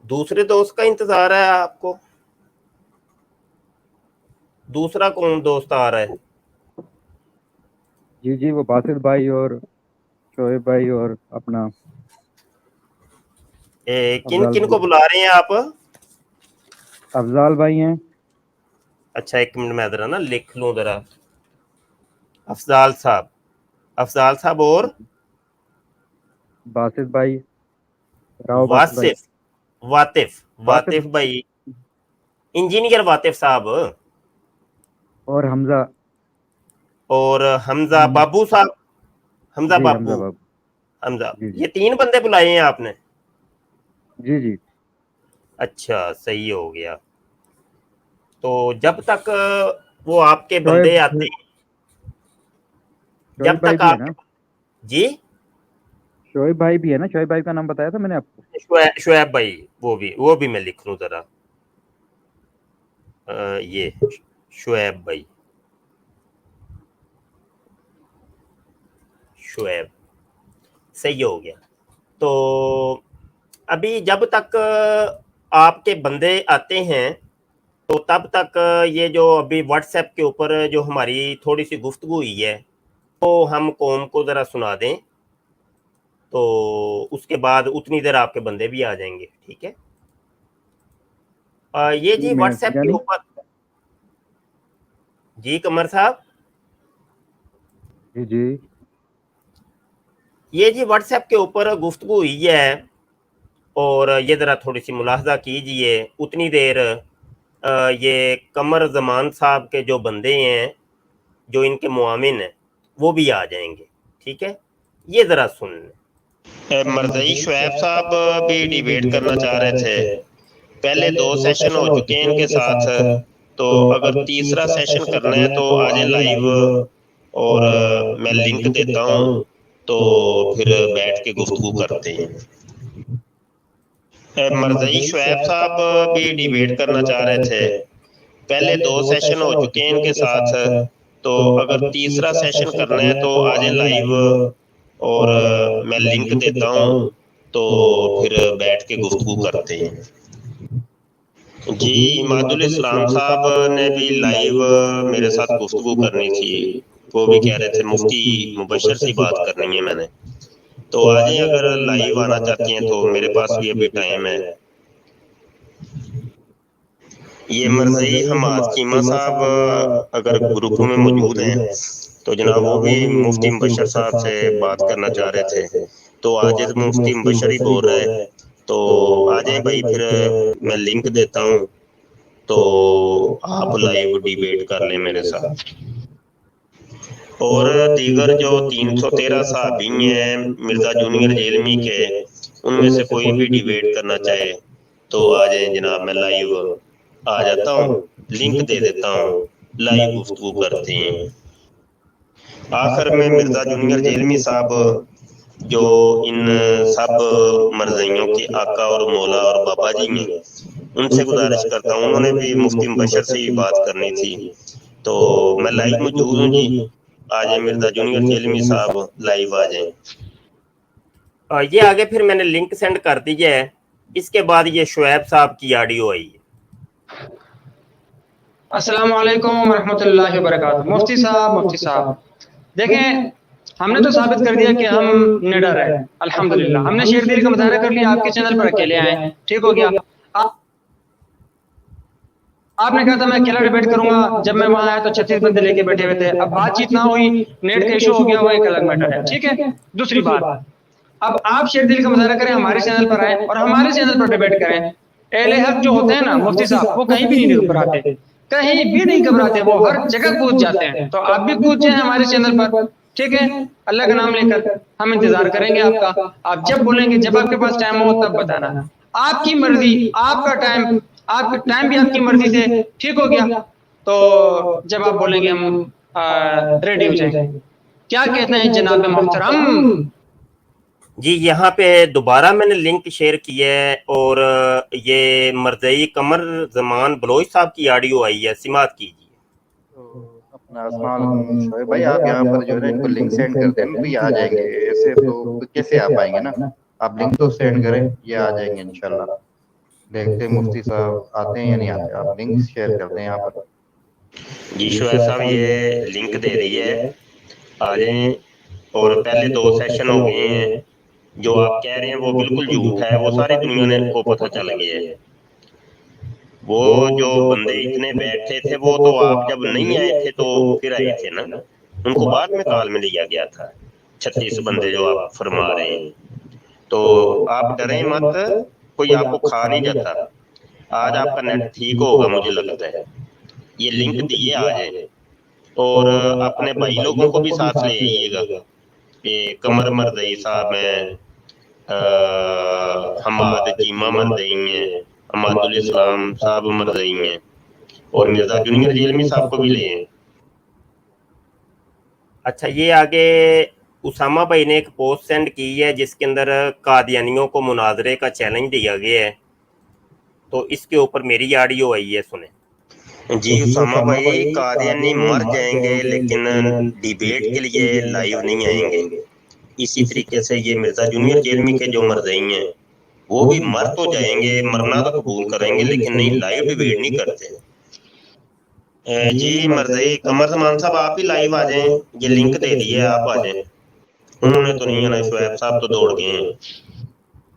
दूसरे दोस्त का इंतजार है आपको? दूसरा कौन दोस्त आ रहा है? जी जी, वो बासित भाई और शोएब भाई और अपना किन अफजाल किन भाई। को बुला रहे हैं आप? अफजाल भाई हैं। अच्छा, एक मिनट मैं जरा ना लिख लूं जरा। अफजाल साहब, अफजाल साहब और बासित भाई, राव बासित भाई। वासिफ, वातिफ, बासित वातिफ भाई, इंजीनियर वातिफ साहब, और हमजा। और हमजा बाबू साहब, हमजा जी हमजा बाबू, बाबू। हमजा। जी जी ये 3 बंदे बुलाए हैं आपने? जी जी। अच्छा, सही हो गया। तो जब तक वो आपके बंदे शोएब आते हैं, शोएब जब भाई तक भी है आपके, ना? जी, शोएब भाई भी है ना? शोएब भाई का नाम बताया था मैंने आपको। शुएब भाई, वो भी मैं लिख लूं जरा। ये शुएब भाई, शुएब, सही हो गया। तो अभी जब तक आपके बंदे आते हैं, तो तब तक ये जो अभी व्हाट्सएप के ऊपर जो हमारी थोड़ी सी गुफ्तगू हुई है, तो हम कौम को ज़रा सुना दें, तो उसके बाद उतनी देर आपके बंदे भी आ जाएंगे, ठीक है? ये जी 3 मिनट व्हाट्सएप के यानी। ऊपर, जी कमर साहब, जी जी। ये जी व्हाट्सएप के ऊपर गुफ्तगू हुई है, और ये ज़रा थोड़ी सी मुलाहजा कीजिए। उतनी देर ये कमर जमान साहब के जो बंदे हैं, जो इनके मुआमिन हैं, वो भी आ जाएंगे, ठीक है? ये ज़रा सुन लें। मरदई शुएब साहब भी डिबेट करना चाह रहे थे। पहले 2 सेशन हो चुके हैं इनके साथ, तो अगर तीसरा सेशन करना है तो आ जाए लाइव, और मैं लिंक देता हूँ, तो फिर बैठ के गुफ्तगू करते हैं। मरदई शुएब साहब भी डिबेट करना चाह रहे थे। पहले 2 सेशन हो चुके हैं इनके साथ, तो अगर तीसरा सेशन करना है तो आ जाए लाइव, और मैं लिंक देता हूँ, तो फिर बैठ के गुफ्तगू करते हैं। जी, इमादुल इस्लाम साहब ने भी लाइव मेरे साथ गुफ्तगू करनी थी। वो भी कह रहे थे मुफ्ती मुबशर से बात करनी है मैंने। तो आ जाएं, अगर लाइव आना चाहती हैं तो मेरे पास भी अभी टाइम है। ये मरज़ई हमाद कीमा साहब अगर ग्रुप में मौजूद हैं, तो जनाब वो भी मुफ्ती मुबशर साहब से बात करना चाह रहे थे। तो आज मुफ्ती मुबशर ही बोल रहे हैं, तो आ जाएं भाई, फिर मैं लिंक देता हूँ, तो आप लाइव डिबेट कर लें मेरे साथ। और दीगर जो 313 साहबी हैं मिर्ज़ा जूनियर जेलमी के, उनमें से कोई भी डिबेट करना चाहे तो आ जाएं जनाब, मैं लाइव आ जाता हूँ, लिंक दे देता हूँ, लाइव गुफ्तगू करते हैं। आखिर में मिर्ज़ा जूनियर जेलमी साहब, जो इन सब मरज़इयों के आका और मौला और बाबा जी हैं, उनसे गुजारिश करता हूँ, उन्होंने भी मुफ्ती मुबशर से ही बात करनी थी। तो मैं लाइव मौजूद हूँ जी, आ जाए मिर्ज़ा जूनियर जेलमी साहब, लाइव आ जाएं। ये आगे फिर मैंने लिंक सेंड कर दी है। इसके बाद ये शुएब साहब की ऑडियो आई है। अस्सलाम वालेकुम रहमतुल्लाहि व बरकातुहू। मुफ्ती साहब देखें, हमने तो साबित कर दिया कि हम निडर हैं। अल्हम्दुलिल्लाह, हमने शेर दिल का मुजाहरा कर लिया, आपके चैनल पर अकेले आए, ठीक हो गया। आपने कहा था मैं अकेला डिबेट करूंगा, जब मैं वहां आया तो 36 बंदे लेके बैठे हुए थे। अब बातचीत ना हुई, नेट का इशू हो गया, वो एक अलग मैटर है, ठीक है। दूसरी बात, अब आप शेर दिल का मुजाहरा करें, हमारे चैनल पर आए और हमारे चैनल पर डिबेट करें। अहले हक जो होते हैं ना मुफ्ती साहब, वो कहीं भी नहीं घबराते, कहीं भी नहीं घबराते, वो हर जगह कूद जाते हैं। तो आप भी कूद जाए हमारे चैनल पर, ठीक है, अल्लाह का नाम लेकर। हम इंतजार करेंगे आपका, आप जब बोलेंगे, जब आपके पास टाइम हो तब बताना। आपकी मर्जी, आपका टाइम, आपका टाइम भी आपकी मर्जी से, ठीक हो गया। तो जब आप बोलेंगे हम रेडी हो जाएंगे। क्या कहते हैं जनाब मोहतरम? जी, यहाँ पे दोबारा मैंने लिंक शेयर किया है, और ये मरज़ई कमर जमान बलोच साहब की ऑडियो आई है, सिमात कीजिए। तो अपना अस्सलाम वालेकुम शोएब भाई, आप यहाँ पर जो है ना इनको लिंक सेंड कर दें, भी आ जाएंगे। ऐसे तो कैसे आ पाएंगे ना, आप लिंक तो सेंड करें, ये आ जाएंगे इंशाल्लाह। देखते हैं मुफ्ती साहब आते हैं या नहीं आते। आप लिंक शेयर कर दें यहाँ पर। जी शुएब साहब ये लिंक दे दी है, आ जाएं। और पहले 2 सेशन हो गए हैं, जो आप कह रहे हैं वो बिल्कुल झूठ है, वो सारी दुनिया ने को पता चल गया है। वो जो बंदे इतने बैठे थे वो तो आप जब नहीं आए थे तो फिर आए थे ना, उनको बाद में कॉल में लिया गया था। 36 बंदे जो आप फरमा रहे हैं, तो आप डरें मत, कोई आपको खा नहीं जाता। आज आपका नेट ठीक होगा मुझे लगता है। ये लिंक दिए आज, और अपने भाई लोगों को भी साथ ले आइएगा। ये कमर मरदई साहब हैं, हमाद चीमा मरदई हैं, अमादुल इस्लाम साहब मरदई हैं, और मिर्जा जूनियर जेलमी साहब को भी ले आए। अच्छा, ये आगे उसामा भाई ने एक पोस्ट सेंड की है जिसके अंदर कादियानियों को मुनाजरे का चैलेंज दिया गया है, तो इसके ऊपर मेरी ऑडियो आई है, सुने। जी उसामा भाई, कादियानी मर जाएंगे लेकिन डिबेट के लिए लाइव नहीं आएंगे। इसी तरीके से ये मिर्जा जूनियर जेलमी के जो मरदई हैं वो भी मर तो जाएंगे, मरना तो कबूल करेंगे, लेकिन नहीं लाइव डिबेट नहीं करते। जी मरदई कमर जमान साहब आप भी लाइव आ जाएं, ये लिंक दे दिए, आप आ जाएं। उन्होंने तो नहीं आना, शुएब साहब तो दौड़ गए हैं।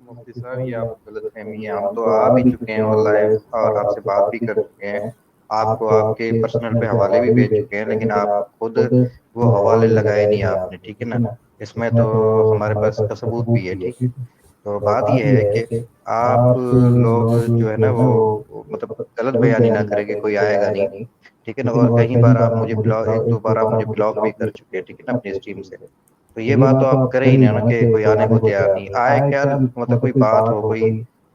मुफ्ती साहब ये आप गलत फहमी है, हम तो आ भी चुके हैं और लाइव और आपसे बात भी कर चुके हैं, आपको आपके पर्सनल पे हवाले भी भेज चुके हैं, लेकिन आप खुद वो हवाले लगाए नहीं आपने, ठीक है ना। इसमें तो हमारे पास का सबूत भी है, ठीक है। तो बात ये है कि आप लोग जो है ना वो मतलब गलत बयानी ना करेंगे, कोई आएगा नहीं, ठीक है ना। और कई बार आप मुझे ब्लॉक, 1-2 बार आप मुझे ब्लॉक भी कर चुके हैं, ठीक है ना, अपनी स्ट्रीम से। तो ये बात तो आप करें ही ना कि कोई आने को तैयार नहीं आए, क्या मतलब कोई बात हो, कोई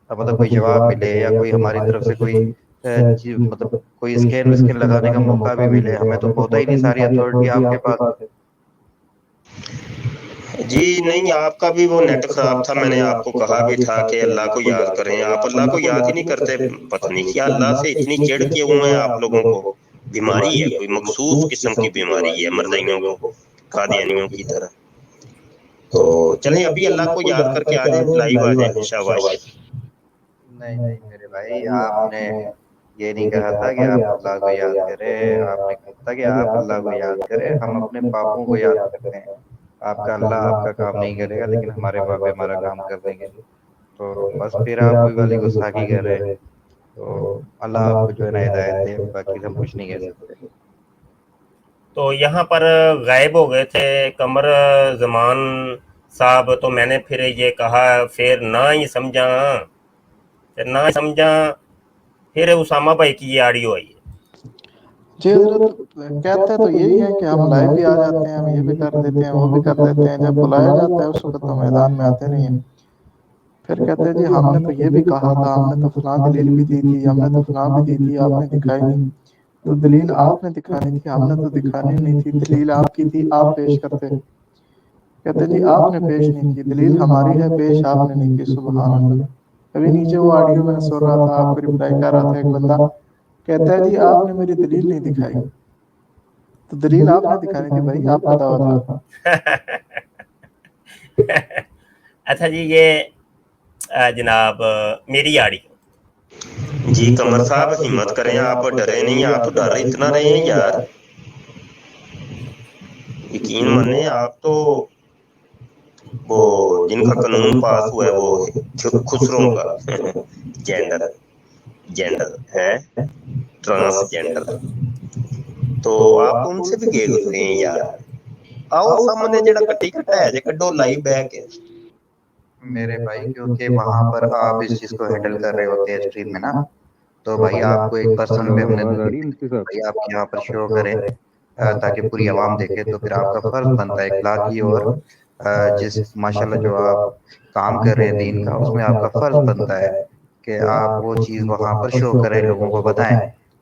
मतलब कोई जवाब मिले, या कोई हमारी तरफ से कोई मतलब कोई स्कैन विस्कैन लगाने का मौका भी मिले, हमें तो होता ही नहीं, सारी अथॉरिटी आपके पास है। जी नहीं, आपका भी वो नेट खराब था, मैंने आपको कहा भी था कि अल्लाह को याद करें, आप अल्लाह को याद ही नहीं करते। पता नहीं क्या अल्लाह से इतनी चिढ़ क्यों है आप लोगों को। बीमारी है, कोई मखसूस किस्म की बीमारी है मर्दाइयों को, कादियानियों की तरह। तो चलें अभी अल्लाह को याद करके आ जाएं, लाइव आ जाएं, शाबाश। नहीं नहीं मेरे भाई, आपने ये नहीं कहा था कि आप अल्लाह को याद करें, आपने कहा था कि आप अल्लाह को याद करें, हम अपने पापों को याद करते हैं। आपका अल्लाह आपका काम नहीं करेगा, लेकिन हमारे बाबे हमारा काम कर देंगे। तो बस फिर आप वही वाली गुस्ताखी कर रहे हैं। तो अल्लाह आपको जो है ना हिदायत दे, बाकी हम कुछ नहीं कह सकते। तो यहाँ पर गायब हो गए थे कमर जमान साहब, तो मैंने फिर ये कहा, फिर ना ही समझा, फिर उसामा भाई की ये ऑडियो आई है। जी हजरत, कहते तो यही है कि हम लाइव भी आ जाते हैं, हम ये भी कर देते हैं, वो भी कर देते हैं, जब बुलाया जाता है उस वक्त तो मैदान में आते नहीं हैं। फिर कहते हैं जी हमने तो ये भी कहा था, हमने तो फलां दलील भी दी थी, हमने तो फलां भी दी थी, आपने दिखाई नहीं। तो दलील आपने दिखानी थी, हमने तो दिखानी नहीं थी, दलील आपकी थी, आप पेश करते। कहते जी आपने पेश नहीं की, दलील हमारी है, पेश आपने नहीं की। सुभान अल्लाह। अभी नीचे वो ऑडियो मैंने सुन रहा था, आपको रिप्लाई कर रहा था एक बंदा, कहता है जी आपने मेरी दलील नहीं दिखाई। तो दलील आपने दिखानी थी भाई, आपका दावा था। अच्छा जी, ये जनाब मेरी ऑडियो। जी कमर साहब हिम्मत करें, आप डरे नहीं, आप तो डर इतना रहे हैं यार। यकीन माने, आप तो वो जिनका कानून पास हुआ है वो खुसरों का जेंडर है, ट्रांसजेंडर, तो आप उनसे भी गए गुजरे हैं यार। आओ सामने जेड़ा कट्टी कट्टा है जे कड्डो लाइव बैक है मेरे भाई, क्योंकि वहां पर आप इस चीज को हैंडल कर रहे होते हैं स्ट्रीम में ना, तो भाई आपको एक पर्सन पे हमने आवाज आ रही है मुफ्ती साहब? भाई आप यहाँ पर शो करें, ताकि पूरी आवाम देखे। तो फिर आपका फर्ज बनता है इखलाकी, और जिस माशाल्लाह जो आप काम कर रहे हैं दीन का, उसमें आपका फर्ज बनता है कि आप वो चीज़ वहाँ पर शो करें, लोगों को बताएं।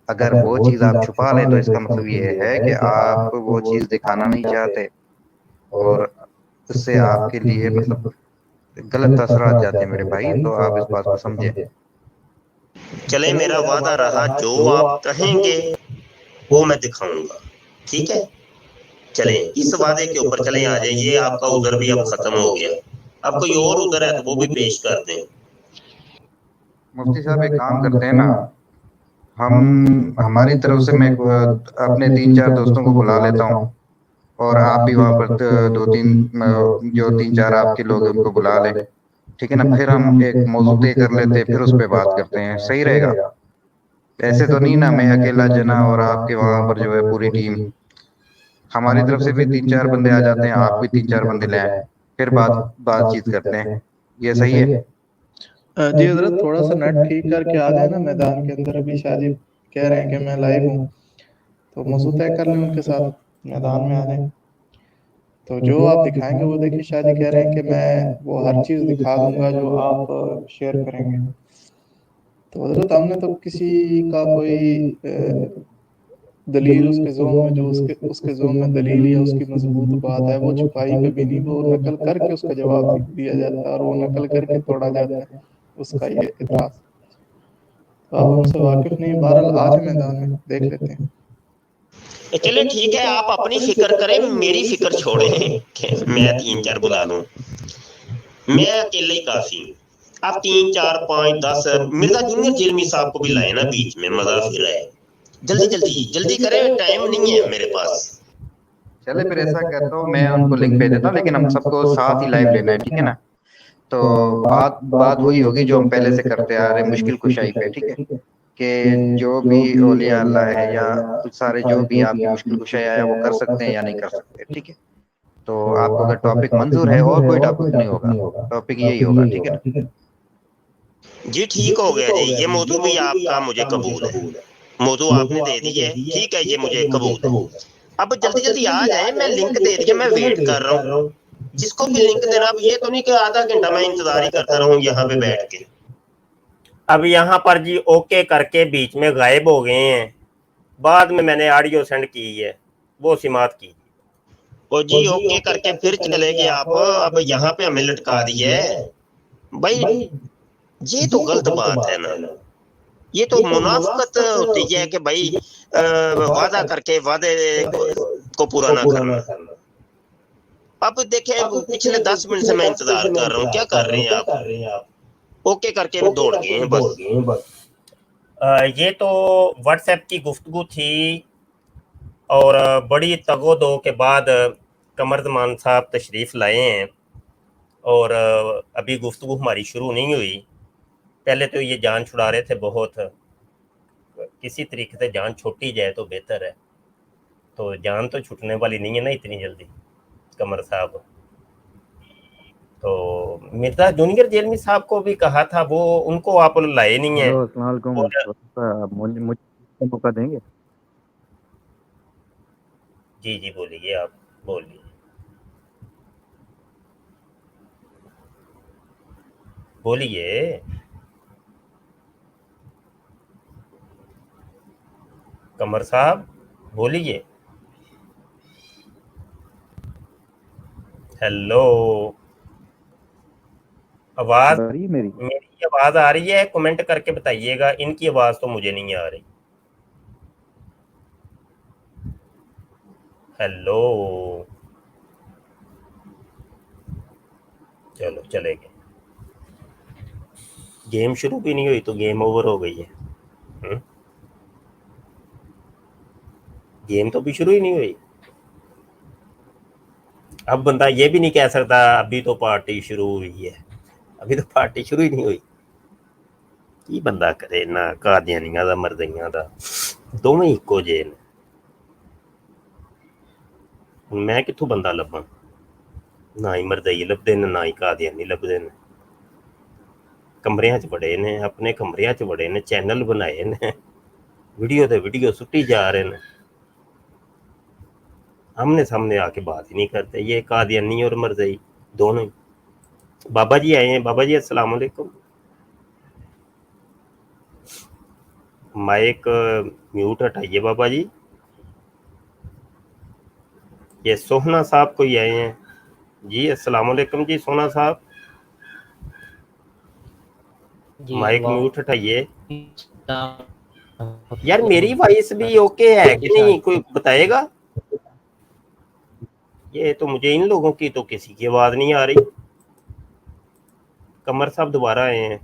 अगर वो चीज़ आप छुपा लें तो इसका मतलब ये है कि आप वो चीज़ दिखाना नहीं चाहते, और उससे आपके लिए मतलब गलत असरात जाते हैं मेरे भाई। तो आप इस बात को समझें। चले मेरा वादा रहा, जो आप कहेंगे वो मैं दिखाऊंगा, ठीक है। चलें इस वादे के ऊपर चलें, आ जाए। ये आपका उधर भी अब खत्म हो गया, अब कोई और उधर है तो वो भी पेश कर दें। مفتی صاحب ایک کام کرتے ہیں نا، ہماری طرف سے میں اپنے 3-4 دوستوں کو بلا لیتا ہوں، اور آپ بھی وہاں پر 2-3 جو 3-4 آپ کے لوگ ہیں ان کو بلا لیں، ٹھیک ہے نا؟ پھر ہم ایک موضوع طے کر لیتے ہیں، پھر اس پہ بات کرتے ہیں، صحیح رہے گا؟ ایسے تو نہیں نا میں اکیلا جنا اور آپ کے وہاں پر جو ہے پوری ٹیم، ہماری طرف سے بھی 3-4 بندے آ جاتے ہیں، آپ بھی 3-4 بندے لے آئیں، پھر بات چیت کرتے ہیں، یہ صحیح ہے؟ جی حضرت تھوڑا سا نیٹ ٹھیک کر کے آ جائیں نا میدان کے اندر، ابھی شاہ جی کہہ رہے ہیں کہ میں لائیو ہوں، تو موضوع طے کر لیں ان کے ساتھ، میدان میں آ جائیں، تو جو آپ دکھائیں گے وہ دیکھیے شاہ جی کہہ رہے ہیں کہ میں وہ ہر چیز دکھا دوں گا جو آپ شیئر کریں گے۔ تو حضرت ہم نے تو کسی کا کوئی دلیل اس کے ذہن میں جو اس کے ذہن میں دلیل یا اس کی مضبوط بات ہے وہ چھپائی کبھی نہیں، وہ نقل کر کے اس کا جواب دیا جاتا ہے، اور وہ نقل کر کے توڑا جاتا ہے اس کا یہ اعتراض۔ تو آپ ان سے واقف نہیں، بہرحال آ جائیں میدان میں، دیکھ لیتے ہیں۔ چلے ٹھیک ہے، آپ اپنی فکر کریں، میری فکر چھوڑیں کہ میں 3-4 بلا لوں، میں اکیلے ہی کافی ہوں۔ آپ 3-4-5-10 مرزا جونیئر جیلمی صاحب کو بھی لائے نا بیچ میں، مزہ پھر آئے، جلدی جلدی جلدی کریں، ٹائم نہیں ہے میرے پاس۔ چلے پھر ایسا کرتا ہوں، میں ان کو لنک بھیج دیتا ہوں، لیکن ہم سب کو ساتھ ہی لائیو لینا ہے، ٹھیک ہے نا؟ تو بات وہی ہوگی جو ہم پہلے سے کرتے آ رہے ہیں، مشکل کشائی پہ، ٹھیک ہے؟ کہ جو بھی اولیاء اللہ ہے یا سارے جو بھی آپ کی مشکل کشائی آیا وہ کر سکتے ہیں یا نہیں کر سکتے، ٹھیک ہے؟ تو آپ کو اگر ٹاپک منظور ہے، اور کوئی ٹاپک نہیں ہوگا، ٹاپک یہی ہوگا، ٹھیک ہے نا؟ جی ٹھیک ہو گیا جی، یہ موضوع بھی آپ کا مجھے قبول ہے، موضوع آپ نے دے دی ہے، ٹھیک ہے، یہ مجھے قبول ہے۔ اب جلدی جلدی آ جائیں، میں لنک دے دیا، میں ویٹ کر رہا ہوں، جس کو بھی لنک دینا۔ اب یہ تو نہیں کہ آدھا گھنٹہ میں انتظار ہی کرتا رہوں یہاں پہ بیٹھ کے۔ اب یہاں پر جی اوکے کر کے بیچ میں غائب ہو گئے ہیں، بعد میں نے آڈیو سینڈ کی ہے، وہ سماعت کی۔ اور جی اوکے کر کے پھر چلے گئے آپ، اب یہاں پہ ہمیں لٹکا دی ہے بھائی، یہ تو غلط بات ہے نا، یہ تو منافقت ہوتی ہے کہ بھائی وعدہ کر کے وعدے کو پورا نہ کرنا۔ اب دیکھیں پچھلے 10 منٹ سے میں انتظار کر رہا ہوں، کیا کر رہے ہیں آپ؟ اوکے کر کے دوڑ گئے ہیں بس۔ یہ تو واٹس ایپ کی گفتگو تھی، اور بڑی تگ و دو کے بعد قمرزمان صاحب تشریف لائے ہیں، اور ابھی گفتگو ہماری شروع نہیں ہوئی۔ پہلے تو یہ جان چھڑا رہے تھے بہت، کسی طریقے سے جان چھوٹی جائے تو بہتر ہے، تو جان تو چھٹنے والی نہیں ہے نا اتنی جلدی قمر صاحب۔ تو مرزا جونیئر جیلمی صاحب کو بھی کہا تھا، وہ ان کو آپ لائے نہیں ہیں۔ ہلو السلام علیکم، مجھے موقع دیں گے؟ جی جی بولیے، آپ بولیے۔ بولیے قمر صاحب، بولیے۔ ہیلو، آواز میری میری آواز آ رہی ہے؟ کمنٹ کر کے بتائیے گا، ان کی آواز تو مجھے نہیں آ رہی۔ ہیلو، چلو چلے گئے، گیم شروع بھی نہیں ہوئی تو گیم اوور ہو گئی ہے۔ گیم تو بھی شروع ہی نہیں ہوئی۔ اب بندہ یہ بھی نہیں کہہ سکتا ابھی تو پارٹی شروع ہوئی ہے، ابھی تو پارٹی شروع ہی نہیں ہوئی۔ کی بندہ کرے نہ قادیانیاں دا مرزیاں دا، دونوں ایکو جے نے، میں کتوں بندہ لباں؟ نہ ہی مرزئی لبدے نے، نہ ہی قادیانی لبدے نے۔ کمریاں چ بڑے نے، اپنے کمریاں چ بڑے نے، چینل بنائے نے، ویڈیو تے ویڈیو سٹی جا رہے ہیں، آمنے سامنے آ کے بات ہی نہیں کرتے، یہ قادیانی اور مرزئی دونوں ہی۔ بابا جی آئے ہیں، بابا جی السلام علیکم۔ مائک میوٹ ہٹائیے بابا جی۔ یہ سوہنا صاحب کو ہی آئے ہیں جی، السلام علیکم جی سوہنا صاحب، مائک میوٹ ہٹائیے۔ یار میری وائس بھی اوکے ہے کہ نہیں، کوئی بتائے گا؟ یہ تو مجھے ان لوگوں کی تو کسی کی آواز نہیں آ رہی۔ قمر صاحب دوبارہ آئے ہیں،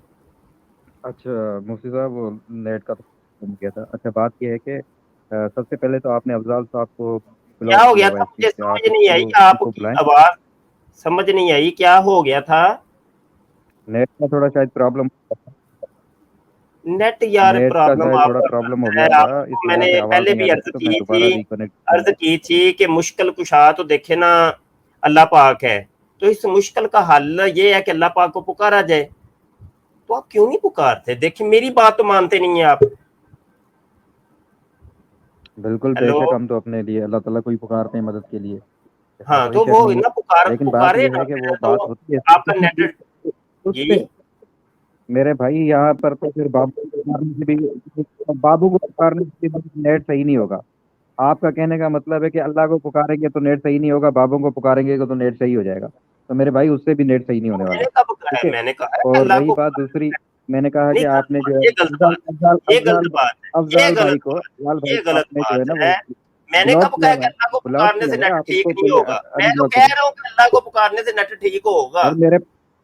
अच्छा मुफ्ती साहब, वो नेट का तो हो गया था। अच्छा, बात ये है कि सबसे पहले तो आपने अफजाल साहब को क्या ब्लॉक हो किया गया हुआ है था, इस चीज़ मुझे से, आप समझ नहीं आई उनको आपकी बुलाएं। आवाज समझ नहीं आई, क्या हो गया था? नेट का थोड़ा शायद प्रॉब्लम, नेट यार नेट का प्रॉब्लम शायद थोड़ा आपका प्रॉब्लम हो है, गया था, इस आपको वजह मैंने से आवाज़ पहले नहीं आ भी रही अर्ज थी, तो मैं की दोबारा थी, रिकनेक्ट किया। अर्ज की थी कि मुश्किल कुशा तो देखे ना अल्लाह पाक है, तो इस मुश्किल का हल ये है कि अल्लाह पाक को पुकारा जाए। तो आप क्यों नहीं पुकारते? देखिए मेरी बात तो मानते नहीं है आप। बिल्कुल हेलो, बेशक, हम तो अपने लिए अल्लाह ताला को ही पुकारते हैं मदद के लिए, ऐसा हाँ कोई तो शक वो नहीं है। ना लेकिन बात पुकारे यह ना है कि फिर वो तो बात होती है आपका नेट उस जी। पे, मेरे भाई यहाँ पर तो फिर बाबू को पुकारने से भी, बाबू को पुकारने से भी नेट सही नहीं होगा। आपका कहने का मतलब है कि अल्लाह को पुकारेंगे तो नेट सही नहीं होगा, बाबू को पुकारेंगे तो नेट सही हो जाएगा। तो मेरे भाई उससे भी नेट सही नहीं होने वाला। मैंने कब कहा ठीक है? है। मैंने कहा है कि और अल्लाह रही को बात दूसरी, मैंने कहा कि नहीं, गलत आपने बात, जो है ये गलत अफजाल बात अफजाल है, ये अफजाल गलत बात है, ये अफजाल भाई गलत को, बात अफजाल है, भाई ये को गलत आपने जो है बात ना वो है। मैंने ब्लॉक कब कहा किया है हुआ कि है, अल्लाह को ब्लॉक पुकारने किया से हुआ है, नेट आप ठीक उसको नहीं पहले होगा। मैं तो अनब्लॉक कह करें। रहा हूँ कि अल्लाह को पुकारने से नेट ठीक होगा। और मेरे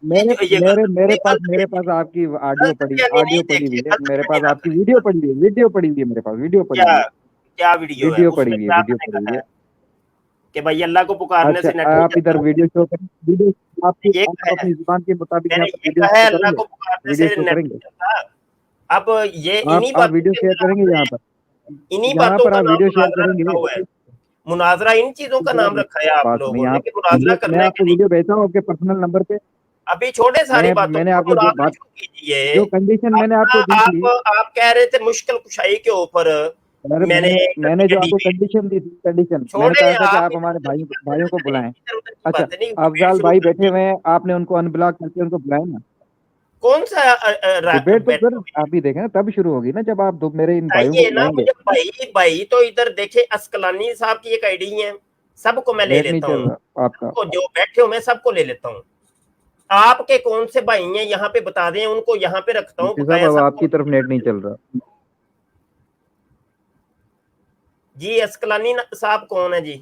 मेरे ये मेरे गलत मेरे नहीं, पास गलत मेरे नहीं, पास आपकी गलत बयानी नहीं, ऑडियो पड़ी हुई देखिए है, गलत मेरे पास बयानी ना आपकी करें। वीडियो पड़ी हुई है, वीडियो पड़ी हुई है, मेरे पास वीडियो पड़ी हुई क्या है, क्या वीडियो है? वीडियो पड़ी उसमें हुई है, क्या वीडियो मैंने पड़ी हुई कहा है। है कि भाई अल्लाह को पुकारने अच्छा, से नेट नहीं आप इधर चलता? वीडियो शो करें, वीडियो आपकी, ये आप कहा है, अपनी जुबान के मुताबिक यहाँ मैंने पर ये वीडियो कहा है शो अल्लाह करेंगे, को पुकारने वीडियो से शो नेट करेंगे। नहीं चलता। अब ये इन्हीं आप बातों वीडियो के शेयर अंदर करेंगे हमने, यहाँ पर, इन्हीं यहाँ बातों पर का आप नाम वीडियो शेयर मुनाजरा करेंगे। रखा हुआ है। मुनाजरा इन चीजों का जरा नाम रखा है आप बात सुनिए, लोगों ने यहाँ कि मुनाजरा मैं करना है कि आपको नहीं। वीडियो भेजता हूँ आपके पर्सनल नंबर पे। अभी छोड़े सारी बातों मैंने को, आपको जो मुनाजरा बात, शुरू कीजिए। जो कंडीशन मैंने अपना आपको दी थी, आप कह रहे थे मुश्किल कुशाई के ऊपर अरे मैंने करनी मैंने है जो आपको डिबेट। कंडीशन दी थी, कंडीशन मैंने छोड़े कहा था कि आप आप इधर हमारे उधर की बातें भाइयों ना को करें, बुलाएं। इधर उधर की अच्छा, बातें नहीं, डिबेट अफजाल शुरू भाई बैठे करनी है। हुए हैं, आपने उनको अनब्लॉक करके उनको बुलाया ना। कौन सा डिबेट तो बैठे फिर हुए हैं? आप ही देखें ना, तब शुरू होगी ना जब आप मेरे इन भाइयों को चाहिए ना बुलाएंगे। मुझे भाई, भाई तो इधर देखे अस्कलानी साहब की एक आईडी है, सबको मैं ले नेट नहीं लेता चल हूँ, रहा आपका। सबको जो बैठे हो मैं सबको ले लेता हूँ। आपके कौन से भाई हैं यहाँ पे बता दें, उनको यहाँ पे रखता हूँ मुफ्ती साहब, बकाया अब सबको। आपकी तरफ नेट नहीं चल रहा। जी अस्कलानी साहब कौन है जी?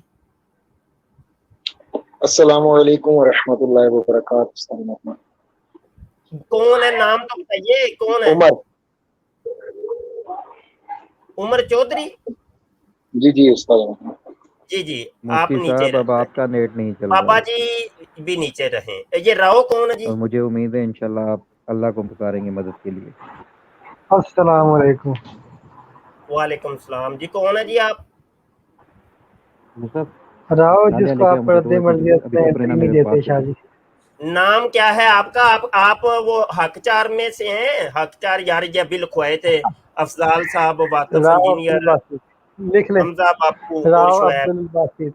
अस्सलाम वालेकुम वरहमतुल्लाहि वबरकातुहू। कौन है, नाम तो बताइए कौन है? उमर, उमर चौधरी। जी जी उस्ताद। जी जी, आप मुफ्ती नीचे साहब, अब रहे, आपका नेट नहीं चल रहा बाबा है, जी भी नीचे रहे। ये राव कौन है जी? और मुझे उम्मीद है इंशाल्लाह आप अल्लाह को पुकारेंगे मदद के लिए। अस्सलाम वालेकुम। वालेकुम सलाम जी, कौन है जी आप? मुसब राव गालियाँ जिसको लेके आप आओ, मुझे पर्दे थोड़ा मर्जी अभी रखते हैं, चुप रहना, नहीं मेरे देते बात को। शादी। नाम क्या है आपका? आप वो हकचार में से हैं? हकचार यार ये अभी लिखवाए थे, अफजाल साहब, वाकफ राव अब्दुल इंजीनियर, बासित लिख ले। हमजा बापू और राव शुएब। अब्दुल बासित,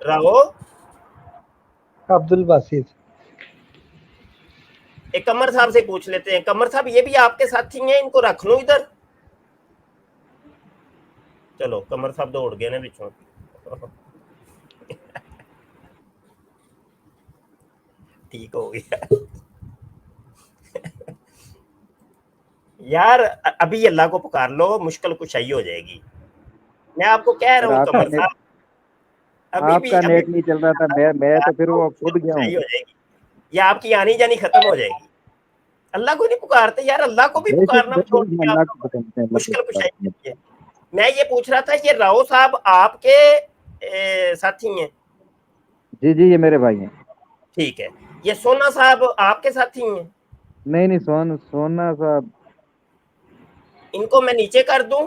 राहो अब्दुल बासित। एक कमर साहब से पूछ लेते हैं। कमर साहब ये भी आपके साथी हैं, इनको रख लो इधर। चलो कमर साहब दौड़ गए ना पिछों। ठीक हो गया। यार अभी अल्लाह को पुकार लो, मुश्किल कुशाई हो जाएगी। मैं आपको कह रहा सर हूँ आपका कमर नेट, साहब, अभी आपका नेट नहीं चल रहा था, मैं तो फिर वो मुश्किल कूद गया हूँ। कुशाई हो जाएगी, या आपकी आनी जानी खत्म हो जाएगी। अल्लाह को नहीं पुकारते यार, अल्लाह को भी बेशक पुकारना छोड़ बेशक दिया आप अल्लाह लोगों को ने, पसंद है, अल्लाह को मुश्किल कुशाई पुकारते के हैं। लिए। मैं ये पूछ रहा था, ये राव साहब आपके साथी हैं? जी जी, ये मेरे भाई हैं। ठीक है। ये सोना साहब आपके साथी हैं? नहीं नहीं, सोना साहब इनको मैं नीचे कर दूं?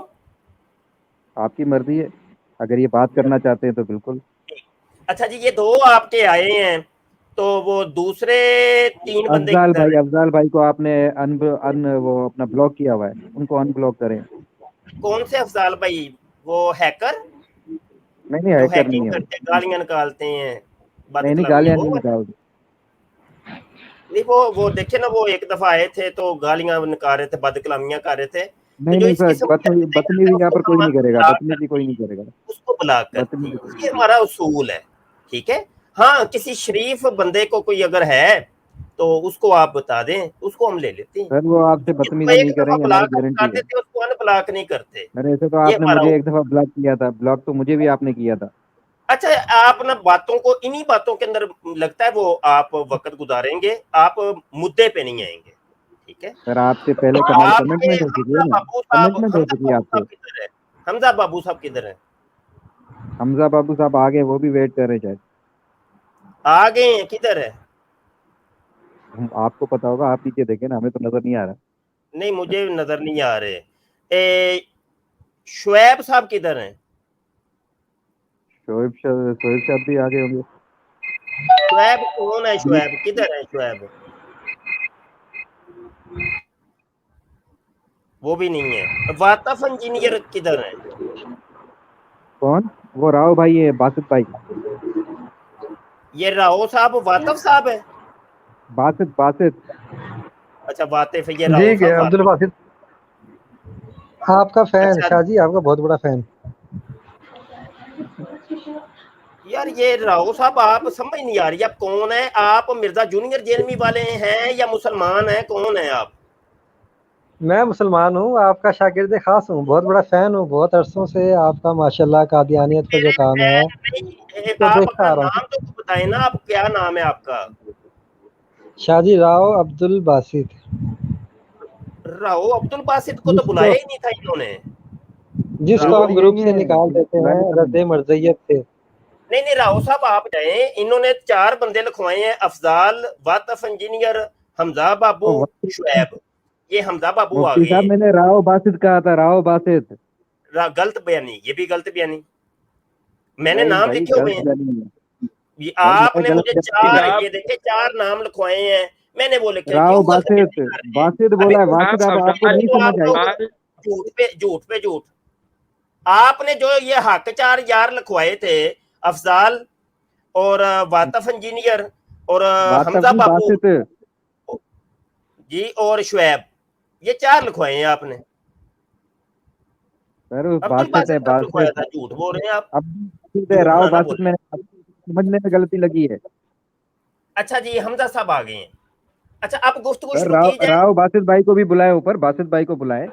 आपकी मर्जी है, अगर ये बात करना चाहते हैं तो बिल्कुल। अच्छा जी, ये दो आपके आए हैं, तो वो दूसरे तीन बंदे किधर हैं? अफजाल भाई को आपने वो अपना ब्लॉक किया हुआ है, उनको अनब्लॉक करें। कौन से अफजाल भाई? वो हैकर नहीं नहीं, जो हैकर नहीं हैकिंग है वो। करते हैं, गालियां निकालते हैं, नहीं नहीं, बदकलामी, गालियाँ वो नहीं वाले? निकालते। नहीं, वो देखे ना, वो एक दफा आए थे तो गालियां निकाल रहे थे, बदकलामियां कर रहे थे। तो नहीं जो नहीं इस सर, किस्म के बंदे करते बदतमीजी हैं यहाँ उसको पर कोई हम नहीं करेगा, ब्लॉक बदतमीजी करते कोई हैं, नहीं करेगा। उसको ब्लॉक करते बदतमीजी हैं, ये हमारा उसूल है। ठीक है। हाँ, किसी शरीफ बंदे को कोई अगर है तो उसको आप बता दें, उसको हम ले लेते हैं। सर, वो आपसे जिसको बदतमीजी एक नहीं दफा करेंगे, हमारी ब्लॉक हम गारंटी कर है। देते हैं उसको अनब्लॉक नहीं करते। सर ऐसे तो ये आपने हमारा मुझे एक दफा ब्लॉक किया था, ब्लॉक तो मुझे भी आपने किया था। अच्छा, आप ना बातों को, इन्हीं बातों के अंदर लगता है वो आप वक्त गुजारेंगे, आप मुद्दे पे नहीं आएंगे। ठीक है। सर आपसे पहले कमेंटमेंट आपके में हो चुकी है हमजा ना, बाबू साहब कमेंटमेंट हो चुकी है आपसे। किधर है? हमजा बाबू साहब किधर है? हमजा बाबू साहब आगे, वो भी वेट कर रहे हैं शायद। आ गए हैं, किधर है? आपको पता होगा, आप पीछे देखे ना, हमें तो नजर नहीं आ रहा। नहीं मुझे नजर नहीं आ रहे। शुएब साहब किधर हैं? शोएब साहब भी आगे होंगे। शुएब कौन है? शुएब किधर है? शुएब वो भी नहीं है। वातफ इंजीनियर किधर है? कौन? वो राव भाई है, बासित भाई। ये राव साहब वातफ साहब है? बासित बासित। अच्छा वातिफ, ये राव जी साहब अब्दुल वातिफ। बासित आपका फैन, अच्छा शाह जी आपका बहुत बड़ा फैन। यार ये राव साहब आप समझ नहीं आ रही, आप कौन है? आप मिर्जा जूनियर जेलमी वाले हैं या मुसलमान हैं? कौन है आप? मैं मुसलमान हूँ, आपका शागिर्द खास हूँ, बहुत बड़ा फैन हूँ, बहुत अरसों से आपका माशाल्लाह कादियानियत का जो काम है नहीं, तो आप देखता अपना आ रहा हूँ। नाम तो बताएं ना, आप क्या नाम है आपका? शाहजी राव अब्दुल बासित। राव अब्दुल बासित को तो बुलाया ही नहीं था इन्होंने। जिसको राव आप ग्रुप से निकाल देते हैं रद्दे मर्जियत से। नहीं राव साहब आप जाए, इन्होंने 4 बंदे लिखवाए हैं, अफजाल, वातफ इंजीनियर, हमजा बाबू, शुएब। ये हमजा बाबू आ मुफ्ती गए साहब हैं। मैंने राव बासित कहा था, राव बासित। गलत बयानी, ये भी गलत बयानी। मैंने नहीं नाम भाई, लिखे हुए गलत हैं। नहीं है। ये सर मैं आपने गलत मुझे नहीं 4, कहा। ये देखे 4 नाम लिखवाए हैं, मैंने वो लिखे। राव क्यों गलत बासित, बयानी कर रहे हैं? बासित अभी बोला है, तो वासित आप आपको अभी नहीं तो समझ आप आई। लोग झूठ पे झूठ। आपने जो ये हक 4 यार लिखवाए थे, अफजाल और वातफ इंजीनियर और वातफ हमजा नहीं, बाबू बासित। जी और शुएब, ये 4 लिखवाए हैं आपने। सर अब्दुल बासित है, बासित कब लिखवाया बासित। था? झूठ बोल रहे हैं आप, अब ठीक है, झूठ राव ना बासित बोले। में समझने में गलती लगी है। अच्छा जी, हमजा साहब आ गए हैं। अच्छा अब गुफ्तगू सर शुरू की जाए। राव बासित भाई को भी बुलाए, ऊपर बासित भाई को बुलाए।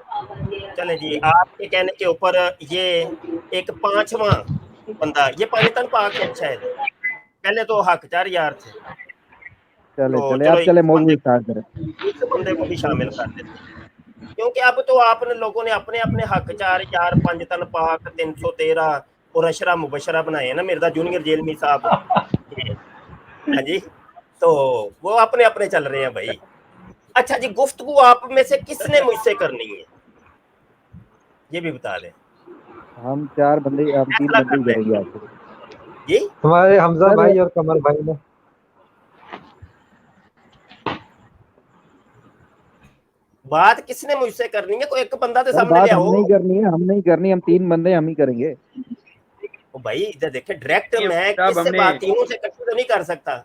चले जी, आपके कहने के ऊपर ये एक 5वां बंदा, ये पाकिस्तान पाक है शायद, पहले तो हक 4 यार थे, चले तो चले चलो आप चले मौजूद स्टार्ट करें। इस बंदे को भी शामिल कर देते हैं। क्योंकि अब तो आपने लोगों ने अपने अपने हक 4 यार, 5 तन पाक, 313 और अशरा मुबशरा बनाए हैं ना मिर्जा जूनियर जेलमी साहब। हाँ जी, तो वो अपने अपने चल रहे हैं भाई। अच्छा जी, गुफ्तगू आप में से किसने मुझसे करनी है, ये भी बता दें। हम 4 बंदे, हम 3 फैसला बंदे ही कर लें करेंगे आपसे। जी। हमारे हमजा सर भाई और कमर भाई ने। बात किसने मुझसे करनी है? कोई एक बंदा तो सर सामने ले बात हम आओ। नहीं करनी है, हम नहीं करनी, हम 3 बंदे हम ही करेंगे। ओ भाई इधर देखे, डायरेक्ट मैं किससे बात तीनों से इकट्ठी तो नहीं कर सकता।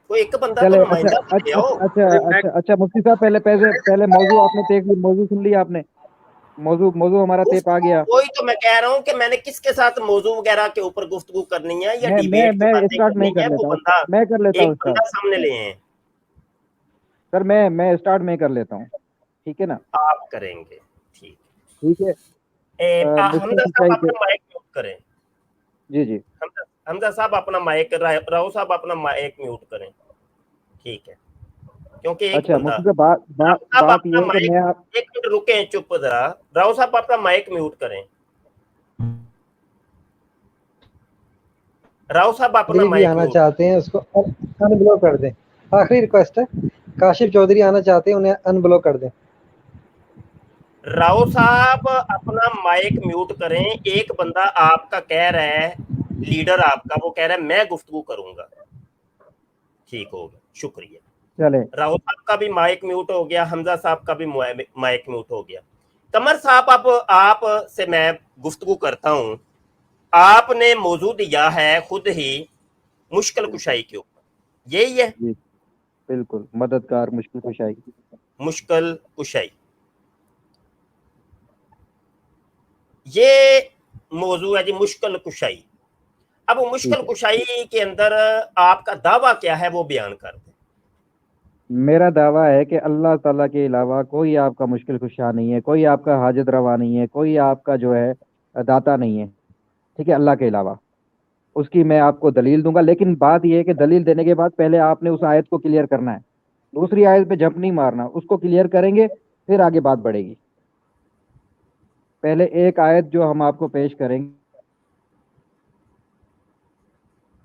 कोई एक बंदा तो चले अच्छा नुमाइंदा तो ले अच्छा आओ। अच्छा अच्छा अच्छा मुफ्ती साहब, पहले पहले पहले मौजू आपने तय की, मौजू सुन लिया आपने? मौजू मौजू हमारा तेप आ गया। वही तो मैं कह रहा हूँ कि मैंने किसके साथ मौजू वगैरह के ऊपर गुफ्तगू करनी है या डिबेट की मैं बातें स्टार्ट करनी नहीं कर है, वो लेता हूँ, बंदा मैं कर लेता एक हूँ स्टार्ट। बंदा सामने ले हैं। सर मैं स्टार्ट में कर लेता हूँ, ठीक है ना? आप करेंगे, ठीक। ठीक है। मुश्किल हमजा कुछ साहब अपना माइक म्यूट करें। जी जी। हमजा साहब अपना माइक, राव साहब अपना माइक म्यूट करें, ठीक है। क्योंकि एक अच्छा बंदा, मुफ्ती साहब, साहब बात अपना ये है कि माइक, मैं आप 1 मिनट रुके चुप जरा। राव साहब अपना माइक म्यूट करें। राव साहब अपना चौधरी भी माइक आना म्यूट। चाहते हैं, उसको अनब्लॉक कर दें। आखिरी रिक्वेस्ट है, काशिफ चौधरी आना चाहते हैं, उन्हें अनब्लॉक कर दें। राव साहब अपना माइक म्यूट करें। एक बंदा आपका कह रहा है, लीडर आपका, वो कह रहा है मैं गुफ्तगू करूंगा, ठीक हो गया, शुक्रिया। चले। राव साहब का भी माइक म्यूट हो गया, हमजा साहब का भी माइक म्यूट हो गया। कमर साहब, अब आप से मैं गुफ्तगू करता हूं। आपने मौजू दिया है खुद ही मुश्किल कुशाई के ऊपर, यही है? जी बिल्कुल, मददगार मुश्किल कुशाई। मुश्किल कुशाई, ये मौजू है जी, मुश्किल कुशाई। अब मुश्किल कुशाई के अंदर आपका दावा क्या है, वो बयान कर दें। मेरा दावा है कि अल्लाह ताला के अलावा कोई आपका मुश्किल कुशा नहीं है, कोई आपका हाजत रवा नहीं है, कोई आपका जो है दाता नहीं है, ठीक है, अल्लाह के अलावा। उसकी मैं आपको दलील दूंगा, लेकिन बात यह है कि दलील देने के बाद पहले आपने उस आयत को क्लियर करना है। दूसरी आयत पे जंप नहीं मारना, उसको क्लियर करेंगे फिर आगे बात बढ़ेगी। पहले एक आयत जो हम आपको पेश करेंगे।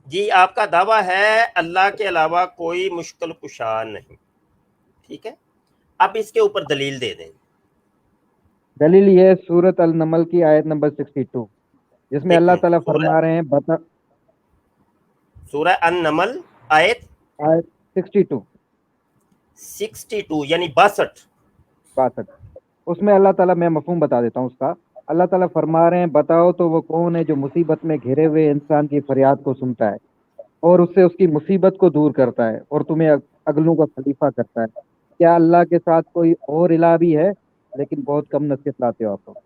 जी, आपका दावा है अल्लाह के अलावा कोई मुश्किल कुशा नहीं, ठीक है, आप इसके ऊपर दलील दे दें। दलील ये सूरत अल नमल की आयत नंबर 62, जिसमें अल्लाह ताला फरमा रहे हैं बता सूरह अन-नमल आयत 62 यानी 62। उसमें अल्लाह ताला, मैं मफहूम बता देता हूँ उसका। अल्लाह ताला फरमा रहे हैं बताओ तो वो कौन है जो मुसीबत में घिरे हुए इंसान की फरियाद को सुनता है और उससे उसकी मुसीबत को दूर करता है और तुम्हें अगलों का खलीफा करता है। क्या अल्लाह के साथ कोई और इलाह भी है? लेकिन बहुत कम नसीहत लाते हो आप लोग।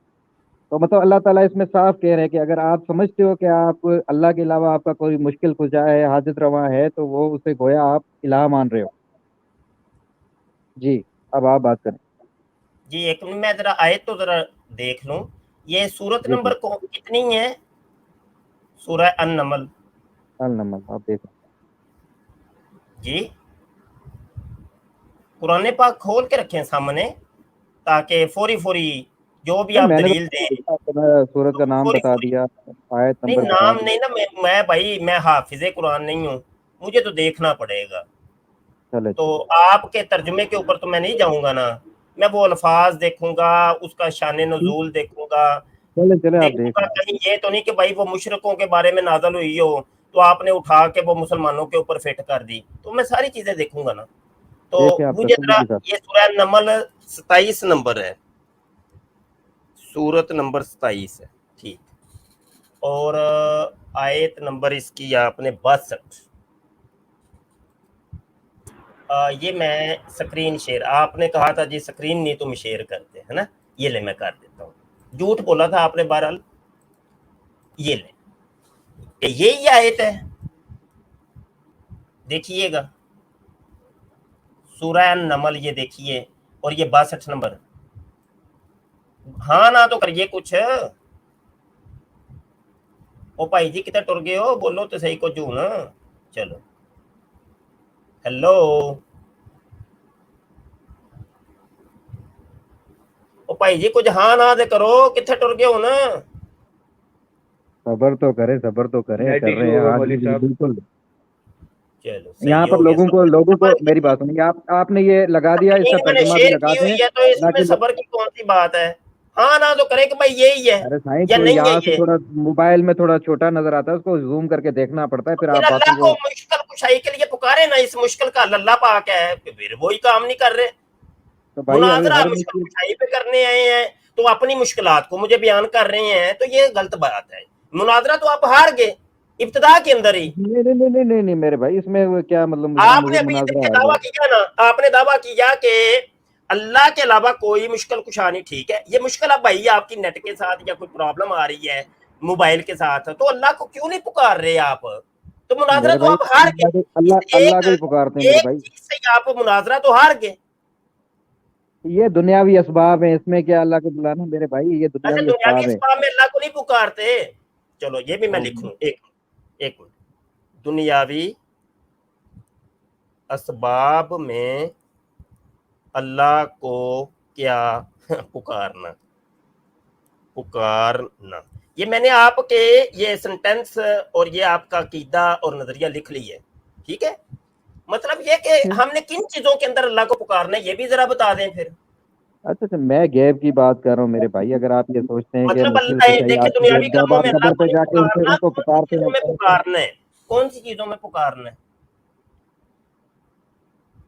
तो मतलब अल्लाह ताला इसमें साफ कह रहे हैं कि अगर आप समझते हो कि आप अल्लाह के अलावा आपका कोई मुश्किल कुशा है, हाजत रवा है, तो वो उसे गोया आप इलाह मान रहे हो। जी, अब आप बात करें। जी, एक मिनट, मैं जरा आयत तो जरा देख लूं। ये सूरत नंबर कितनी है? सूरह अन-नमल। अन-नमल आप देखो जी, कुरान पाक खोल के रखें सामने ताकि फौरी जो भी आप दलील दें। सूरत का नाम बता दिया, आयत नहीं, नंबर बता नाम दिया। नहीं ना, मैं भाई मैं हाफिज़े कुरान नहीं हूँ, मुझे तो देखना पड़ेगा। चले तो आपके तर्जुमे के ऊपर तो मैं नहीं जाऊंगा ना, मैं वो अल्फाज देखूंगा, उसका शान नुज़ूल देखूंगा, चले आप देख देखूंगा कहीं ये तो नहीं कि भाई वो मुशरिकों के बारे में नाज़िल हुई हो तो आपने उठा के वो मुसलमानों के ऊपर फिट कर दी। तो मैं सारी चीजें देखूंगा ना। तो मुझे जरा ये सूरह नमल 27 नंबर है, सूरत नंबर 27 है, ठीक। और आयत नंबर इसकी आपने 62। ये मैं स्क्रीन शेयर, आपने कहा था जी स्क्रीन नहीं तुम शेयर करते है ना, ये ले मैं कर देता हूँ। झूठ बोला था आपने बहरहाल, ये ले, यही आयत है, देखिएगा सूरह नमल, ये देखिए, और ये 62 नंबर। हाँ ना तो करिए कुछ। ओ भाई जी कितने टुर गए हो, बोलो तो सही को जू ना। चलो, हेलो, ओ भाई जी कुछ हाँ ना दे करो, कितने टुर गए हो ना। सबर तो करे कर रहे हैं आज बिल्कुल। चलो, यहाँ पर लोगों को मेरी बात सुनिए, आपने ये लगा दिया, इसका तर्जुमा भी लगा दें तो इसमें सबर की कौन सी बात है? हाँ ना तो करे कि भाई यही है। अरे साईं, या तो नहीं है यहाँ से ये, थोड़ा मोबाइल में थोड़ा छोटा नजर आता है, उसको जूम करके देखना पड़ता है, फिर आप अल्लाह बातों को को मुश्किल कुशाई के लिए पुकारे ना, इस मुश्किल का अल्लाह पाक है, फिर वही काम नहीं कर रहे। तो भाई मुनाजरा हर मुश्किल कुशाई पे करने आए हैं तो अपनी मुश्किलात को मुझे बयान कर रहे हैं, तो ये गलत बात है। मुनाजरा तो आप हार गए इब्तिदा के अंदर ही। नहीं मेरे भाई, इसमें वो क्या मतलब आपने मुझे अभी मुनाजरा आ दावा गया। किया ना, आपने दावा किया कि अल्लाह के अलावा कोई मुश्किल कुशा नहीं, ठीक है, ये मुश्किल अब भाई आपकी नेट के साथ या कोई प्रॉब्लम आ रही है मोबाइल के साथ, तो अल्लाह को क्यों नहीं पुकार रहे आप? तो मुनाजरा मेरे तो भाई आप हार गए, अल्लाह को ही पुकारते हैं मेरे एक भाई। चीज से ही आप मुनाजरा तो हार गए। ये दुनियावी असबाब है, इसमें क्या अल्लाह को बुलाना मेरे भाई, ये अच्छा, दुनियावी दुनियावी असबाब है। असबाब में अल्लाह को नहीं पुकारते? चलो ये भी मैं लिख लूं, एक मिनट, दुनियावी असबाब में अल्लाह को क्या पुकारना, ये मैंने आपके ये सेंटेंस और ये आपका अकीदा और नजरिया लिख ली है, ठीक है। मतलब ये कि हमने किन चीजों के अंदर अल्लाह को पुकारना है, ये भी जरा बता दें फिर। अच्छा, मैं गैब की बात कर रहा हूँ मेरे भाई। अगर आप ये सोचते हैं कि मतलब मुश्किल कुछ है देखिए, दुनियावी जब कामों आप में अल्लाह कब्र को पे नहीं जाके पुकारना, उनको कौन सी पुकारते चीजों में हैं पुकारना है, कौन सी चीजों में पुकारना है?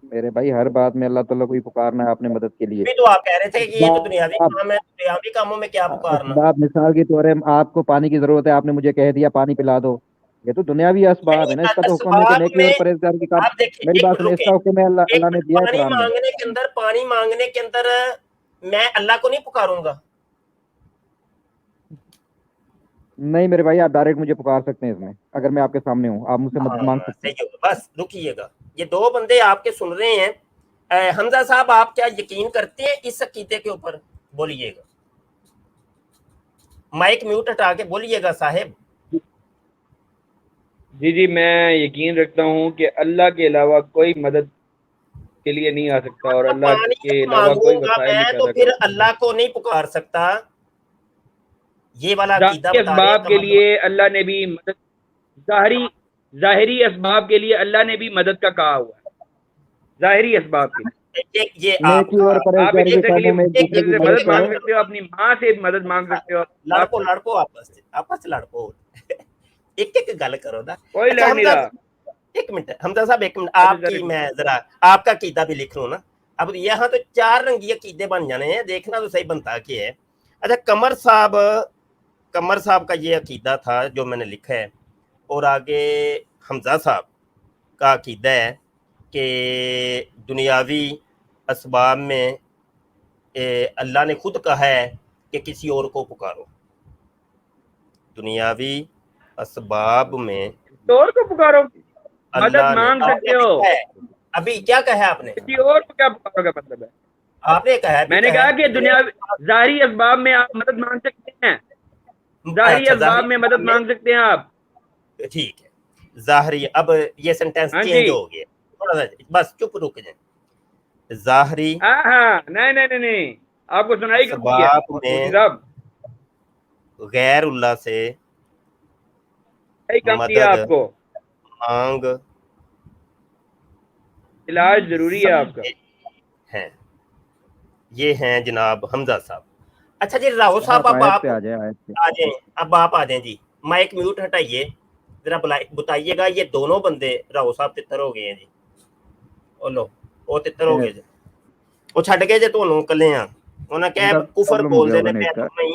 मेरे भाई, हर बात में अल्लाह ताला को ही पुकारना है आपने मदद के लिए। भी तो आप कह रहे थे कि ये तो दुनियावी काम है, दुनियावी कामों में क्या पुकारना? असबाब मिसाल के तौर पे आपको पानी की जरूरत है, आपने मुझे कह दिया पानी पिला दो, ये तो दुनियावी असबाब है ना। इसका तो हुक्म है कि असबाब नेकी में और परहेजगारी की काम। आप देखिए, मेरी एक बात मिनट सुनिए, रुके, इसका हुक्म है अल्लाह ने दिया है पानी कुरान में। मांगने के अंदर मैं अल्लाह को नहीं पुकारूंगा? नहीं मेरे भाई, आप डायरेक्ट मुझे पुकार सकते हैं इसमें, अगर मैं आपके सामने हूँ आप मुझसे मदद मांग सकते हैं। सही होगा, बस रुकिएगा, ये दो बंदे आपके सुन रहे हैं। हमजा साहब, आप क्या यकीन करते हैं इस अकीदे के ऊपर? बोलिएगा, माइक म्यूट हटा के बोलिएगा साहेब। जी मैं यकीन रखता हूँ कि अल्लाह के अलावा कोई मदद के लिए नहीं आ सकता और अल्लाह पानी के अलावा कोई मांगूंगा वसाइल नहीं मैं तो पैदा फिर कर सकता। अल्लाह को नहीं पुकार सकता, ये वाला अकीदा ज़ाहिरी बता रहे हैं असबाब के लिए अल्लाह ने भी मदद, ज़ाहिरी असबाब के लिए अल्लाह ने भी मदद का कहा हुआ है, ज़ाहिरी असबाब के लिए। ये नेकी और आपका आप एक परहेजगारी के दूसरे के लिए कामों में एक एक दूसरे दूसरे की से मदद मदद मांग करें। सकते हो, अपनी माँ से मदद मांग सकते हो। लड़को आप लड़को आपस लड़को एक एक गल करो ना। कोई अच्छा लड़ नहीं हमजा, रहा। एक मिनट हमजा साहब, एक मिनट अच्छा, आपकी चलिए। मैं जरा आपका अकीदा भी लिख लूं ना। अब यहाँ तो 4 रंगी अकीदे बन जाने हैं, देखना तो सही बनता कि है। अच्छा कमर साहब का ये अकीदा था जो मैंने लिखा है, और आगे हमजा साहब का अकीदा है कि दुनियावी असबाब में अल्लाह ने खुद कहा है कि किसी और को पुकारो। दुनियावी असबाब में तो और को पुकारो, मदद अल्लाह ने, मांग आपने सकते हो। लिखा है, अभी क्या कहा है आपने? किसी और को क्या पुकारो का मतलब है? आपने कहा है, मैंने कहा कि दुनिया ज़ाहिरी असबाब में आप मदद मांग सकते हैं, ज़ाहिरी अच्छा, असबाब में मदद मांग सकते हैं आप। ठीक है, ज़ाहिरी, अब ये सेंटेंस हाँ चेंज जी। हो गया थोड़ा सा, बस चुप रुक जाए। ज़ाहिरी हाँ, नहीं, आपको सुनाई कब दी है असबाब मोदी में साहब? गैर उल्लाह से सही कम दिया मदद आपको। मांग इलाज जरूरी है आपका। हैं, ये हैं जनाब हमजा साहब। अच्छा जी राव साहब, अब आयत आप पे आ जाए, आयत पे आ जाएं, अब आप आ जाएं जी। माइक म्यूट हटाइए जरा, बताइएगा ये दोनों बंदे राव साहब तितर हो गए हैं जी। ओ लो वो तितर हो गए जी, वो छड़ गए जे ਤੁਹਾਨੂੰ ਕੱਲਿਆਂ, ਉਹਨਾਂ ਕਹਿ उनका ਕੁਫਰ प्रॉब्लम हो गया ਬੋਲਦੇ होगा ਨੇ नेट ਮੈਂ का। ਨਹੀਂ,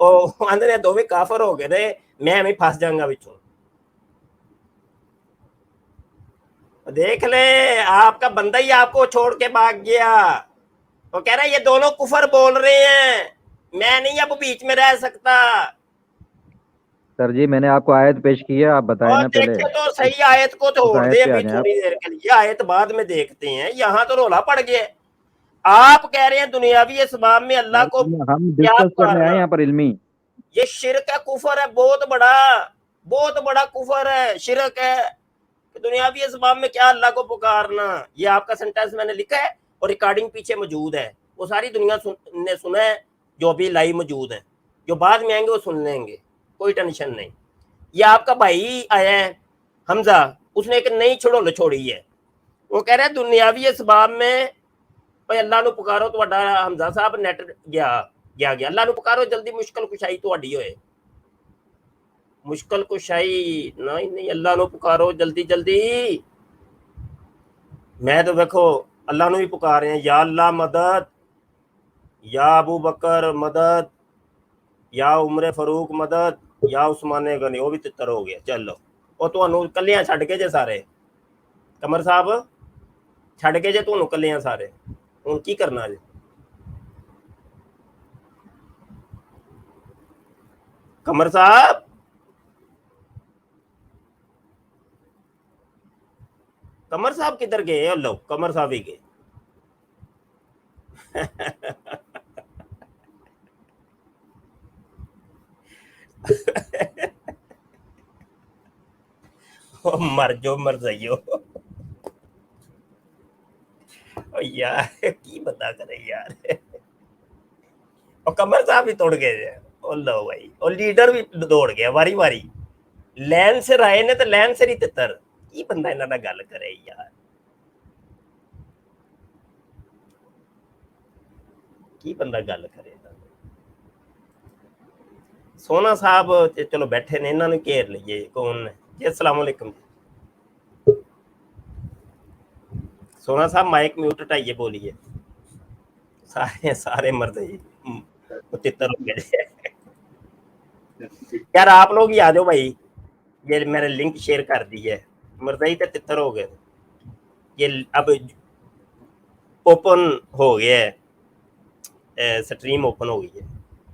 ਉਹ ਆਂਦੇ ਨੇ ਦੋਵੇਂ ਕਾਫਰ ਹੋ ਗਏ ਨੇ, मैं भी फंस जाऊंगा ਵਿੱਚੋਂ। देख ले आपका बंदा ही आपको छोड़ के भाग गया, वो कह रहा है ये दोनों कुफर बोल रहे हैं, मैं नहीं अब बीच में रह सकता। सर जी मैंने आपको आयत पेश की है, आप बताएं और ना पहले। देखे तो सही, आयत को उस छोड़ आयत दे पे आ अभी जाए आप। थोड़ी देर के लिए, आयत बाद में देखते हैं। यहाँ तो रोला पड़ गया। आप कह रहे हैं दुनियावी असबाब में अल्लाह को हम क्या डिस्कस करने आए पुकारना, यहाँ पर इल्मी। ये शिरक है, कुफर है, बहुत बड़ा कुफर है, शिरक है कि दुनियावी असबाब में क्या अल्लाह को पुकारना। ये आपका सेंटेंस मैंने लिखा है और रिकॉर्डिंग पीछे मौजूद है, वो सारी दुनिया ने सुना है, जो अभी लाइव मौजूद है, जो बाद में आएंगे वो सुन लेंगे, कोई टेंशन नहीं। ये आपका भाई आया है हमजा, उसने एक नई छड़ोल छोड़ी है, वो कह रहा है दुनियावी असबाब में भाई अल्लाह ਨੂੰ ਪੁਕਾਰੋ। ਤੁਹਾਡਾ ਹਮਜ਼ਾ ਸਾਹਿਬ ਨੈਟ ਗਿਆ ਅੱਲਾਹ ਨੂੰ ਪੁਕਾਰੋ, ਜਲਦੀ ਮੁਸ਼ਕਲ ਕੁਸ਼ਾਈ ਤੁਹਾਡੀ ਹੋਏ, मुश्किल कुशाई नहीं अल्लाह ਨੂੰ पुकारो जल्दी जल्दी। मैं तो देखो अल्लाह ਨੂੰ भी पुकार रहे हैं, या अल्लाह मदद, या अबू बकर मदद, या उमर फारूक मदद, या उस्मान गनी, वो भी तितर हो गया। चलो ਉਹ ਤੁਹਾਨੂੰ ਕੱਲਿਆਂ ਛੱਡ ਕੇ ਜੇ ਸਾਰੇ, ਕਮਰ ਸਾਹਿਬ ਛੱਡ ਕੇ ਜੇ ਤੁਹਾਨੂੰ ਕੱਲਿਆਂ ਸਾਰੇ, ਹੁਣ ਕੀ ਕਰਨਾ ਜੀ? कमर साहब कमर साहब किधर गए? लो कमर साहब ही गए। मर जो मर जाइयो यार, की बता करे यार। और कमर साहब भी तोड़ गए। ओ लो भाई, और लीडर भी दौड़ गया वारी वारी, लैन से आए ने तो लैन से ही तितर। की बंदा इन्हां नाल गल करे यार, की बंदा गल करे। सोना साहब चलो बैठे ने, इन्हां नूं घेर लईए। कौन ने जी? अस्सलाम वालेकुम। सोना साहब माइक म्यूट हटाइए, बोलिए। सारे मर गए, तितर हो गए। यार आप लोग ही आ जाओ भाई, ये मैंने लिंक शेयर कर दी है। मरदई तो तितर हो गए, ये अब ओपन हो गया है, स्ट्रीम ओपन हो गई है।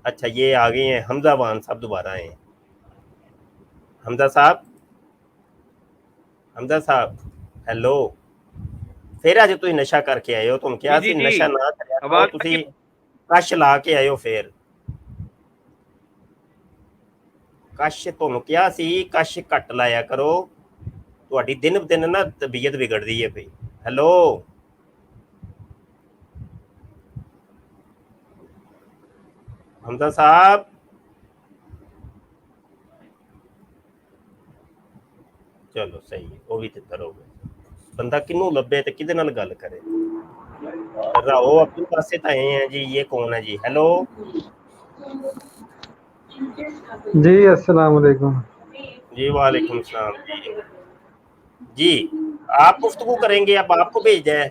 अच्छा ये आ गए हैं हमजा वान साहब, दोबारा आए हैं। हमजा साहब हेलो, फिर अज तुम नशा करके आए हो, तुम क्या जी, जी, नशा ना करिया करो, आवाज तुसी कश ला के आए हो। फिर कश तुहानू क्या सी, कश घट लाया करो, तुहाडी दिन ब दिन ना तबीयत बिगड़ती है पई। हेलो حمزہ صاحب چلو صحیح ہے وہ بھی تر ہو گئے بندہ کنوں لبے تو کدے نال گل کرے راؤ عبدل باسط آئے ہیں جی یہ کون ہے جی ہیلو جی السلام علیکم جی وعلیکم السلام جی جی آپ گفتگو کریں گے اب آپ کو بھیج دیں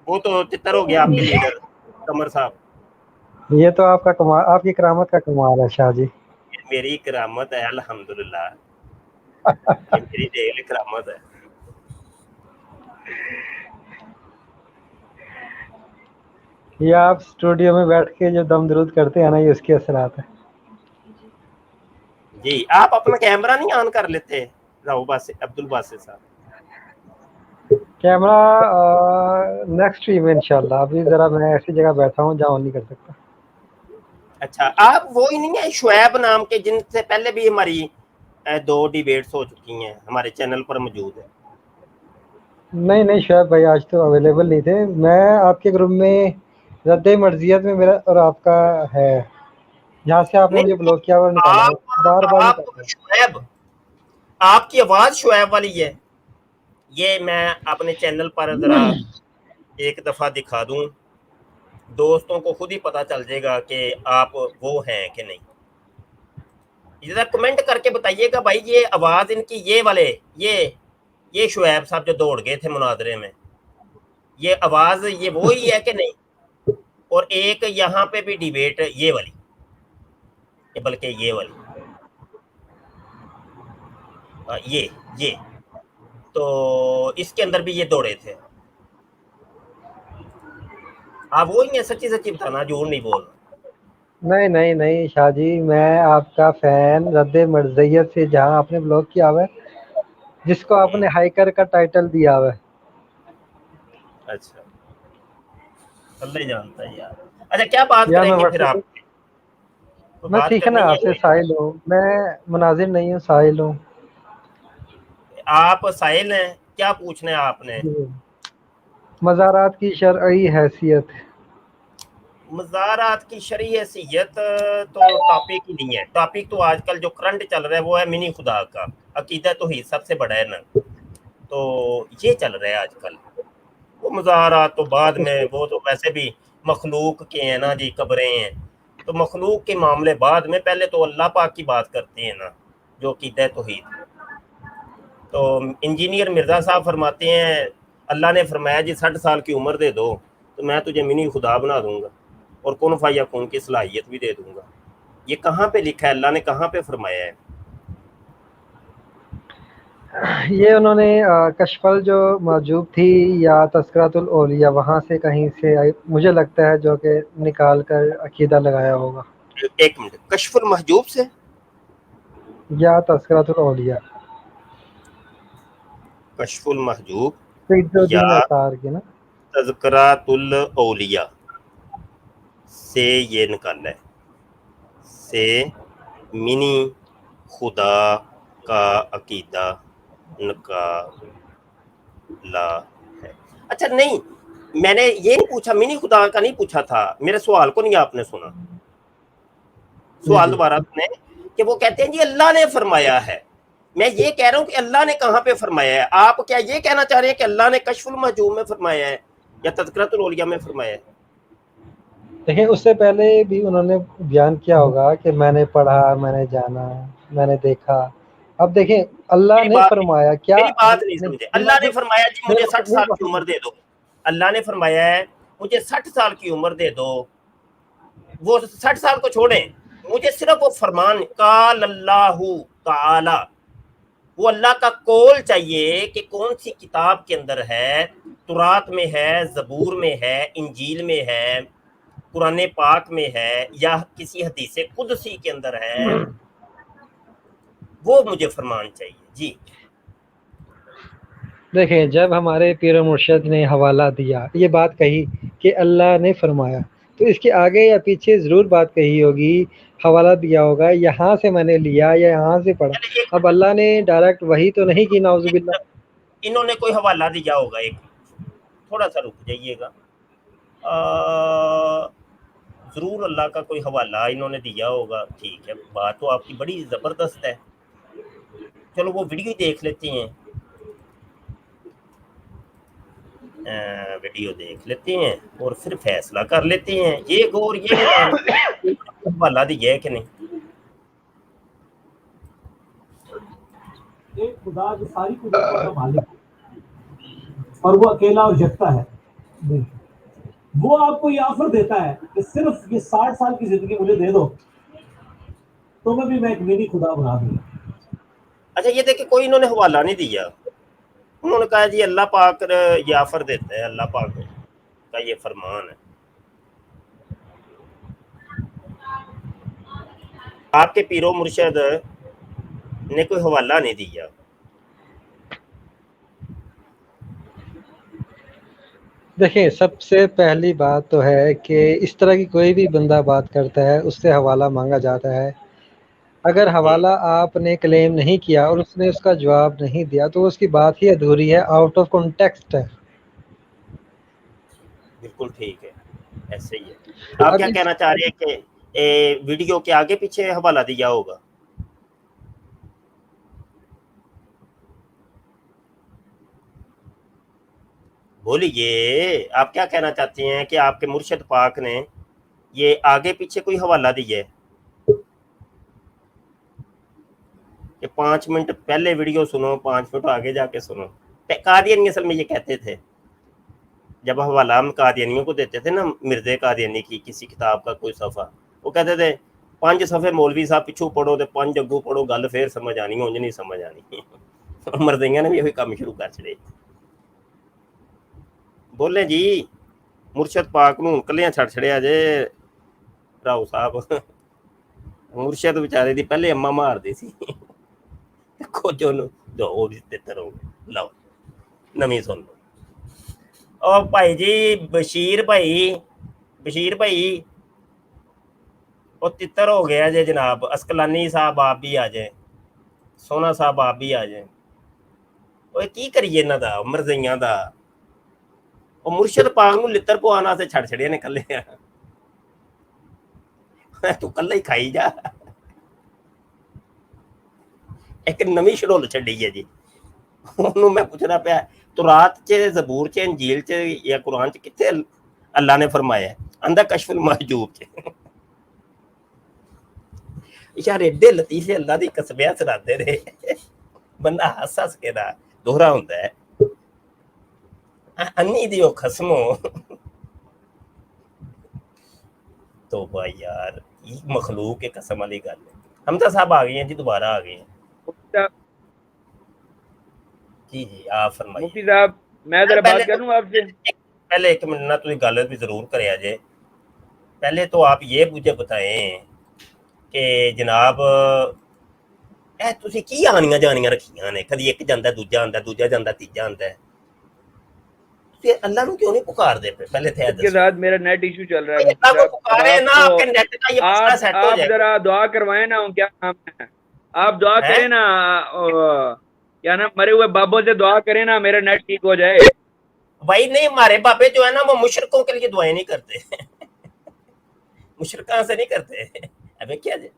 وہ تو تتر ہو گیا آپ کے لیڈر قمر صاحب یہ تو آپ کا کمال آپ کی کرامت کا کمال ہے شاہ جی میری کرامت ہے الحمدللہ یہ میری ڈیل کرامت ہے یہ آپ اسٹوڈیو میں بیٹھ کے جو دم درود کرتے ہیں نا یہ اس کے اثرات ہیں جی آپ اپنا کیمرہ نہیں آن کر لیتے راؤ باسط عبدل باسط صاحب کیمرہ نیکسٹ ویک میں انشاءاللہ ابھی ذرا میں ایسی جگہ بیٹھا ہوں جہاں آن نہیں کر سکتا اچھا آپ وہی نہیں ہے شعیب نام کے جن سے پہلے بھی ہماری 2 ڈیبیٹس ہو چکی ہیں ہمارے چینل پر موجود ہے نہیں نہیں شعیب بھائی آج تو اویلیبل نہیں تھے میں آپ کے گروپ میں رد مرضیت میں میرا اور آپ کا ہے جہاں سے آپ نے مجھے بلاک کیا اور نکالا ہے بار بار آپ نکالا ہے شعیب آپ کی آواز شعیب والی ہے یہ میں اپنے چینل پر ذرا ایک دفعہ دکھا دوں دوستوں کو خود ہی پتا چل جائے گا کہ آپ وہ ہیں کہ نہیں ذرا کمنٹ کر کے بتائیے گا بھائی یہ آواز ان کی یہ والے یہ شعیب صاحب جو دوڑ گئے تھے مناظرے میں یہ آواز یہ وہی ہے کہ نہیں اور ایک یہاں پہ بھی ڈیبیٹ یہ والی بلکہ یہ والی یہ تو اس کے اندر بھی یہ دوڑے تھے آپ وہی ہیں سچی سچی بتانا جھوٹ نہیں بولنا نہیں نہیں نہیں شاہ جی میں آپ کا فین رد مرضیت سے جہاں آپ نے بلاک کیا ہوا ہے جس کو آپ نے ہائیکر کا ٹائٹل دیا ہوا ہے اچھا اللہ ہی جانتا ہے یار اچھا کیا بات یا کریں میں گے واٹس پھر ایپ آپ پہ کوئی میں بات سیکھنا کرنی ہے آپ سے ساحل ہوں میں مناظر نہیں ہوں ساحل ہوں آپ سائل ہیں کیا پوچھنا ہے آپ نے مزارات کی شرعی حیثیت مزارات کی شرعی حیثیت تو ٹاپک ہی نہیں ہے ٹاپک تو آج کل جو کرنٹ چل رہا ہے وہ ہے منی خدا کا عقیدہ توحید سب سے بڑا ہے نا تو یہ چل رہا ہے آج کل وہ مزارات تو بعد میں وہ تو ویسے بھی مخلوق کے ہیں نا جی قبریں ہیں تو مخلوق کے معاملے بعد میں پہلے تو اللہ پاک کی بات کرتے ہیں نا جو عقیدہ توحید تو انجینئر مرزا صاحب فرماتے ہیں اللہ نے فرمایا جی 60 سال کی عمر دے دو تو میں تجھے منی خدا بنا دوں گا اور کن فیکون کی صلاحیت بھی دے دوں گا یہ کہاں پہ لکھا ہے اللہ نے کہاں پہ فرمایا ہے یہ انہوں نے کشفل جو موجود تھی یا تذکرۃ الاولیاء وہاں سے کہیں سے مجھے لگتا ہے جو کہ نکال کر عقیدہ لگایا ہوگا ایک منٹ کشف المحجوب سے یا تذکرۃ الاولیاء کشف المحجوب سعید یا الدین اثار کی نا تذکرۃ الاولیاء سے یہ نکالا ہے سے منی خدا کا عقیدہ نکالا ہے اچھا نہیں میں نے یہ نہیں پوچھا منی خدا کا نہیں پوچھا تھا میرے سوال کو نہیں آپ نے سنا سوال دوبارہ سنیں کہ وہ کہتے ہیں جی اللہ نے فرمایا ہے میں یہ کہہ رہا ہوں کہ اللہ نے کہاں پہ فرمایا ہے آپ کیا یہ کہنا چاہ رہے ہیں کہ اللہ نے کشف المحجوب میں فرمایا ہے یا تذکرۃ الاولیاء میں فرمایا ہے دیکھیں اس سے پہلے بھی انہوں نے بیان کیا ہوگا کہ میں نے پڑھا میں نے جانا میں نے دیکھا اب دیکھیں اللہ نے فرمایا کیا میری بات نہیں سمجھے اللہ نے فرمایا جی مجھے 60 سال کی عمر دے دو اللہ نے فرمایا ہے مجھے 60 سال کی عمر دے دو وہ 60 سال کو چھوڑیں مجھے صرف وہ فرمان قال اللہ تعالی وہ اللہ کا قول چاہیے کہ کون سی کتاب کے اندر ہے تورات میں ہے زبور میں ہے انجیل میں ہے قرآن پاک میں ہے یا کسی حدیث قدسی کے اندر ہے وہ مجھے فرمان چاہیے جی دیکھیں جب ہمارے پیر و مرشد نے حوالہ دیا یہ بات کہی کہ اللہ نے فرمایا تو اس کے آگے یا پیچھے ضرور بات کہی ہوگی حوالہ دیا ہوگا یہاں سے میں نے لیا یا یہاں سے پڑھا اب اللہ نے ڈائریکٹ وہی تو نہیں کی نعوذ باللہ انہوں نے کوئی حوالہ دیا ہوگا ایک تھوڑا سا رک جائیے گا ज़रूर अल्लाह का कोई हवाला इन्होंने दिया होगा, ठीक है, बात तो आपकी बड़ी ज़बरदस्त है। चलो वो वीडियो देख लेते हैं, वीडियो देख लेते हैं और फिर फैसला कर लेते हैं। ये गौर ये बताएं हवाला दिया है कि नहीं। एक खुदा जो सारी कुदरतों का मालिक है और वो अकेला और यकता है, वो आपको ये ऑफर देता है कि सिर्फ ये 60 साल की जिंदगी मुझे दे दो तो मैं एक मिनी खुदा बना दूंगा। अच्छा ये देखिए, कोई इन्होंने हवाला नहीं दिया, उन्होंने कहा जी अल्लाह पाक ये ऑफर देता है, अल्लाह पाक का ये फरमान है। आपके पीरो मुर्शद ने कोई हवाला नहीं दिया। देखिए, सबसे पहली बात तो है कि इस तरह की कोई भी बंदा बात करता है उससे हवाला मांगा जाता है। अगर हवाला आपने क्लेम नहीं किया और उसने उसका जवाब नहीं दिया तो उसकी बात ही अधूरी है, आउट ऑफ कॉन्टेक्स्ट है। बिल्कुल ठीक है, ऐसे ही है। आप क्या कहना चाह रहे हैं कि वीडियो के आगे पीछे हवाला दिया होगा? बोलिए, आप क्या कहना चाहते हैं कि आपके मुर्शद पाक ने ये आगे पीछे कोई हवाला दिया है? कि 5 मिनट पहले वीडियो सुनो, 5 मिनट आगे जाके सुनो। कादियानी असल में ये कहते थे, जब हवाला हम कादियानियों को देते थे ना, मिर्ज़े कादियानी की किसी किताब का कोई सफ़ा, वो कहते थे 5 सफ़े मौलवी साहब पिछू पढ़ो तो 5 अगू पढ़ो, गल फिर समझ आनी, उंज नहीं समझ आनी। मर्दियां ने भी यही काम शुरू कर छड़े। बोले जी मुर्शद पाक नूं कलियां छड़ छड़िया जे राव साहब, मुर्शद बेचारे दी पहले अम्मा मारदी सी। खोजो जो तितर हो गए। लो नवी सुन लो। और भाई जी बशीर भाई वो तितर हो गया जे जनाब। अस्कलानी साहब आप भी आ जाए, सोना साहब आप भी आ जाए। वो की करिए इन्हां दा मरज़इयां दा। और मुर्शद पाक नूं लित्तर पवाना से छड़ छड़िया ने कले। तू कला ही खाई जा। एक नवी शडोल छड़ी है जी, ਉਹਨੂੰ मैं पूछना पाया तो रात च ज़बूर च इंजील च या कुरान च कित्थे अल्लाह ने फरमाया? आंदा कशफुल महजूब च। यार एडे लतीफे अल्लाह दी कसबियां सुनाते रहे, बंदा हस हस के दा दोहरा हुंदा है। अन्नी दियो खसमो। तो भाई यार ये मखलूक के कसम वाली गल है। हमजा साहब आ गए हैं जी, दोबारा आ गए हैं जी। जी आप फरमाइए मुफ्ती साहब, मैं जरा बात करूं आपसे। पहले 1 मिनट ना तुम गल भी जरूर करे जे। पहले तो आप ये मुझे बताएं कि जनाब ए तुसी की आनियां जानियां रखियां ने, कदी एक जांदा दूजा आंदा, दूजा जांदा तीजा आंदा है, तुसी अल्लाह नूं क्यों नहीं पुकारदे पे? पहले थे इसके साथ मेरा नेट इशू चल रहा है मुफ्ती अल्लाह को साहब। पुकारे ना, आपके नेट का ये मसला सेट हो आप जाएगा। जरा दुआ करवाएं ना, क्या नाम है, आप दुआ करें ना, क्या नाम, मरे हुए बाबों से दुआ करें ना, मेरा नेट ठीक हो जाए। भाई नहीं, हमारे बाबे जो है ना वो मुशरकों के लिए दुआएं नहीं करते। मुशरकां से नहीं करते। अबे क्या जे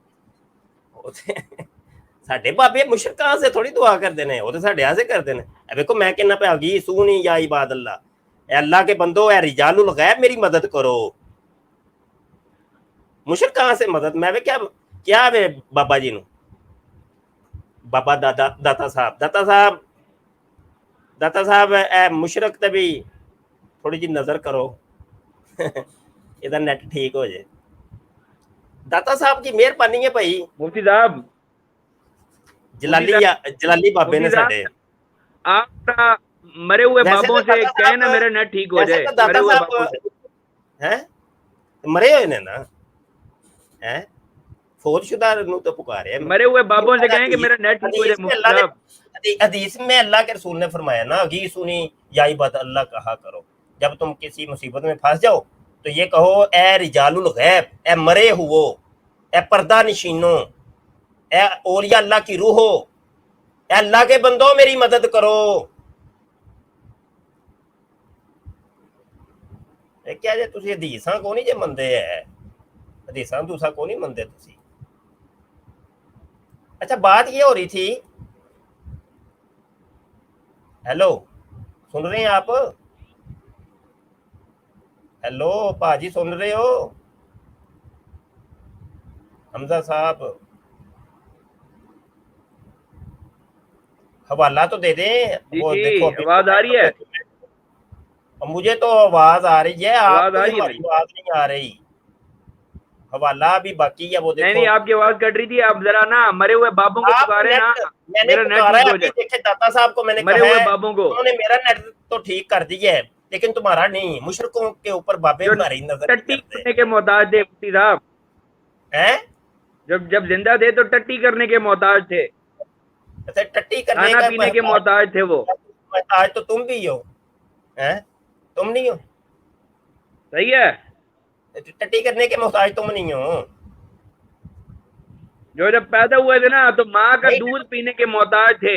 साडे बाबे मुशरकां से थोड़ी दुआ करते हैं, वो तो साडे आसे करते हैं। देखो मैं कहना पे आगी सुनी या इबाद अल्लाह, अल्लाह के बंदो ए रिजालुल गैब मेरी मदद करो। मुशरकां से मदद मैं क्या क्या वे बाबा जी नु, बाबा दाता साहब ए मुशरक ते भी थोड़ी जी नजर करो। इधर नेट ठीक हो जाए। दाता साहब की मेहरबानी है भाई। मुफ्ती साहब जलाली बाबे ने साडे आप मरे हुए बाबों से कहे ना मेरा नेट ठीक हो जाए। मरे हुए बाबों से हैं, मरे हुए ने ना, हैं फौजशुदा नु तो पुकारे, मरे हुए बाबों से कहें कि मेरा नेट ठीक हो जाए। मुफ्ती साहब हदीस में अल्लाह के रसूल ने फरमाया ना, गी सुनी या इबाद अल्लाह कहा करो। जब तुम किसी मुसीबत में फंस जाओ तो ये कहो ए रिजालुल गैब, ए मरे हुओ, ए पर्दा नशीनो, ए औलिया अल्लाह की रूहो, ए अल्लाह के बंदो मेरी मदद करो। क्या जे तुसी हदीसां को नहीं जे मंदे है, हदीसां दूसा को नहीं मनते तुसी। अच्छा बात ये हो रही थी, हेलो सुन रहे हैं आप? हेलो भाजी सुन रहे हो? हमजा साहब हवाला तो दे दें। जी वो जी, देखो अभी आवाज आ रही है? मुझे तो आवाज आ रही है, आवाज आपको आ रही है? हमारी आवाज नहीं आ रही। हवाला भी बाकी है, वो नहीं देखो। नहीं, आपकी आवाज कट रही थी। आप जरा ना मरे हुए बाबों को आप पुकारे ना, मैंने मेरा नेट पुकारा ठीक है, हो अभी जाए। देखे दाता साहब को मैंने मरे कहा हुए है, बाबों को, उन्होंने मेरा नेट तो ठीक कर दिया है, लेकिन तुम्हारा नहीं। मुशरकों के ऊपर बाबे जो हमारी नजर टट्टी नहीं करते करने के मोहताज थे मुफ्ती साहब, हैं। जब जब जिंदा थे तो टट्टी करने के मोहताज थे, अच्छा टट्टी करने खाना का पीने के मोहताज थे वो। आज तो तुम भी हो, हैं? तुम नहीं हो, सही है। टट्टी करने के मोहताज तुम नहीं हो। जो जब पैदा हुए थे ना तो माँ का नहीं, दूध पीने के मोहताज थे।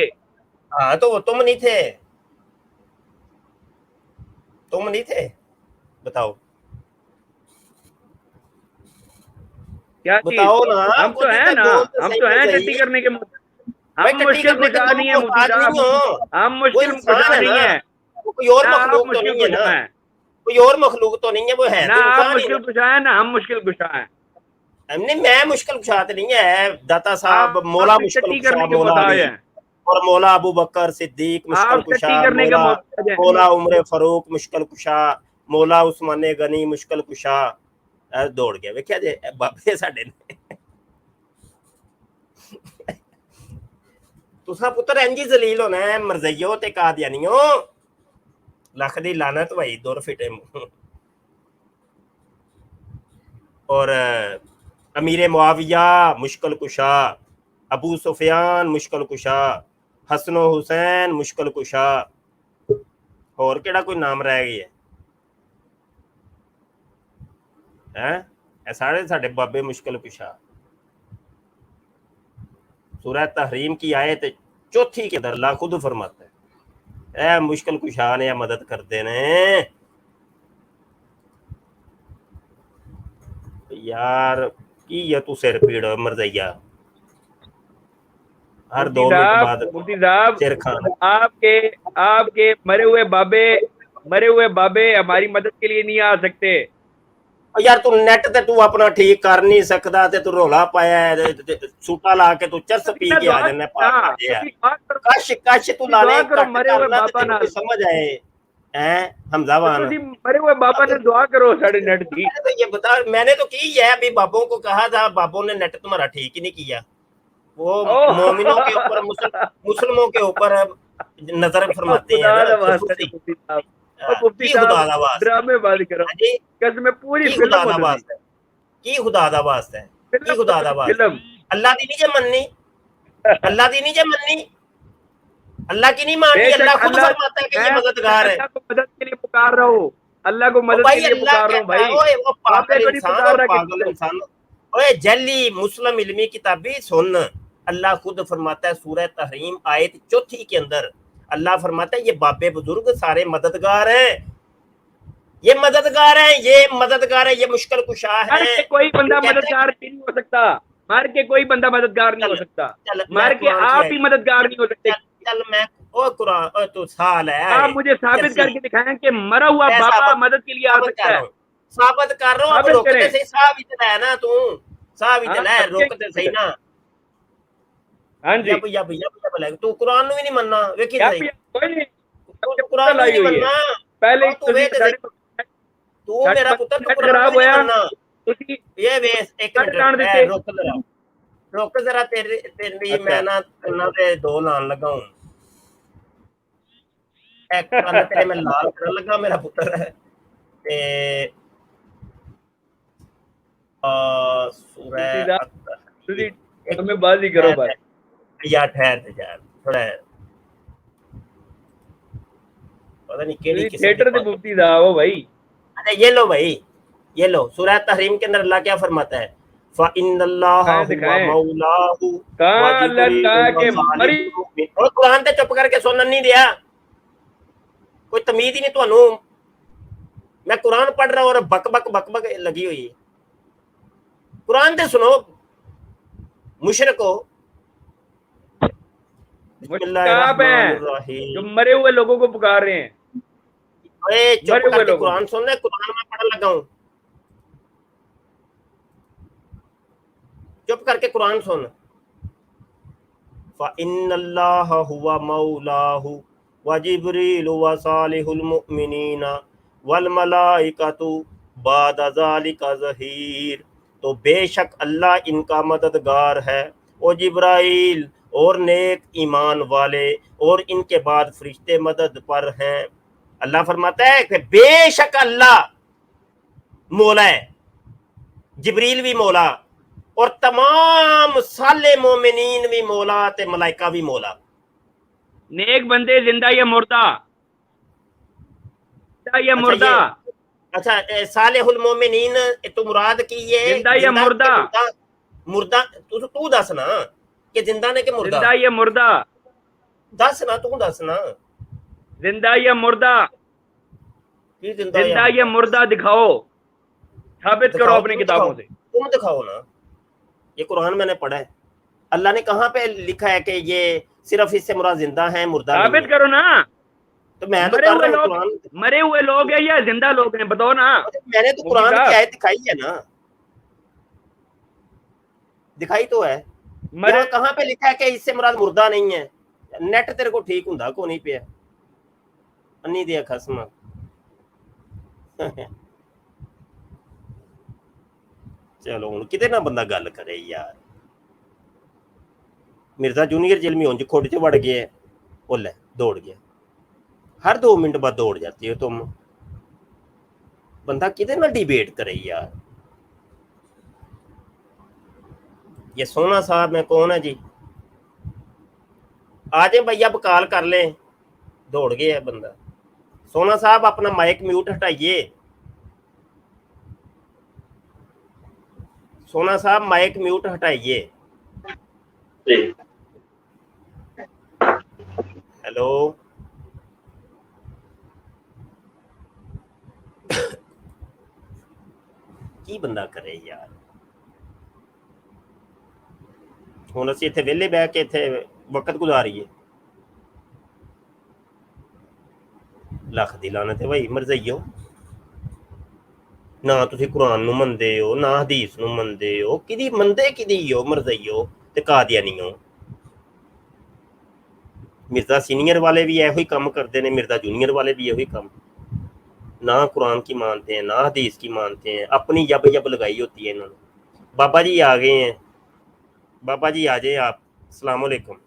हाँ तो वो तुम नहीं थे, तुम नहीं थे, बताओ क्या चीज? बताओ ना। हम तो खुद ही हैं तक ना, बोल तो हम सही तो में हैं सही। टट्टी करने के मोहताज। भाई हम टट्टी मुश्किल करने के कुशा तुम नहीं है मुफ्ती मोहताज नहीं साहब, हो, हम वो मुश्किल इंसान कुशा है नहीं ना, है वो कोई और ना। आप मखलूक तो मुश्किल नहीं है कुशा ना, हैं कोई और मखलूक तो नहीं है, वो है ना, तो आप इंसान ही मुश्किल ना। कुशा है ना, हम मुश्किल कुशा हैं। हमने मैं मुश्किल कुशात नहीं है, दाता साहब मौला आप मुश्किल टट्टी कुशा करने के मौला मोहताज अली हैं। और मौला अबू बकर सिद्दीक मुश्किल आप कुशा, टट्टी करने के मौला मोहताज हैं। मौला उमर फारूक मुश्किल कुशा, मौला उस्मान गनी मुश्किल कुशा। दौड़ गया वेख्या जे बाबे साडे ने। तुसा पुत्र इंज ही जलील होना है मरजइयो ते कादियानियो, लख दी लानत भाई दुर फिटे मुंह। और अमीर मुआविया मुश्किल कुशा, अबू सुफियान मुश्किल कुशा, हसन हुसैन मुश्किल कुशा, और केड़ा कोई नाम रह गया है? सारे साडे बाबे मुश्किल कुशा। सूरह तहरीम की आयत चौथी के अंदर अल्लाह खुद फरमाता है ए मुश्किल कुशा ने मदद करते ने। यार की है तू सिर पीड़ मरजैया, हर 2 मिनट बाद मुफ्ती साहब, सिर खाना। आपके आपके मरे हुए बाबे हमारी मदद के लिए नहीं आ सकते। यार तू नेट ते तू अपना ठीक कर नहीं सकता ते तू रोला पाया है, सूटा ला के तू चरस पी के आ जाना पागल जिहा। कश कश तू लाने करो घट मरे हुए करना ते बाबा तेरे नाल। को समझ आए हैं हमजा वान। तुसी मरे हुए बाबा ने दुआ करो साढ़े नेट की। मैंने तो ये बता, मैंने तो की है अभी, बाबों को कहा था, बाबों ने नेट तुम्हारा ठीक ही नहीं किया। वो मोमिनों के ऊपर मुसलमों के ऊपर नजर फरमाते हैं खुदा ना दा वास्ता खसूसी। मुफ्ती साहब, और मुफ्ती की खुदा साहब दा वास्ता ड्रामे बात करो, हाजी, कसम पूरी की फिल्म खुदा दा होती वास्ता है, की खुदा दा वास्ता है, की फिल्म खुदा दा वास्ता है। फिल्म अल्लाह दी नहीं जे मननी, अल्लाह दी नहीं जे मननी, अल्लाह की नहीं माननी। बेशक अल्लाह खुद अल्लाह, फरमाता है कि ये मैं मददगार है। अल्लाह को मदद के लिए पुकार रहा हूँ, अल्लाह को ओ मदद भाई के लिए अल्लाह पुकार रहा हूँ कहता है भाई। ओए वो बाबे पागल को नहीं इंसान पुकार और रहा पागल किसी को। इंसान। ओए जल्ली मुस्लिम इल्मी किताबी सुन, अल्लाह खुद फरमाता है सूरह तहरीम आयत 4 के अंदर, अल्लाह फरमाता है ये बाबे बुजुर्ग सारे मददगार हैं, ये मददगार हैं, ये मददगार है, ये मुश्किल कुशा मर है। के कोई बंदा कहते हैं मददगार नहीं हो सकता, मर के कोई बंदा मददगार नहीं हो चल सकता, चल मैं मर के कुरान की आप आयत ही मददगार नहीं हो सकते। चल चल मैं ओ कुरान ओ तू साल है आप मुझे साबित चर्सी, करके दिखाएं कि मरा हुआ मैं बाबा साबित मदद के लिए आ साबित कर सकता रहा है। हूँ, साबित कर रहा हूँ। अब साबित रुक करें। ते सही, साबित है ना तू, साबित हाँ है, रुक ते सही ना। हाँ जी, या तू कुरान भी नहीं मनना, वेखी क्या सही कोई नहीं, तू कुरान भी लाई नहीं हुई है मनना। पहले ओ तू वेख सही, तू मेरा पुत्र तू नेट कुरान खराब भी नहीं होया, मनना। ਤੁਸੀਂ ये वेस एक ਕੱਟ ਜਾਣ मिनट ਦਿੱਤੇ। रुक जरा तेरे तेरी अच्छा मैं ना कन्ना ते 2 लान लगा हूं, एक कन्न तेरे मैं लाल करन लगा मेरा पुत्र है ते मुफ्ती सूरह साहब, ਤੁਸੀਂ एक हमें बाजी करो बस। या ठहर ते यार थोड़ा पता नहीं केड़ी ਤੁਸੀਂ किस्म थिएटर की ਦੇ ਮੁਫਤੀ ਸਾਹਿਬ ਹੋ भाई। अच्छा ये लो भाई, ये लो सूरह तहरीम के अंदर अल्लाह क्या फरमाता है, फ़इन्नल्लाह हुवा दिखाएं मौलाहु व कहाँ अल्लाह ने कहा जिब्रील कि व मरी सालिहुल मुमिनीन। और कुरान ते चुप करके सुनन नहीं दिया, कोई तमीज ही नहीं ਤੁਹਾਨੂੰ। मैं कुरान पढ़ रहा हूँ और बक बक लगी हुई है। कुरान दे सुनो मुशरको। मुश्ताब हैं जो मरे हुए लोगों को पुकार रहे हैं। अरे चुप मरे हुए करके लोगों कुरान सुन ले, कुरान में पढ़ने लगा हूं। चुप करके कुरान सुन। फ़इन्नल्लाह हुवा मौलाहु व जिब्रील व सालिहुल मुमिनीना वल मलाइकतु बाद ज़ालिका ज़हीर। तो बेशक अल्लाह इनका मददगार है, और जिब्राइल और नेक ईमान वाले, और इनके बाद फरिश्ते मदद पर हैं। अल्लाह फरमाता है कि बेशक अल्लाह मौला है, जिब्रील भी मौला, और तमाम साले मोमिनीन भी मौला, ते मलाइका भी मौला। नेक बंदे जिंदा या मुर्दा, जिंदा या मुर्दा, अच्छा सालेहुल मोमिनीन तो मुराद की ये जिंदा या मुर्दा, मुर्दा तू दस ना कि जिंदा ने कि मुर्दा, जिंदा या मुर्दा, दस ना तू दस ना, जिंदा या मुर्दा, की जिंदा या मुर्दा दिखाओ, साबित करो अपनी किताबों से। तुम दिखाओ ना, ये कुरान मैंने पढ़ा है। अल्लाह ने कहाँ पे लिखा है कि ये सिर्फ इससे मुराद जिंदा है मुर्दा साबित नहीं करो ना। तो मैं तो मरे कर हुए रहा हूँ लोग, कुरान। मरे हुए लोग हैं या जिंदा लोग हैं, बताओ ना। मैंने तो कुरान की आयत दिखाई है ना, दिखाई तो है। यहाँ कहाँ पे लिखा है कि इससे मुराद मुर्दा नहीं है? नेट तेरे को ठीक हुंदा को नहीं पे अन्नी दिया खसमा। चलो हुण किते ना बंदा गल करे यार। मिर्जा जूनियर जेल में उंज खोड च वड़ गया, वो ले दौड़ गया। हर 2 मिनट बाद दौड़ जाती हो तुम। बंदा किते ना डिबेट करे यार। ये सोना साहब में कौन है जी? आ जाए भैया बकाल कर ले। दौड़ गया है बंदा। सोना साहब अपना माइक म्यूट हटाइए। सोना साहब माइक म्यूट हटाइए। हेलो की बंदा करे यार। हुण असीं इत्थे वेले बैठ के इत्थे वक्त गुजारीए। लख दी लानत है भाई मरज़इयो। ना तुसीं कुरान नूं मनदे हो, ना हदीस नूं मनदे हो, किदी मनदे किदी हो मरज़इयो ते कादियानियो। मिर्जा सीनियर वाले भी इहो ही काम करते हैं, मिर्जा जूनियर वाले भी इहो ही काम। ना कुरान की मानते हैं, ना हदीस की मानते हैं, अपनी जब जब लगाई होती है इन्होंने। बाबा जी आ गए हैं, बाबा जी आ जाए आप। अस्सलाम वालेकुम।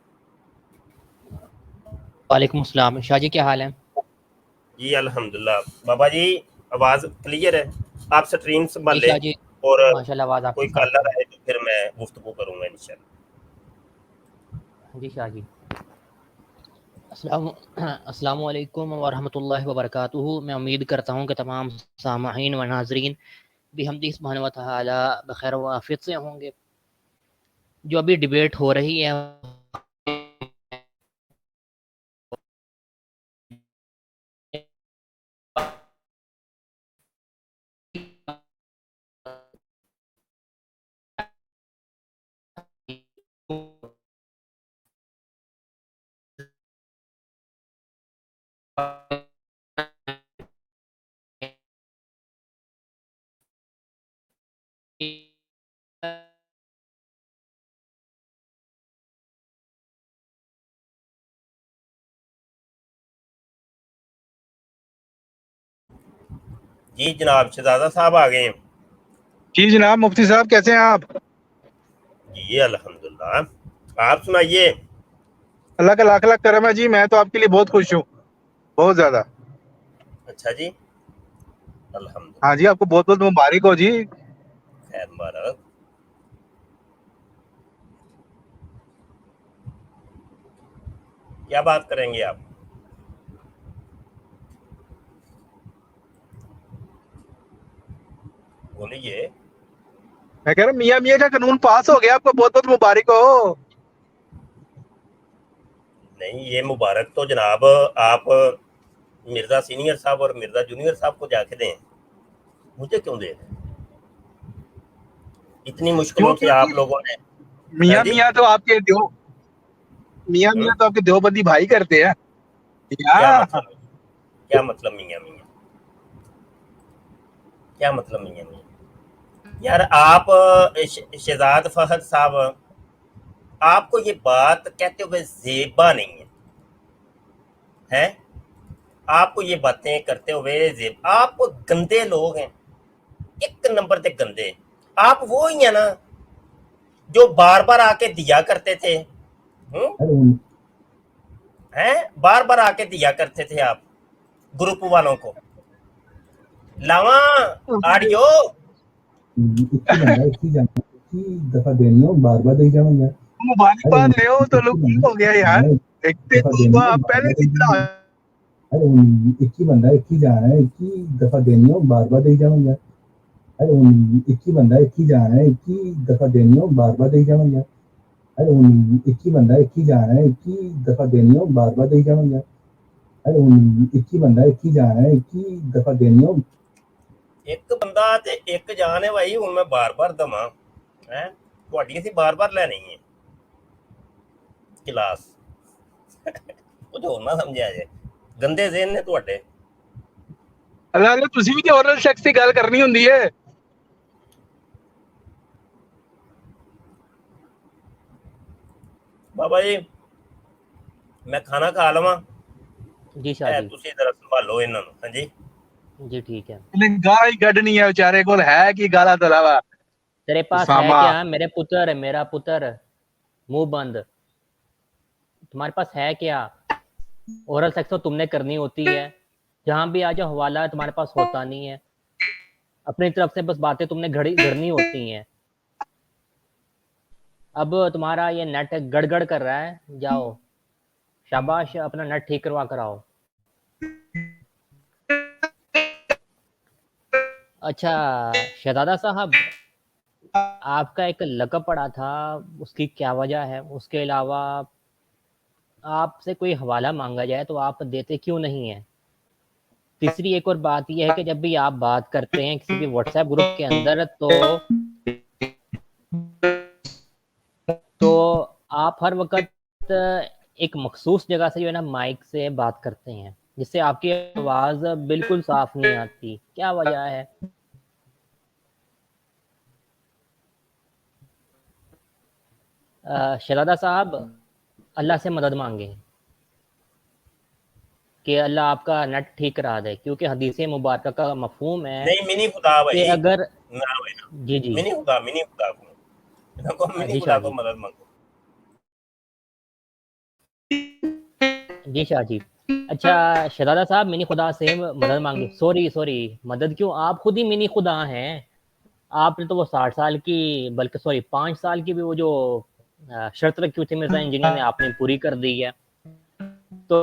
वालेकुम अस्सलाम। शाह जी क्या हाल है? जी अल्हम्दुलिल्लाह। बाबा जी आवाज़ क्लियर है? आप स्ट्रीम संभाल जी शाह लें जी, और माशाल्लाह आवाज़ आपकी कोई साफ कॉलर है। आए तो फिर मैं गुफ्तगू करूँगा इंशाल्लाह। जी शाह जी। अस्सलाम वालेकुम व रहमतुल्लाहि व बरकातुहू। मैं उम्मीद करता हूँ कि तमाम सामाईन व नाज़रीन बिहम्दिही सुब्हानहू व तआला बखैर व आफियत से होंगे। जो अभी डिबेट हो रही है जी जनाब शहजादा साहब आ गए हैं। जी जनाब मुफ्ती साहब कैसे हैं आप? जी अल्हम्दुलिल्लाह। आप सुनाइए। अल्लाह का लाख लाख करम है जी। मैं तो आपके लिए बहुत खुश हूँ, बहुत ज्यादा। अच्छा जी अल्हम्दुलिल्लाह। हाँ जी, आपको बहुत बहुत मुबारक हो जी। खैर मुबारक। क्या बात करेंगे आप? बोलिए। मैं कह रहा हूँ मियाँ मियाँ का कानून पास हो गया, आपको बहुत बहुत मुबारक हो। नहीं ये मुबारक तो जनाब आप मिर्जा सीनियर साहब और मिर्जा जूनियर साहब को जाके दें, मुझे क्यों दे रहे हैं? इतनी मुश्किलों से आप लोगों ने मियाँ मियाँ तो आपके मियाँ मियाँ तो आपके देवबंदी भाई करते हैं क्या मतलब मियाँ मियाँ, क्या मतलब मियाँ मियाँ? यार आप शहजाद फहद साहब, आपको ये बात कहते हुए ज़ेबा नहीं है आपको ये बातें करते हुए आप गंदे लोग हैं, एक नंबर पे गंदे। आप वो ही है ना जो बार बार आके दिया करते थे, हैं बार बार आके दिया करते थे आप ग्रुप वालों को। लावा आडियो दफा देनी हो बार बार दे जाऊं यार, मुबारकबाद ले हो तो लोग हो गया यार, देखते तो आप पहले की तरह। अरे एक ही बंदा एक ही जाना है, एक ही दफा देनी हो बार बार दे जाऊं यार, अरे एक ही बंदा एक ही जाना है, एक ही दफा देनी हो बार बार दे जाऊं यार, अरे एक ही बंदा एक ही जाना है, एक ही दफा देनी हो बार बार दे जाऊं यार, अरे एक ही बंदा एक ही जाना है, एक ही दफा देनी हो। एक बंदा ते एक जान है भाई, हूँ मैं बार बार दवा है ਤੁਹਾਡੀ ਅਸੀਂ ਬਾਰ ਬਾਰ ਲੈਣੀ ਹੈ ਕਲਾਸ। ਕੁਝ ਹੋਰ ਨਾ ਸਮਝਿਆ ਜੇ, ਗੰਦੇ ਜ਼ਿਹਨ ਨੇ ਤੁਹਾਡੇ। ਅੱਲਾ ਤੁਸੀਂ ਵੀ ਤੇ ਔਰਲ ਸ਼ਖਸ ਦੀ ਗੱਲ ਕਰਨੀ ਹੁੰਦੀ ਹੈ। ਬਾਬਾ ਜੀ ਮੈਂ ਖਾਣਾ ਖਾ ਲਵਾਂ जी शाह जी, ਤੁਸੀਂ ਜ਼ਰਾ ਸੰਭਾਲੋ ਇਹਨਾਂ ਨੂੰ। ਹਾਂਜੀ जी ठीक है। ਗਾਲਾਂ ਹੀ ਕੱਢਣੀ ਹੈ ਵਿਚਾਰੇ ਕੋਲ, ਹੈ ਕੀ ਗਾਲਾਂ ਤੋਂ ਇਲਾਵਾ। तेरे पास है क्या मेरे पुत्र, मेरा पुत्र मुंह बंद, तुम्हारे पास है क्या? ओरल सेक्स तो तुमने करनी होती है, जहां भी आ जाओ हवाला तुम्हारे पास होता नहीं है, अपनी तरफ से बस बातें तुमने गढ़नी होती हैं। अब तुम्हारा ये नेट गड़गड़ कर रहा है, जाओ शाबाश अपना नेट ठीक करवा कर आओ। अच्छा शहजादा साहब, आपका एक लक़ब पड़ा था, उसकी क्या वजह है? उसके अलावा आपसे कोई हवाला मांगा जाए तो आप देते क्यों नहीं हैं? तीसरी एक और बात यह है कि जब भी आप बात करते हैं किसी भी व्हाट्सएप ग्रुप के अंदर तो आप हर वक्त एक मखसूस जगह से जो है ना माइक से बात करते हैं, जिससे आपकी आवाज़ बिल्कुल साफ नहीं आती। क्या वजह है? शहजादा साहब अल्लाह से मदद मांगे कि अल्लाह आपका नेट ठीक करा दे, क्योंकि हदीस मुबारक का मफहूम है नहीं मिनी खुदा भाई कि अगर ना भाई जी जी मिनी खुदा को मिनी जी खुदा शाह को जी, मदद मांगो। जी शाह जी। अच्छा शहजादा साहब मिनी खुदा से मदद मांगे, सॉरी मदद क्यों, आप खुद ही मिनी खुदा हैं। आपने तो वो 60 साल की बल्कि 5 साल की भी वो जो शर्त रखी हुई थी मिर्जा इंजीनियर ने, आपने पूरी कर दी है। तो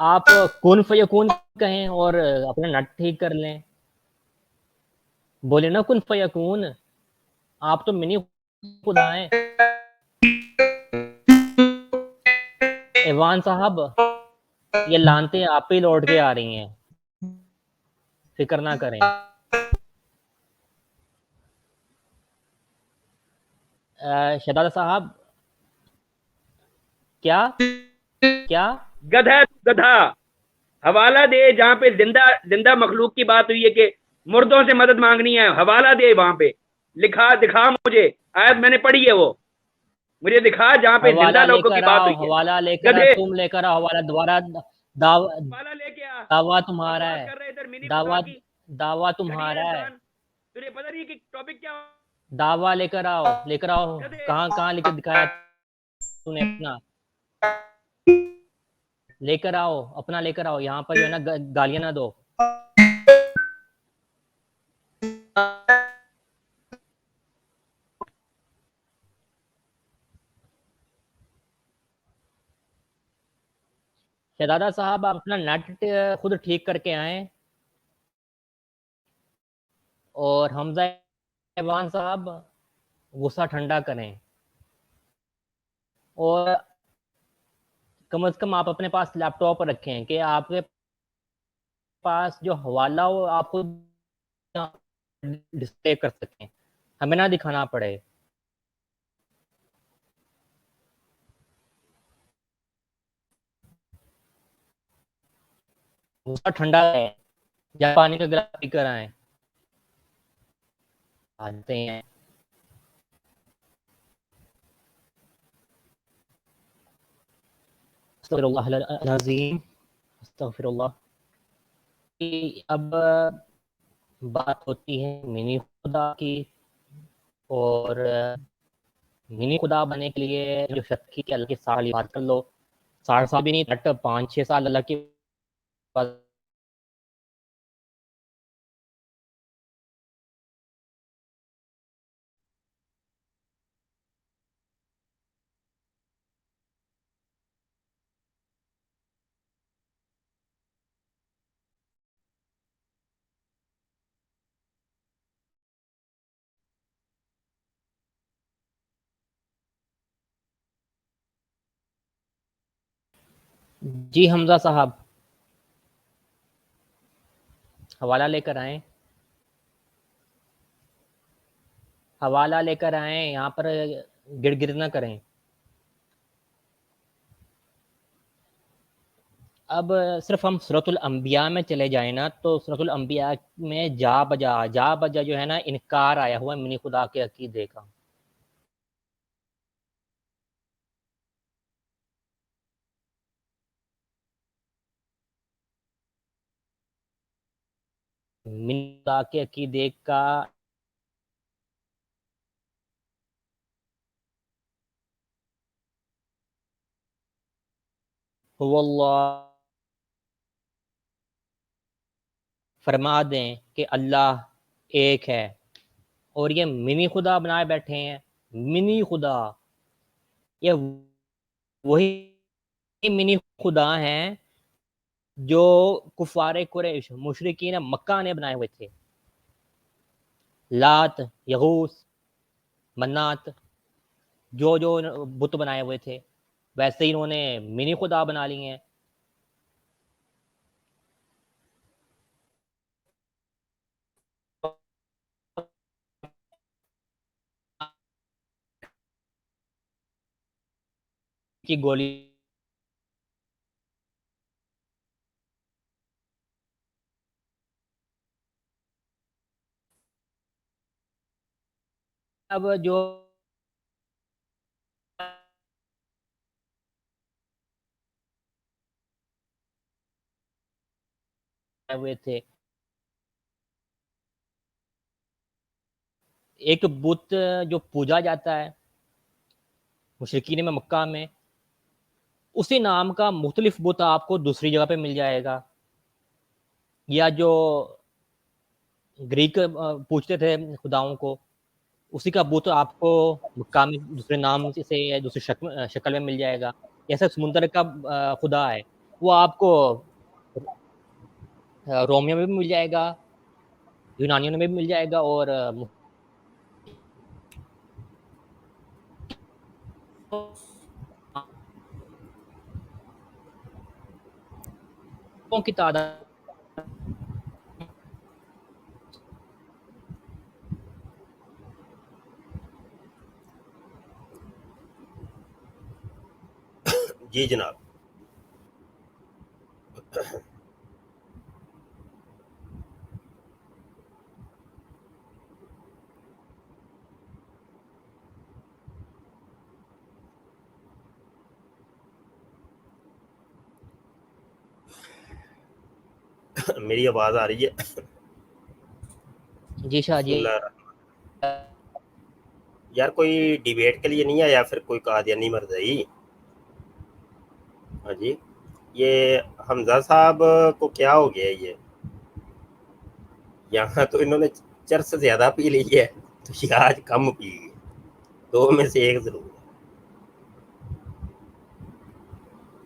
आप कुन फयकून कहें और अपना नट ठीक कर लें, बोले ना कुन फयकून। आप तो मिनी खुदा हैं। ईवान साहब ये लानते आप पे लौट के आ रही हैं, फिक्र ना करें। शहजादा साहब क्या क्या गधा हवाला दे, जहाँ पे जिंदा मखलूक की बात हुई है कि मुर्दों से मदद मांगनी है, हवाला दे, वहां पे दिखा मुझे आयत, मैंने पढ़ी है वो, मुझे दिखा जहाँ पे जिंदा लोगों की बात हुई है। हवाला लेकर आओ, तुम लेकर आओ हवाला दोबारा। हवाला लेके आ, दावा तुम्हारा है, कर रहे इधर मिनी दावा तुम्हारा है, तुझे पता नहीं कि टॉपिक क्या। दावा लेकर आओ कहाँ लेकर दिखाया तूने अपना, लेकर आओ अपना, लेकर आओ यहाँ पर जो है ना गालियां ना दो। शहजादा साहब आप अपना नेट खुद ठीक करके आए, और हमजा ईवान साहब गुस्सा ठंडा करें, और कम से कम आप अपने पास लैपटॉप रखें कि आपके पास जो हवाला हो आप खुद डिस्प्ले कर सकें। हमें ना दिखाना पड़े। गुस्सा ठंडा है या पानी का गिलास पीकर आए आते हैं। अस्तगफिरुल्लाह अस्तगफिरुल्लाह। अब बात होती है मिनी खुदा की, और मिनी खुदा बनने के लिए जो शर्त की कि अल्लाह की 60 साल बात कर लो, 60 साल भी नहीं, बट 5-6 साल अल्लाह की बात जी हमजा साहब हवाला लेकर आए, हवाला लेकर आए, यहाँ पर गिर ना करें। अब सिर्फ हम सूरतुल अंबिया में चले जाएं ना, तो सूरतुल अंबिया में जा बजा जो है ना इनकार आया हुआ है मिनी खुदा के अकीदे का। मिनी खुदा के अकीदे का हुवल्लाह फरमा दें कि अल्लाह एक है, और ये मिनी खुदा बनाए बैठे हैं। मिनी खुदा, ये वही मिनी खुदा हैं जो कुफारे कुरैश मुशरिकीन मक्का ने बनाए हुए थे। लात, यगूस, मन्नात, जो जो बुत बनाए हुए थे, वैसे ही इन्होंने मिनी खुदा बना लिए हैं। की गोली अब जो हुए थे, एक बुत जो पूजा जाता है मुशरिकीन में मक्का में, उसी नाम का मुख्तलिफ बुत आपको दूसरी जगह पे मिल जाएगा। या जो ग्रीक पूछते थे खुदाओं को, उसी का बुत आपको मक्का में दूसरे नाम से या दूसरी शक्ल में मिल जाएगा। जैसे समुंदर का खुदा है, वो आपको रोमियो में भी मिल जाएगा, यूनानियों में भी मिल जाएगा, और की तादाद जी जनाब। मेरी आवाज आ रही है? जी शाह जी। यार कोई डिबेट के लिए नहीं आया, फिर कोई कादियानी मर्दई? हाँ जी, ये हमजा साहब को क्या हो गया? ये यहाँ तो इन्होंने चरस ज्यादा पी ली है, तो ये आज कम पी गई। दो में से एक जरूर।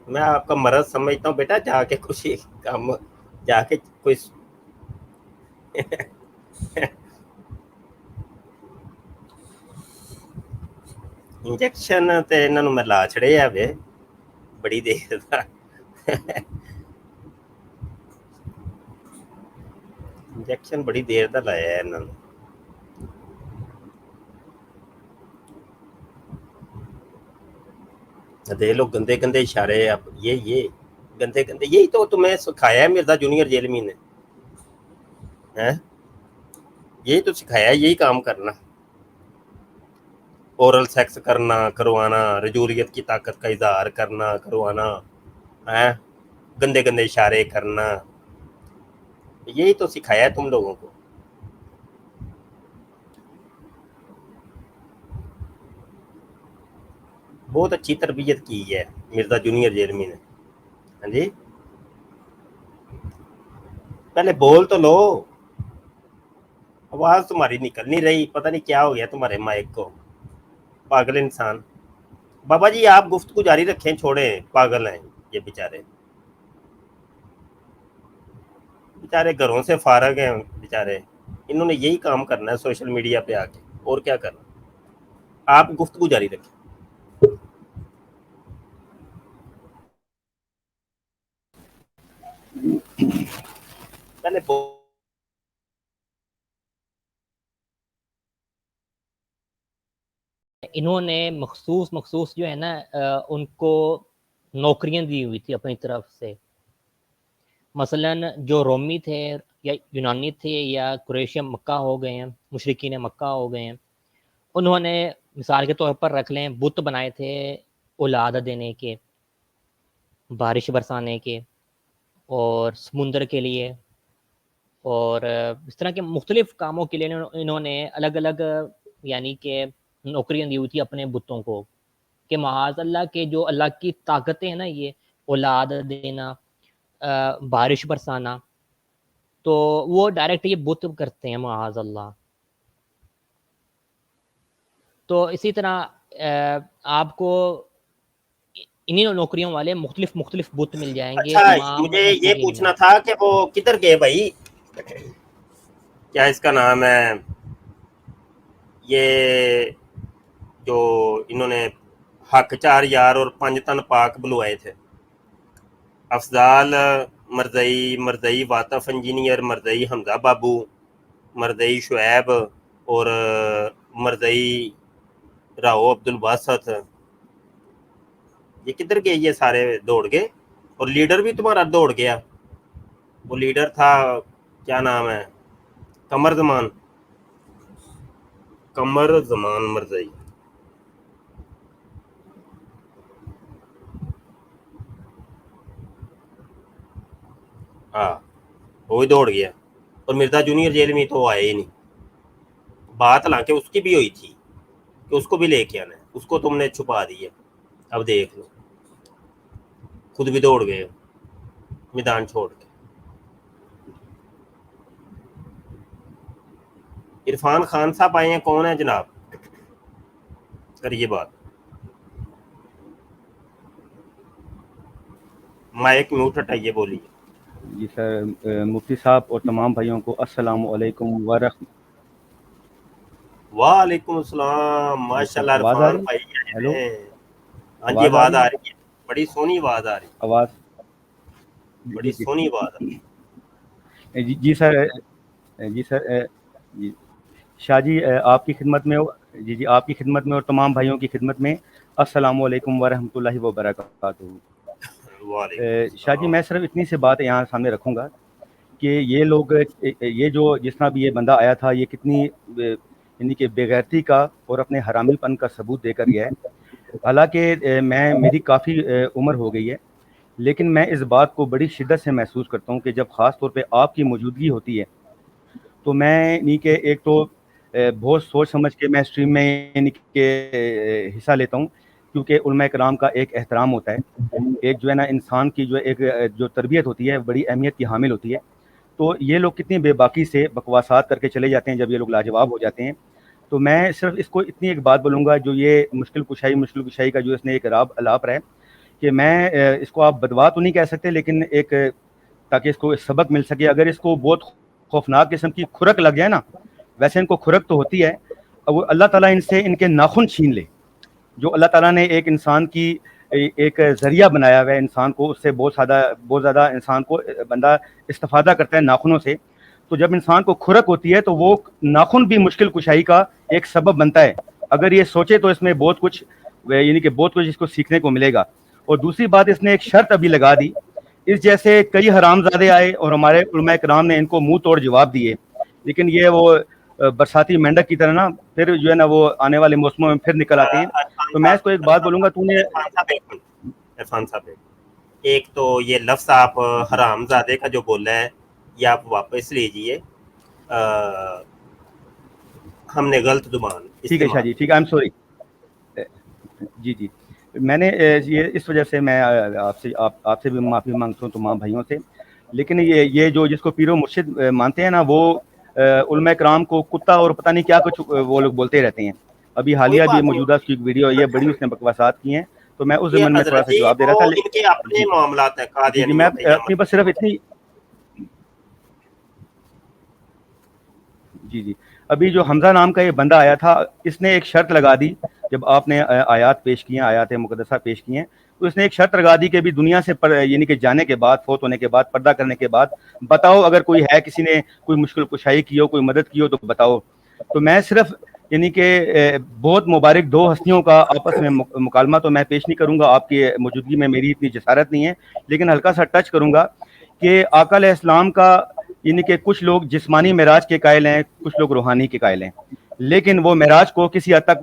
मैं आपका मर्ज समझता हूँ बेटा, जाके कुछ काम, जाके कोई इंजेक्शन ਤੇ ਇਹਨਾਂ ਨੂੰ ਮੈਂ ਲਾ ਛੜੇ ਆ ਵੇ ਬੜੀ ਦੇਰ ਦਾ। इंजेक्शन बड़ी देर ਦਾ ਲਾਇਆ ਇਹਨਾਂ ਨੂੰ। दे लो गंदे गंदे इशारे। अब ये गंदे गंदे, यही तो तुम्हें सिखाया है मिर्जा जूनियर जेलमी ने, हैं? यही तो सिखाया है, यही काम करना, ओरल सेक्स करना, करवाना, रजूलियत की ताकत का इजहार करना, करवाना, हैं? गंदे गंदे इशारे करना, यही तो सिखाया है तुम लोगों को। बहुत अच्छी तरबियत की है मिर्जा जूनियर जेलमी ने। हाँ जी, पहले बोल तो लो, आवाज तुम्हारी निकल नहीं रही, पता नहीं क्या हो गया तुम्हारे माइक को, पागल इंसान। बाबा जी आप गुफ्तगू जारी रखें, छोड़े, पागल हैं ये बेचारे, बेचारे घरों से फारग हैं बेचारे, इन्होंने यही काम करना है सोशल मीडिया पे आके, और क्या करना। आप गुफ्तगू जारी रखें। पहले इन्होंने मखसूस जो है ना उनको नौकरियां दी हुई थी अपनी तरफ से। मसलन जो रोमी थे या यूनानी थे या कुरैशी मक्का हो गए हैं, मुशरिकीन मक्का हो गए हैं, उन्होंने मिसाल के तौर पर रख लें बुत बनाए थे औलाद देने के, बारिश बरसाने के, और समुंदर के लिए, और इस तरह के मुख्तलिफ कामों के लिए इन्होंने अलग अलग यानी कि नौकरियां दी हुई थी अपने बुतों को, कि महाज़ अल्लाह के जो अल्लाह की ताकतें हैं ना, ये औलाद देना, बारिश बरसाना, तो वो डायरेक्ट ये बुत करते हैं महाज़ अल्लाह। तो इसी तरह आपको इन्हीं नौकरियों वाले मुख्तलिफ बुत मिल जाएंगे। अच्छा, मुझे ये पूछना था कि वो किधर गए भाई, क्या इसका नाम है, ये जो इन्होंने हक चार यार और 5 तन पाक बुलवाए थे, अफजाल मरदई वातफ इंजीनियर, मरदई हमजा बाबू, मरदई शुएब और मरदई राओ अब्दुल बासत, ये किधर गए? ये सारे दौड़ गए, और लीडर भी तुम्हारा दौड़ गया। वो लीडर था, क्या नाम है, कमर जमान मरदई। हाँ, वो भी दौड़ गया, और मिर्जा जूनियर जेल में तो आए ही नहीं। बात हालांकि उसकी भी हुई थी कि उसको भी लेके आना है, उसको तुमने छुपा दिया। अब देख लो, खुद भी दौड़ गए मैदान छोड़ के। इरफान खान साहब आए हैं, कौन है जनाब, करिए बात। माइक म्यूट हटाइए, बोलिए। जी सर, मुफ्ती साहब और तमाम भाइयों को अस्सलाम वालेकुम वालेकुम अस्सलाम। माशाल्लाह इरफान भाई। हेलो, हाँ जी, आवाज आ रही है, बड़ी सोहनी आवाज आ रही है, आवाज बड़ी सोहनी आवाज आ रही है। जी सर, जी शाह जी आपकी खिदमत में, जी आपकी खिदमत में और तमाम भाइयों की खिदमत में अस्सलाम वालेकुम वरहमतुल्लाहि वबरकातुहू। शाह जी, मैं सिर्फ इतनी सी बात यहाँ सामने रखूँगा कि ये लोग, ये जो जिस तरह भी ये बंदा आया था, ये कितनी यानी कि बेगैरती का और अपने हरामीपन का सबूत देकर गया है। हालांकि मेरी काफ़ी उम्र हो गई है, लेकिन मैं इस बात को बड़ी शिद्दत से महसूस करता हूँ कि जब ख़ास तौर पे आपकी मौजूदगी होती है, तो मैं यानी कि एक तो बहुत सोच समझ के मैं स्ट्रीम में यानी कि हिस्सा लेता हूँ, क्योंकि उलमा कराम का एक एहतराम होता है, एक जो है ना इंसान की जो एक जो तरबियत होती है बड़ी अहमियत की हामिल होती है। तो ये लोग कितनी बेबाकी से बकवासात करके चले जाते हैं जब ये लोग लाजवाब हो जाते हैं। तो मैं सिर्फ इसको इतनी एक बात बोलूँगा, जो ये मुश्किल कुशाई का जो इसने एक अलाप रहा है, कि मैं इसको आप बदवा तो नहीं कह सकते, लेकिन एक ताकि इसको सबक मिल सके, अगर इसको बहुत खौफनाक किस्म की खुरक लग जाए ना, वैसे इनको खुरक तो होती है, वो अल्लाह ताला इनसे इनके नाखून छीन ले। जो अल्लाह ताला ने एक इंसान की एक ज़रिया बनाया हुआ है इंसान को, उससे बहुत ज़्यादा इंसान को बंदा इस्तेफादा करता है नाखूनों से। तो जब इंसान को खुरक होती है तो वो नाखून भी मुश्किल कुशाई का एक सबब बनता है। अगर ये सोचे तो इसमें बहुत कुछ यानी कि बहुत कुछ इसको सीखने को मिलेगा। और दूसरी बात, इसने एक शर्त अभी लगा दी, इस जैसे कई हरामजादे आए और हमारे उलमा कराम ने इनको मुंह तोड़ जवाब दिए, लेकिन ये वो बरसाती मेंढक की तरह ना फिर जो है ना वो आने वाले मौसमों में फिर निकल आते हैं। तो मैं इसको एक बात बोलूंगा, तूने इरफान साहब एक तो ये लफ्ज़ आप हरामजादे का जो बोला है ये आप वापस लीजिए, हमने गलत जुबान। ठीक है शाह जी, ठीक है, आई एम सॉरी। जी जी, मैंने ये इस वजह से मैं आपसे भी माफ़ी मांगता हूँ तमाम भाइयों से। लेकिन ये जो जिसको पीरो मुर्शिद मानते हैं ना, वो उलमा कराम को कुत्ता और पता नहीं क्या कुछ वो लोग बोलते रहते हैं। अभी हालिया भी मौजूदा उसकी एक वीडियो ये बड़ी उसने बकवासात की हैं, तो मैं उस ज़मन में थोड़ा सा जवाब दे रहा था। इनके अपने मामलात है, कादियानी मैं अपनी बस सिर्फ इतनी जी, अभी जो हमजा नाम का ये बंदा आया था, इसने एक शर्त लगा दी, जब आपने आयात पेश किए, आयात मुकद्दसा पेश किए हैं, तो इसने एक शर्त लगा दी कि भी दुनिया से यानी कि जाने के बाद, फोत होने के बाद, पर्दा करने के बाद बताओ, अगर कोई है, किसी ने कोई मुश्किल कुशाई की हो, कोई मदद की हो तो बताओ। तो मैं सिर्फ यानी कि बहुत मुबारक दो हस्तियों का आपस में मुकालमा तो मैं पेश नहीं करूँगा, आपकी मौजूदगी में मेरी इतनी जसारत नहीं है, लेकिन हल्का सा टच करूँगा कि आका अलैहिस्सलाम का यानी कि कुछ लोग जिस्मानी मेराज के कायल हैं, कुछ लोग रूहानी के कायल हैं, लेकिन वो मेराज को किसी हद तक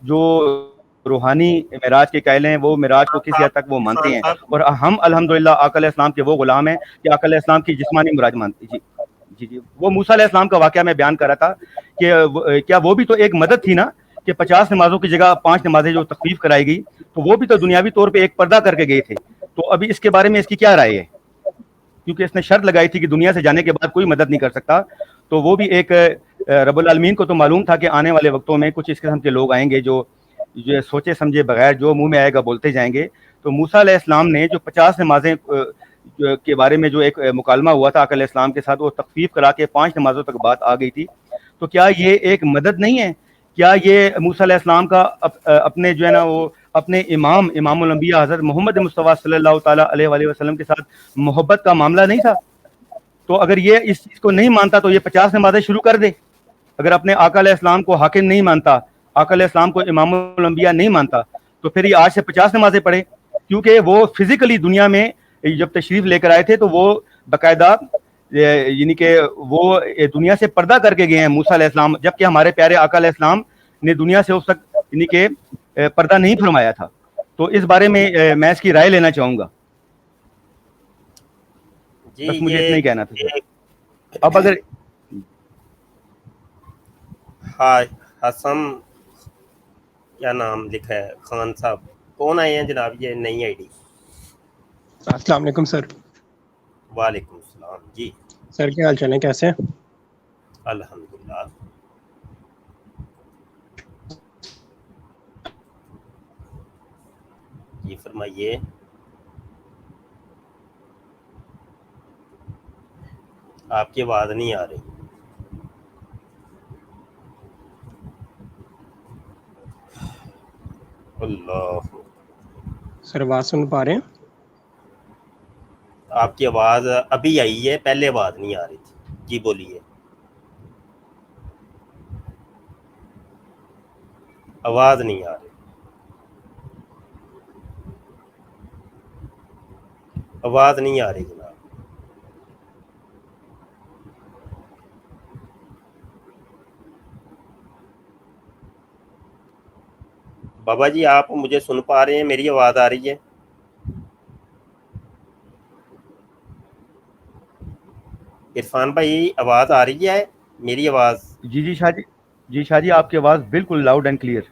जो रूहानी मेराज के कायल हैं, वो मेराज को किसी हद तक वो मानते हैं, और हम अल्हम्दुलिल्लाह आका अलैहिस्सलाम के वो गुलाम हैं कि आका अलैहिस्सलाम की जिस्मानी मेराज मानते हैं। जी जी, वो मूसा अलैहिस्सलाम का वाक़या मैं बयान कर रहा था कि क्या वो भी तो एक मदद थी ना, कि 50 नमाजों की जगह 5 नमाजें जो तखफीफ कराई गई, तो वो भी तो दुनियावी तौर पे एक पर्दा करके गए थे। तो अभी इसके बारे में इसकी क्या राय है? क्योंकि इसने शर्त लगाई थी कि दुनिया से जाने के बाद कोई मदद नहीं कर सकता, तो वो भी एक रब्बुल आलमीन को तो मालूम था कि आने वाले वक्तों में कुछ इस किस्म के लोग आएंगे जो सोचे समझे बगैर जो मुंह में आएगा बोलते जाएंगे। तो मूसा अलैहिस्सलाम ने जो 50 नमाजें के बारे में जो एक मुकालमा हुआ था आका अलैहिस्सलाम के साथ, वो तखफीफ करा के 5 नमाजों तक बात आ गई थी। तो क्या ये एक मदद नहीं है? क्या ये मूसा अलैहिस्सलाम का अपने जो है ना वो अपने इमामुल अंबिया हज़रत मोहम्मद मुस्तफ़ा सल्लल्लाहु ताला अलैहि वसल्लम के साथ मोहब्बत का मामला नहीं था? तो अगर ये इस चीज़ को नहीं मानता तो ये 50 नमाजें शुरू कर दे। अगर अपने आका अलैहिस्सलाम को हाकिम नहीं मानता, आका अलैहिस्सलाम को इमामुल अंबिया नहीं मानता, तो फिर ये आज से 50 नमाजें पढ़े, क्योंकि वो फिजिकली दुनिया में जब तशरीफ लेकर आए थे तो वो बाकायदा यानी कि वो दुनिया से पर्दा करके गए हैं मूसा अलैहिस्सलाम, जबकि हमारे प्यारे आका अलैहिस्सलाम ने दुनिया से उस वक्त यानी कि पर्दा नहीं फरमाया था। तो इस बारे में मैं इसकी राय लेना चाहूँगा। बस मुझे इतना ही कहना था। अब अगर हसन क्या नाम लिखा है, खान साहब कौन आए हैं जनाब? ये नई आईडी। अस्सलाम वालेकुम सर। वालेकुम सलाम जी सर, क्या हाल चाल है, कैसे हैं? अल्हम्दुलिल्लाह। जी फरमाइए। आपकी आवाज नहीं आ रही। अल्लाह। सर आवाज सुन पा रहे हैं? आपकी आवाज अभी आई है, पहले आवाज नहीं आ रही थी। जी बोलिए। आवाज नहीं आ रही। आवाज नहीं आ रही जनाब। बाबा जी आप मुझे सुन पा रहे हैं? मेरी आवाज आ रही है? इरफान भाई आवाज आ रही है मेरी आवाज? जी जी शाह जी, जी शाह जी, आपकी आवाज बिल्कुल लाउड एंड क्लियर।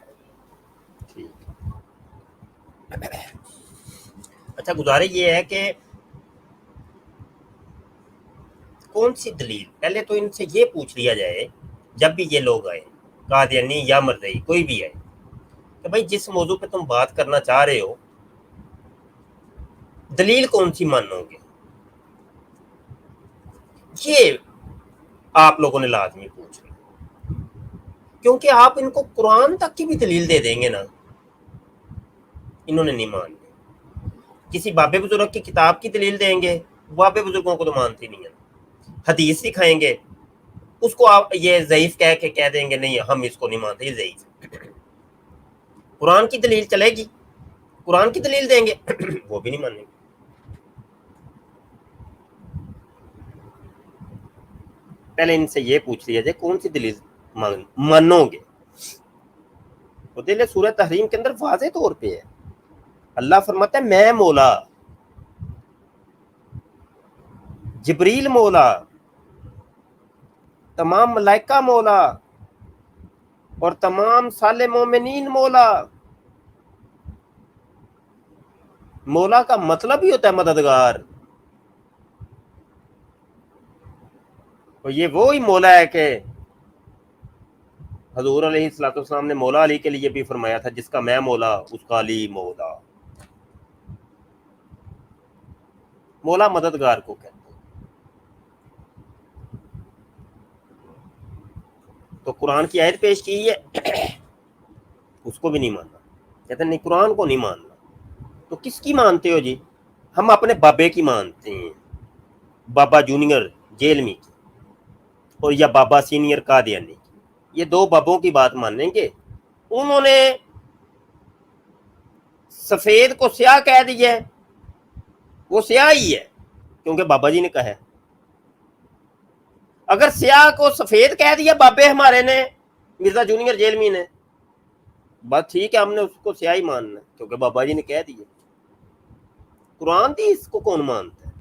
अच्छा, गुजारिश ये है कि कौन सी दलील, पहले तो इनसे ये पूछ लिया जाए जब भी ये लोग आए, कादियानी या मरज़ई कोई भी आए, कि भाई जिस मौजू पे तुम बात करना चाह रहे हो दलील कौन सी मानोगे? ये आप लोगों ने लाजमी पूछना, क्योंकि आप इनको कुरान तक की भी दलील दे देंगे ना, इन्होंने नहीं माननी। किसी बाबे बुजुर्ग की किताब की दलील देंगे, बाबे बुजुर्गों को तो मानती नहीं है। हदीस सिखाएंगे, उसको आप ये ज़ईफ कह के कह देंगे नहीं हम इसको नहीं मानते, ये ज़ईफ। قرآن کی دلیل چلے گی، قرآن کی دلیل دیں گے وہ بھی نہیں مانیں گے۔ پہلے ان سے یہ پوچھ لیا جائے کون سی دلیل مانو گے؟ وہ دلیل سورہ تحریم کے اندر واضح طور پہ ہے، اللہ فرماتا ہے میں مولا، جبریل مولا، تمام ملائکہ مولا، اور تمام صالح مومنین مولا۔ مولا کا مطلب ہی ہوتا ہے مددگار، اور یہ وہی مولا ہے کہ حضور علیہ الصلوۃ والسلام نے مولا علی کے لیے بھی فرمایا تھا، جس کا میں مولا اس کا علی مولا۔ مولا مددگار کو کہتے ہیں۔ تو قرآن کی آیت پیش کی ہے، اس کو بھی نہیں ماننا، کہتے ہیں نہیں قرآن کو نہیں ماننا۔ تو کس کی مانتے ہو جی؟ ہم اپنے بابے کی مانتے ہیں، بابا جونیئر جیلمی کی، اور یا بابا سینئر قادیانی کی۔ یہ دو بابوں کی بات مانیں گے۔ انہوں نے سفید کو سیاہ کہہ دیا ہے، وہ سیاہ ہی ہے کیونکہ بابا جی نے کہا ہے۔ اگر سیاہ کو سفید کہہ دیا بابے ہمارے نے، مرزا جونیئر جیلمی نے، بات ٹھیک ہے، ہم نے اس کو سیاہ ہی ماننا ہے کیونکہ بابا جی نے کہہ دیا۔ قرآن دی اس کو کون مانتا ہے؟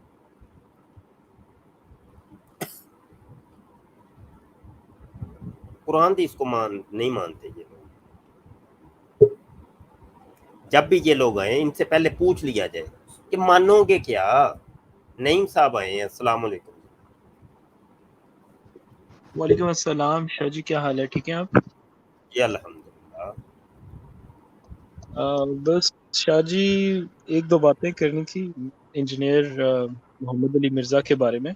قرآن دی اس کو نہیں مانتے یہ لوگ۔ جب بھی یہ لوگ آئے ان سے پہلے پوچھ لیا جائے کہ مانو گے کیا؟ نعیم صاحب آئے ہیں، السلام علیکم۔ وعلیکم السلام شاہ جی، کیا حال ہے؟ ٹھیک ہیں آپ؟ جی الحمدللہ۔ بس شاہ جی ایک دو باتیں کرنی تھی انجینئر محمد علی مرزا کے بارے میں۔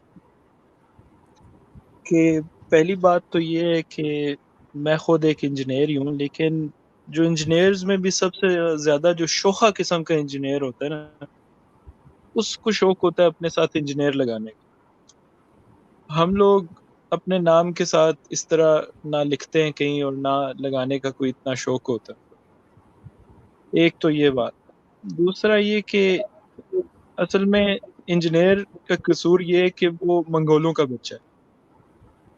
کہ پہلی بات تو یہ ہے کہ میں خود ایک انجینئر ہی ہوں، لیکن جو انجینئرز میں بھی سب سے زیادہ جو شوخہ قسم کا انجینئر ہوتا ہے نا، اس کو شوق ہوتا ہے اپنے ساتھ انجینئر لگانے کا۔ ہم لوگ اپنے نام کے ساتھ اس طرح نہ لکھتے ہیں کہیں اور نہ لگانے کا کوئی اتنا شوق ہوتا ہے۔ ایک تو یہ بات۔ دوسرا یہ کہ اصل میں انجینئر کا قصور یہ ہے کہ وہ منگولوں کا بچہ ہے۔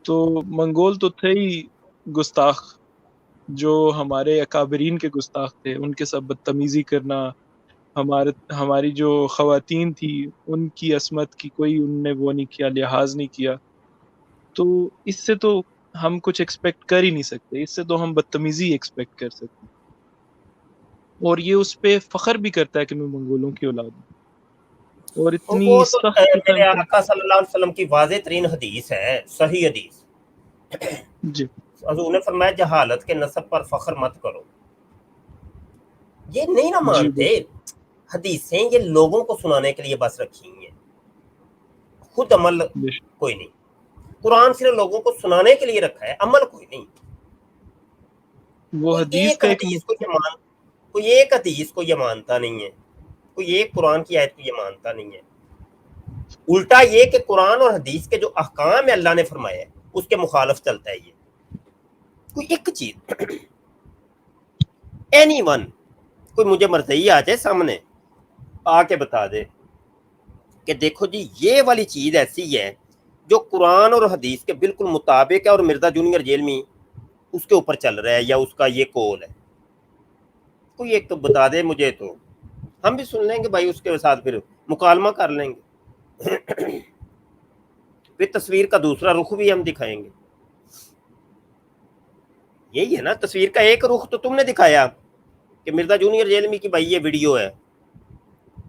تو منگول تو تھے ہی گستاخ، جو ہمارے اکابرین کے گستاخ تھے، ان کے ساتھ بدتمیزی کرنا، ہماری جو خواتین تھی ان کی عصمت کی کوئی ان نے وہ نہیں کیا، لحاظ نہیں کیا۔ تو اس سے تو ہم کچھ ایکسپیکٹ کر ہی نہیں سکتے، اس سے تو ہم بدتمیزی ایکسپیکٹ کر سکتے ہیں۔ اور یہ اس پہ فخر بھی کرتا ہے کہ میں منگولوں کی اولاد ہوں، اور اتنی وہ تو سخت میرے آقا صلی اللہ علیہ وسلم کی واضح ترین حدیث ہے، صحیح حدیث۔ جی حضور نے فرمایا جہالت کے نسب پر فخر مت کرو۔ یہ نہیں نہ مانتے، حدیثیں یہ لوگوں کو سنانے کے لیے بس رکھی ہیں، خود عمل کوئی نہیں۔ قرآن صرف لوگوں کو سنانے کے لیے رکھا ہے، عمل کوئی نہیں۔ وہ حدیث کا ایک کوئی ایک حدیث کو یہ مانتا نہیں ہے، کوئی ایک قرآن کی آیت کو یہ مانتا نہیں ہے۔ الٹا یہ کہ قرآن اور حدیث کے جو احکام ہے اللہ نے فرمایا ہے اس کے مخالف چلتا ہے۔ یہ کوئی ایک چیز اینی ون، کوئی مجھے مرضی آ جائے سامنے آ کے بتا دے کہ دیکھو جی یہ والی چیز ایسی ہے جو قرآن اور حدیث کے بالکل مطابق ہے اور مرزا جونیئر جیلمی اس کے اوپر چل رہا ہے یا اس کا یہ قول ہے، کوئی ایک تو بتا دے مجھے، تو ہم بھی سن لیں گے بھائی، اس کے ساتھ پھر مکالمہ کر لیں گے، پھر تصویر کا دوسرا رخ بھی ہم دکھائیں گے۔ یہی ہے نا، تصویر کا ایک رخ تو تم نے دکھایا کہ مرزا جونیئر جیلمی کی بھائی یہ ویڈیو ہے،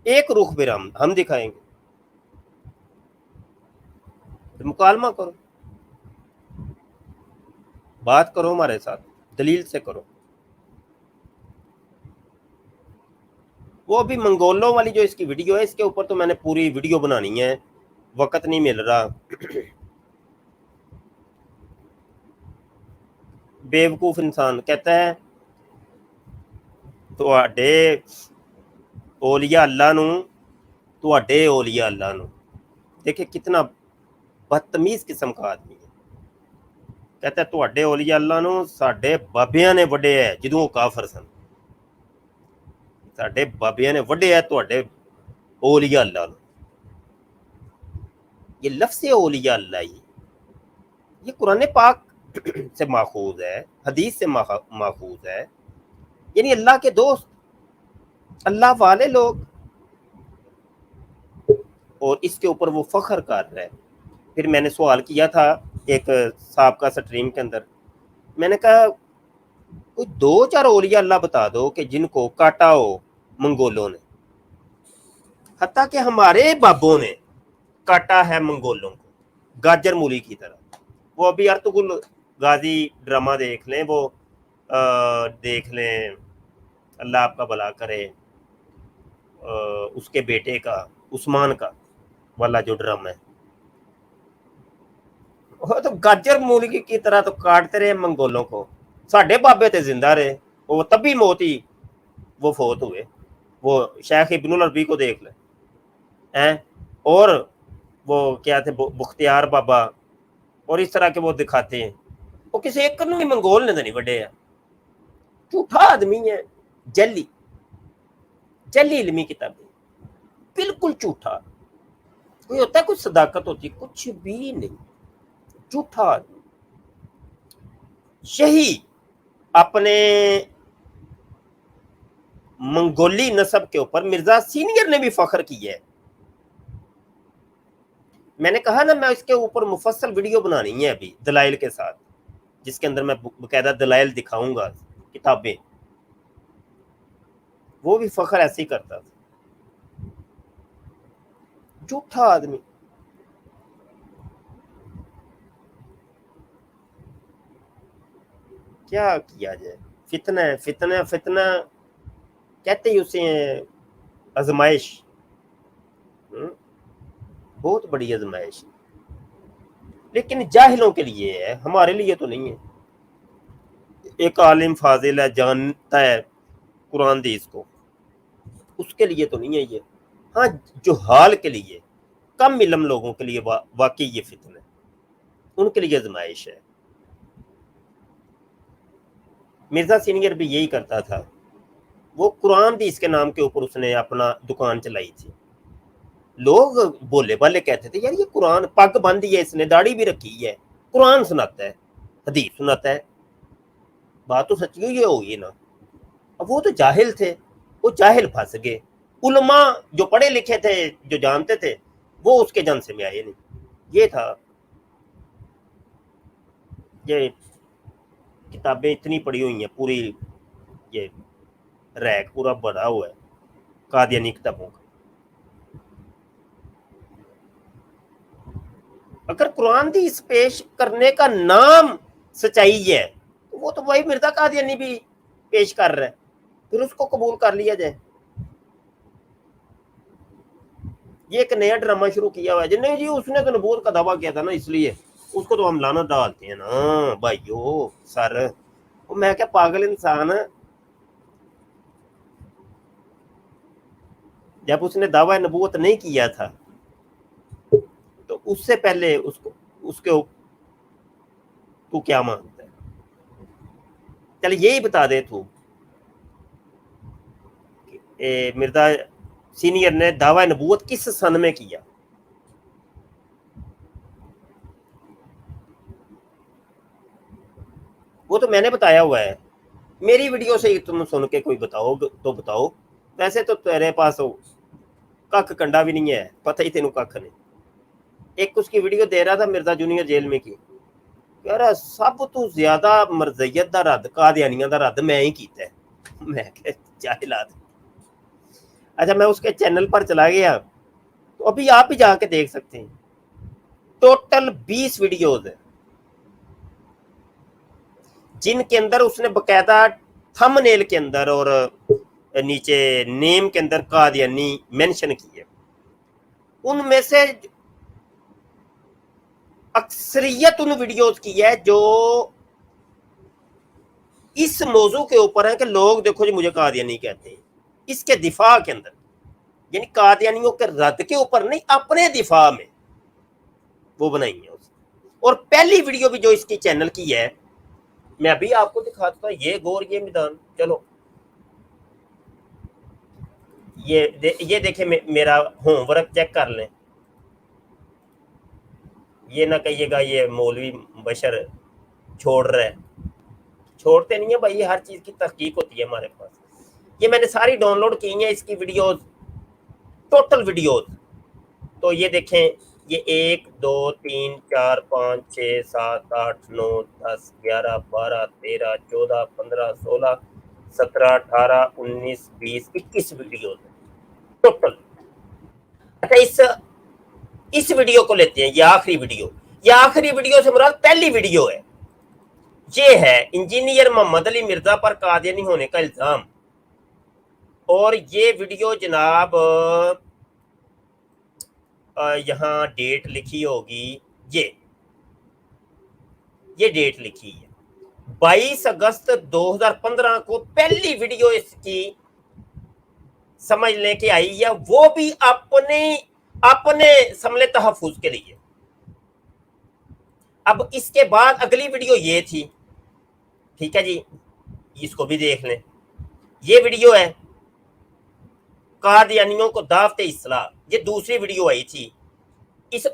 ایک رخ پھر ہم دکھائیں گے، پھر مکالمہ کرو، بات کرو ہمارے ساتھ، دلیل سے کرو۔ وہ بھی منگولوں والی جو اس کی ویڈیو ہے، اس کے اوپر تو میں نے پوری ویڈیو بنانی ہے، وقت نہیں مل رہا۔ بیوقوف انسان کہتا ہے تواڈے اولیاء اللہ نو، تواڈے اولیاء اللہ نو، دیکھیں کتنا بدتمیز قسم کا آدمی ہے۔ کہتا ہے تواڈے اولیاء اللہ نو ساڈے بابیاں نے وڈے ہے جدوں وہ کافر سن۔ ਸਾਡੇ ਬਾਬਿਆਂ ਨੇ ਵੱਢਿਆ ਤੁਹਾਡੇ اولیاء اللہ نے. یہ لفظ اولیاء اللہ یہ قرآن پاک سے ماخوذ ہے, حدیث سے ماخوذ ہے, یعنی اللہ کے دوست, اللہ والے لوگ, اور اس کے اوپر وہ فخر کر رہا ہے. پھر میں نے سوال کیا تھا ایک سابقہ سٹریم کے اندر, میں نے کہا کوئی 2-4 اولیاء اللہ بتا دو کہ جن کو کاٹا ہو منگولوں نے, حتیٰ کہ ہمارے بابوں نے کاٹا ہے منگولوں کو گاجر مولی کی طرح. وہ ابھی ارطغرل غازی ڈرامہ دیکھ لیں, وہ دیکھ لیں, اللہ آپ کا بھلا کرے, اس کے بیٹے کا عثمان کا والا جو ڈرامہ ہے, وہ تو گاجر مولی کی طرح تو کاٹتے رہے منگولوں کو. ساڈے بابے تے زندہ رہے, وہ تبھی موت ہی وہ فوت ہوئے. وہ شیخ ابن العربی کو دیکھ لیں, اور وہ کیا تھے بختیار بابا, اور اس طرح کے وہ دکھاتے ہیں. وہ کسی ایک کنو ہی منگول نے تو نہیں وڈے ہیں. جھوٹا آدمی ہے, جلی علمی کتابیں, بالکل جھوٹا. کوئی ہوتا ہے, کوئی صداقت ہوتی, کچھ بھی نہیں, جھوٹا آدمی. یہی اپنے منگولی نسب کے اوپر مرزا سینئر نے بھی فخر کیا ہے. میں نے کہا نا میں اس کے اوپر مفصل ویڈیو بنانی ہے ابھی دلائل کے ساتھ, جس کے اندر میں باقاعدہ دلائل دکھاؤں گا, کتابیں. وہ بھی فخر ایسے ہی کرتا تھا, جھوٹا آدمی. کیا کیا جائے, فتنہ کہتے ہی اسے آزمائش, بہت بڑی آزمائش, لیکن جاہلوں کے لیے ہے, ہمارے لیے تو نہیں ہے. ایک عالم فاضل ہے, جانتا ہے قرآن حدیث کو, اس کے لیے تو نہیں ہے یہ. ہاں جہال کے لیے, کم علم لوگوں کے لیے واقعی یہ فتنہ ہے, ان کے لیے آزمائش ہے. مرزا سینئر بھی یہی کرتا تھا. وہ قرآن حدیث کے نام کے اوپر اس نے اپنا دکان چلائی تھی. لوگ بولے بالے کہتے تھے یار یہ قرآن, پگ باندھی ہے اس نے, داڑھی بھی رکھی ہے, قرآن سناتا ہے, حدیث سناتا ہے. بات تو سچی ہوئی ہوگی نا. اب وہ تو جاہل تھے, وہ جاہل پھنس گئے. علماء جو پڑھے لکھے تھے, جو جانتے تھے, وہ اس کے جن سے میں آئے نہیں. یہ تھا. یہ کتابیں اتنی پڑھی ہوئی ہیں, پوری یہ ریک پورا بڑا ہوا ہے قادیانی کتابوں کا. اگر قرآن حدیث پیش کرنے کا نام سچائی ہے تو وہ تو وہی مرزا قادیانی بھی پیش کر رہا ہے, پھر اس کو قبول کر لیا جائے. یہ ایک نیا ڈرامہ شروع کیا ہوا ہے نہیں جی, اس نے تو نبوت کا دعویٰ کیا تھا نا, اس لیے اس کو تو ہم لعنت ڈالتے ہیں نا بھائیو. سر میں کیا پاگل انسان, جب اس نے دعویٰ نبوت نہیں کیا تھا تو اس سے پہلے اس کے تو کیا مانتا ہے؟ چل یہی بتا دے تو مرزا سینئر نے دعویٰ نبوت کس سن میں کیا. وہ تو میں نے بتایا ہوا ہے, میری ویڈیو سے تم سن کے کوئی بتاؤ تو بتاؤ. ویسے تو تیرے پاس کک کنڈا بھی نہیں ہے, پتہ ہی تینوں کک نہیں. ایک اس کی ویڈیو دے رہا تھا مرزا جونیئر جیل میں کی, کہہ رہا سب تو زیادہ مرزیت دا رد قادیانیاں دا رد میں ہی کیتا ہے. میں کہ جاہلات. اچھا میں اس کے چینل پر چلا گیا تو ابھی آپ بھی جا کے دیکھ سکتے ہیں, ٹوٹل 20 ویڈیوز ہیں جن کے اندر اس نے باقاعدہ تھم نیل کے اندر اور نیچے نیم کے اندر قادیانی مینشن کی ہے. ان میں سے اکثریت ان ویڈیوز کی ہے جو اس موضوع کے اوپر ہے کہ لوگ دیکھو جی مجھے قادیانی کہتے ہیں, اس کے دفاع کے اندر, یعنی قادیانیوں کے رد کے اوپر نہیں, اپنے دفاع میں وہ بنائی ہے. اور پہلی ویڈیو بھی جو اس کی چینل کی ہے, میں ابھی آپ کو دکھاتا ہوں, یہ گور یہ میدان. چلو یہ دیکھیں میرا ہوم ورک چیک کر لیں. یہ نہ کہیے گا یہ مولوی بشر چھوڑ رہا ہے. چھوڑتے نہیں ہیں بھائی، ہر چیز کی تحقیق ہوتی ہے ہمارے پاس. یہ میں نے ساری ڈاؤن لوڈ کی ہیں اس کی ویڈیوز، ٹوٹل ویڈیوز. تو یہ دیکھیں، یہ 1 2 3 4 5 6 7 8 9 10 11 12 13 14 15 16 17 18 19 20 21 ویڈیوز ٹوٹل. اچھا اس ویڈیو کو لیتے ہیں، یہ آخری ویڈیو. یہ آخری ویڈیو سے مراد پہلی ویڈیو ہے. یہ ہے انجینئر محمد علی مرزا پر قادیانی ہونے کا الزام. اور یہ ویڈیو جناب یہاں ڈیٹ لکھی ہوگی، یہ ڈیٹ لکھی ہے 22 اگست 2015 کو پہلی ویڈیو اس کی سمجھ لیں کہ آئی ہے، وہ بھی اپنے سملے تحفظ کے لیے. اب اس کے بعد اگلی ویڈیو یہ تھی، ٹھیک ہے جی، اس کو بھی دیکھ لیں. یہ ویڈیو ہے قادیانیوں کو دعوت اصلاح، یہ دوسری ویڈیو آئی تھی. اس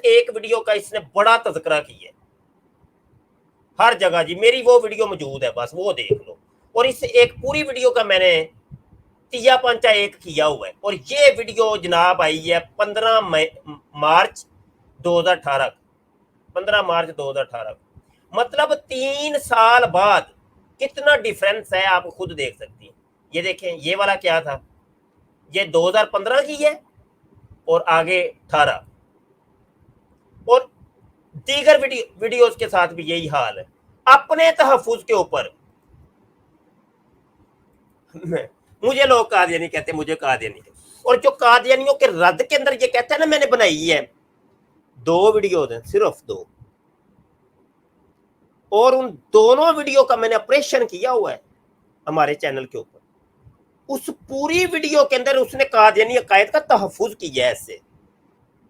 ایک ویڈیو کا اس نے بڑا تذکرہ کیا ہے ہر جگہ جی. میری وہ ویڈیو موجود ہے، بس وہ دیکھ لو. اور اس ایک پوری ویڈیو کا میں نے تیا پنچا ایک کیا ہوا ہے. اور یہ ویڈیو جناب آئی ہے 15 مارچ 2018 15 مارچ 2018. مطلب 3 سال بعد کتنا ڈیفرنس ہے آپ خود دیکھ سکتی ہیں. یہ دیکھیں، یہ والا کیا تھا، یہ 2015 کی ہے اور آگے 18. اور دیگر ویڈیوز کے ساتھ بھی یہی حال ہے. اپنے تحفظ کے اوپر مجھے لوگ قادیانی کہتے ہیں، مجھے قادیانی کہتے ہیں. اور جو قادیانیوں کے رد کے اندر یہ کہتا ہے نا، میں نے بنائی ہے 2 ویڈیوز ہیں، صرف 2. اور ان دونوں ویڈیو کا میں نے آپریشن کیا ہوا ہے ہمارے چینل کے اوپر. اس پوری ویڈیو کے اندر اس نے قادیانی عقائد کا تحفظ کیا ہے. ایسے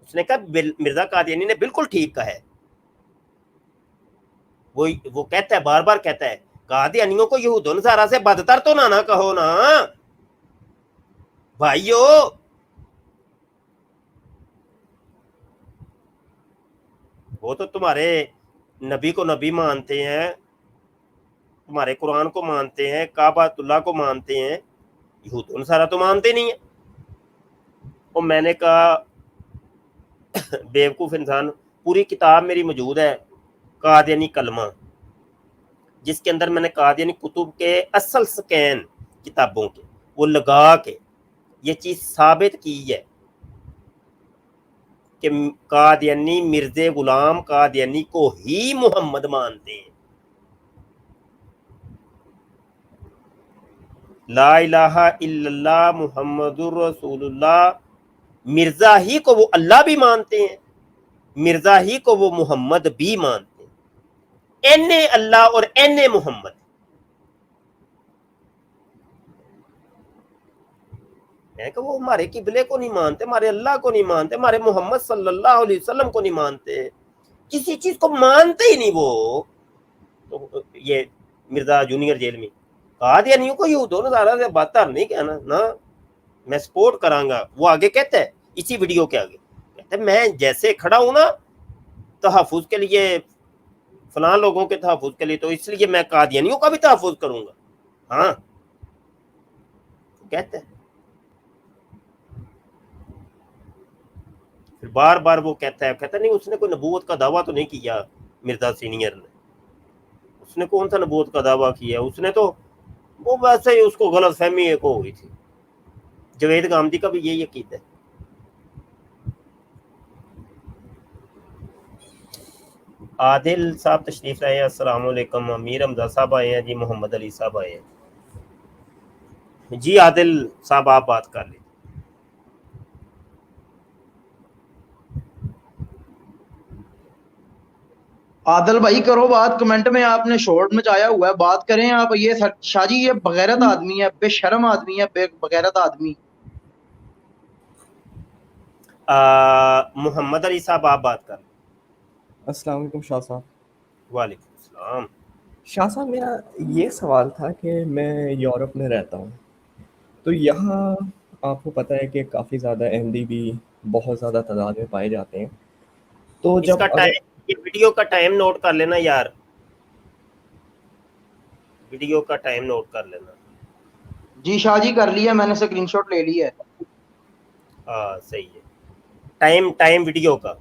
اس نے کہا مرزا قادیانی نے بالکل ٹھیک کہا ہے. وہ کہتا ہے، بار بار کہتا ہے، قادیانیوں کو یہود و نصارا سے بدتر تو نہ کہو نا بھائیو. وہ تو تمہارے نبی کو نبی مانتے ہیں، تمہارے قرآن کو مانتے ہیں، کعبۃ اللہ کو مانتے ہیں، یہود و نصارا تو مانتے نہیں ہیں. اور میں نے کہا بیوقوف انسان، پوری کتاب میری موجود ہے قادیانی کلمہ، جس کے اندر میں نے قادیانی کتب کے اصل سکین کتابوں کے وہ لگا کے یہ چیز ثابت کی ہے کہ قادیانی مرزا غلام قادیانی کو ہی محمد مانتے ہیں. لا الہ الا اللہ محمد الرسول اللہ، مرزا ہی کو وہ اللہ بھی مانتے ہیں، مرزا ہی کو وہ محمد بھی مانتے ہیں. این اللہ اور این محمد. میں کہ وہ ہمارے قبلے کو نہیں مانتے، ہمارے اللہ کو نہیں مانتے، ہمارے محمد صلی اللہ علیہ وسلم کو نہیں مانتے، کسی چیز کو مانتے ہی نہیں. وہ تو یہ مرزا جونیئر جیل میں قادیانیوں کو یہود و نصارا سے بدتر نہیں کہنا نا، میں سپورٹ کراں گا. وہ آگے کہتا ہے اسی ویڈیو کے آگے کہتا ہے، میں جیسے کھڑا ہوں نا تحفظ کے لیے، فلاں لوگوں کے تحفظ کے لیے، تو اس لیے میں قادیانیوں کا بھی تحفظ کروں گا. ہاں کہتا ہے. پھر بار بار وہ کہتا ہے نہیں، اس نے کوئی نبوت کا دعویٰ تو نہیں کیا مرزا سینئر نے. اس نے کون سا نبوت کا دعویٰ کیا؟ اس نے تو وہ ویسے ہی اس کو غلط فہمی ایک ہو گئی تھی. جوید گامدی کا بھی یہی عقیدہ ہے. عادل صاحب تشریف لائے ہیں، السلام علیکم. امیر حمزہ صاحب آئے ہیں جی، محمد علی صاحب آئے ہیں جی. عادل صاحب آپ بات کر لیں. عادل بھائی کرو بات، کمنٹ میں آپ نے شورٹ مچایا ہوا ہے، بات کریں آپ. یہ شاہ جی یہ بغیرت آدمی ہے، بے شرم آدمی ہے، بغیرت آدمی. محمد علی صاحب آپ بات کر. السلام علیکم شاہ صاحب. وعلیکم السلام. شاہ صاحب میرا یہ سوال تھا کہ میں یورپ میں رہتا ہوں، تو یہاں آپ کو پتہ ہے کہ کافی زیادہ احمدی بھی بہت زیادہ تعداد میں پائے جاتے ہیں. تو اس جب کا ٹائم، یہ ویڈیو کا ٹائم نوٹ کر لینا یار، ویڈیو کا ٹائم نوٹ کر لینا. جی شاہ جی کر لیا میں نے، اسکرین شاٹ لے لی ہے. ہاں صحیح ہے. ٹائم ویڈیو کا،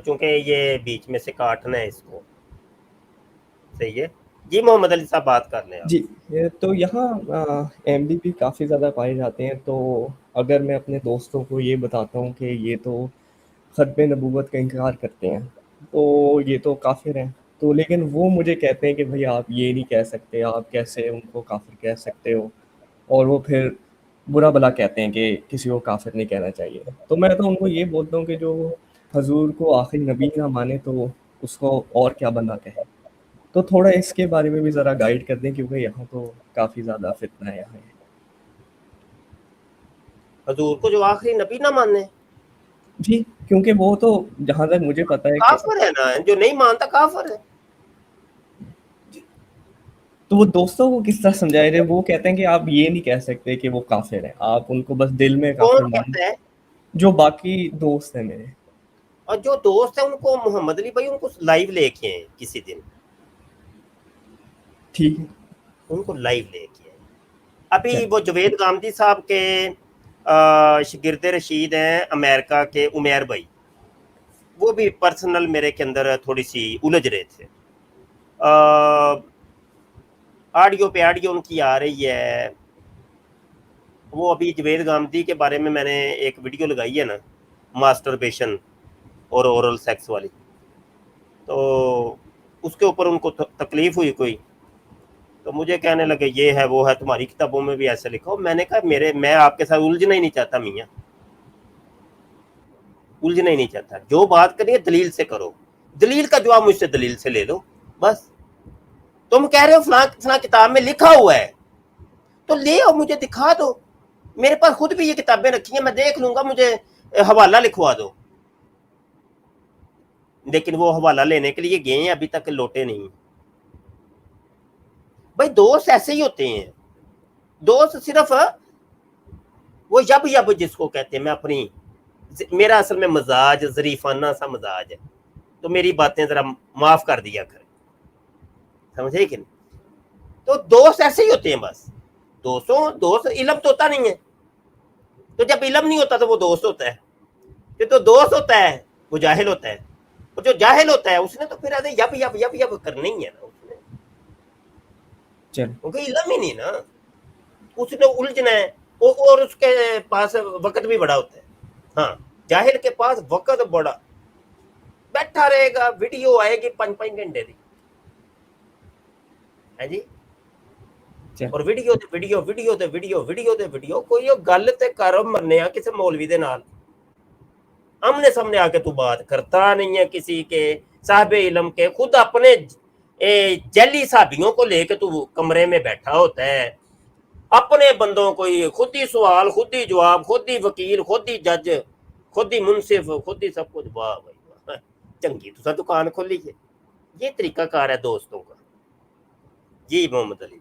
چونکہ یہ بیچ میں سے کاٹنا ہے اس کو. صحیح ہے جی. محمد علی صاحب بات کر لیں آپ. جی تو یہاں احمدی بھی کافی زیادہ پائے جاتے ہیں. تو اگر میں اپنے دوستوں کو یہ بتاتا ہوں کہ یہ تو ختم نبوت کا انکار کرتے ہیں تو یہ تو کافر ہیں، تو لیکن وہ مجھے کہتے ہیں کہ بھئی آپ یہ نہیں کہہ سکتے، آپ کیسے ان کو کافر کہہ سکتے ہو، اور وہ پھر برا بلا کہتے ہیں کہ کسی کو کافر نہیں کہنا چاہیے. تو میں تو ان کو یہ بولتا ہوں کہ جو حضور کو آخری نبی نہ مانے تو اس کو اور کیا بندہ کہے. تو تھوڑا اس کے بارے میں بھی ذرا گائیڈ کر دیں، کیونکہ یہاں تو کافی زیادہ فتنہ ہے یہاں. حضور کو جو آخری نبی نہ ماننے، جی کیونکہ وہ تو جہاں تک مجھے پتہ ہے کہ کافر ہے نا، جو نہیں مانتا کافر ہے. تو وہ دوستوں کو کس طرح سمجھائے رہے؟ وہ کہتے ہیں کہ آپ یہ نہیں کہہ سکتے کہ وہ کافر ہیں، آپ ان کو بس دل میں کافر کون مان. کہتا ہے؟ جو باقی دوست ہیں میرے. اور جو دوست ہیں ان کو محمد علی بھائی ان کو لائیو لے کے آئیں کسی دن. ٹھیک ہے. ان کو لائیو لے کے آئیں. ابھی چل. وہ جوید گامدی صاحب کے شاگرد رشید ہیں امریکہ کے، عمیر بھائی، وہ بھی پرسنل میرے کے اندر تھوڑی سی الجھ رہے تھے. آڈیو پہ آڈیو ان کی آ رہی ہے. وہ ابھی جوید گامدی کے بارے میں نے ایک ویڈیو لگائی ہے نا، ماسٹربیشن اور اورل سیکس والی، تو اس کے اوپر ان کو تکلیف ہوئی کوئی، تو مجھے کہنے لگے یہ ہے وہ ہے، تمہاری کتابوں میں بھی ایسے لکھو. میں نے کہا میں آپ کے ساتھ الجھنا ہی نہیں چاہتا میاں، الجھنا ہی نہیں چاہتا. جو بات کرنی ہے دلیل سے کرو، دلیل کا جواب مجھ سے دلیل سے لے لو بس. تم کہہ رہے ہو فلاں فلاں کتاب میں لکھا ہوا ہے تو لے آؤ مجھے دکھا دو. میرے پاس خود بھی یہ کتابیں رکھی ہیں، میں دیکھ لوں گا، مجھے حوالہ لکھوا دو. لیکن وہ حوالہ لینے کے لیے گئے ہیں، ابھی تک لوٹے نہیں. بھائی دوست ایسے ہی ہوتے ہیں. دوست صرف وہ یب جس کو کہتے ہیں، میں اپنی، میرا اصل میں مزاج ظریفانہ سا مزاج ہے، تو میری باتیں ذرا معاف کر دیا کریں، سمجھے کہ نہیں. تو دوست ایسے ہی ہوتے ہیں بس. دوست علم تو ہوتا نہیں ہے، تو جب علم نہیں ہوتا تو وہ دوست ہوتا ہے. کہ تو دوست ہوتا ہے وہ جاہل ہوتا ہے، اور جو جاہل ہوتا ہے اس نے تو پھر ایسے یب کرنا ہی ہے نا اس نے، کیونکہ علم ہی نہیں نا، اس نے الجھنا ہے. اور اس کے پاس وقت بھی بڑا ہوتا ہے. ہاں جاہل کے پاس وقت بڑا، بیٹھا رہے گا، ویڈیو آئے گی 5 گھنٹے دی ہے جی، اور ویڈیو کوئی گل تے کر مرنے کسی مولوی دے نال، آمنے سامنے آ کے تو بات کرتا نہیں ہے کسی کے صاحب علم کے. خود اپنے جعلی صحابیوں کو لے کے تو کمرے میں بیٹھا ہوتا ہے، اپنے بندوں کو خود ہی سوال، خود ہی جواب، خود ہی وکیل، خود ہی جج، خود ہی منصف، خود ہی سب کچھ. واہ بھائی واہ، چنگی تو دکان کھولی ہے. یہ طریقہ کار ہے دوستوں کا. جی محمد علی.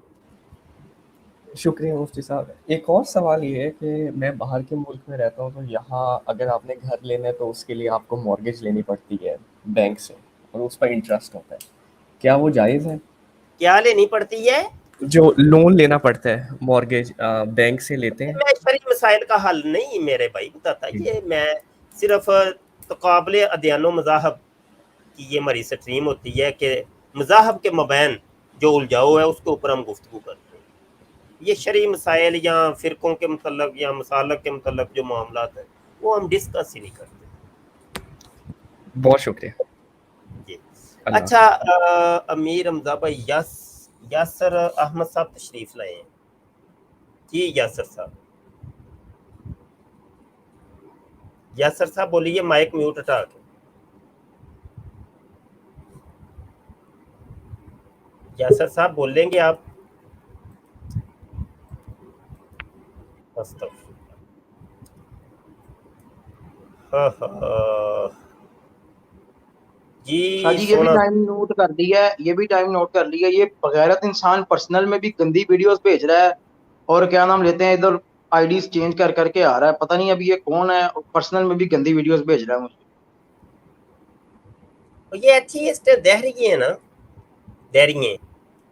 شکریہ مفتی صاحب. ایک اور سوال یہ ہے کہ میں باہر کے ملک میں رہتا ہوں، تو یہاں اگر آپ نے گھر لینا ہے تو اس کے لیے آپ کو مورگیج لینی پڑتی ہے بینک سے، اور اس پر انٹرسٹ ہوتا ہے. کیا وہ جائز ہے؟ کیا لینی پڑتی ہے؟ جو لون لینا پڑتا ہے مورگیج بینک سے لیتے ہیں. میں شرعی مسائل کا حل نہیں میرے بھائی بتاتا، یہ میں صرف تقابل ادیان و مذاہب کی یہ ہماری سٹریم ہوتی ہے کہ مذاہب کے مابین جو الجھاؤ ہے اس کے اوپر ہم گفتگو کرتے ہیں. یہ شرعی مسائل یا فرقوں کے متعلق یا مسالک کے متعلق جو معاملات ہیں وہ ہم ڈسکس ہی نہیں کرتے. بہت شکریہ جی. اچھا امیر حمزہ بھائی یاسر احمد صاحب تشریف لائے ہیں. جی یاسر صاحب بولیے، مائک میوٹ ہٹا کے. یاسر صاحب بولیں گے آپ؟ شاہ جی یہ بھی ٹائم نوٹ کر دیا ہے، یہ بھی ٹائم نوٹ کر لیا. یہ بغیرت انسان پرسنل میں بھی گندی ویڈیوز بھیج رہا ہے और क्या नाम लेते हैं इधर आईडीज चेंज कर करके आ रहा है, पता नहीं अभी ये कौन है, पर्सनल में भी गंदी वीडियोस भेज रहा है मुझे। और ये एथीइस्ट दहरिये है ना, दहरिये।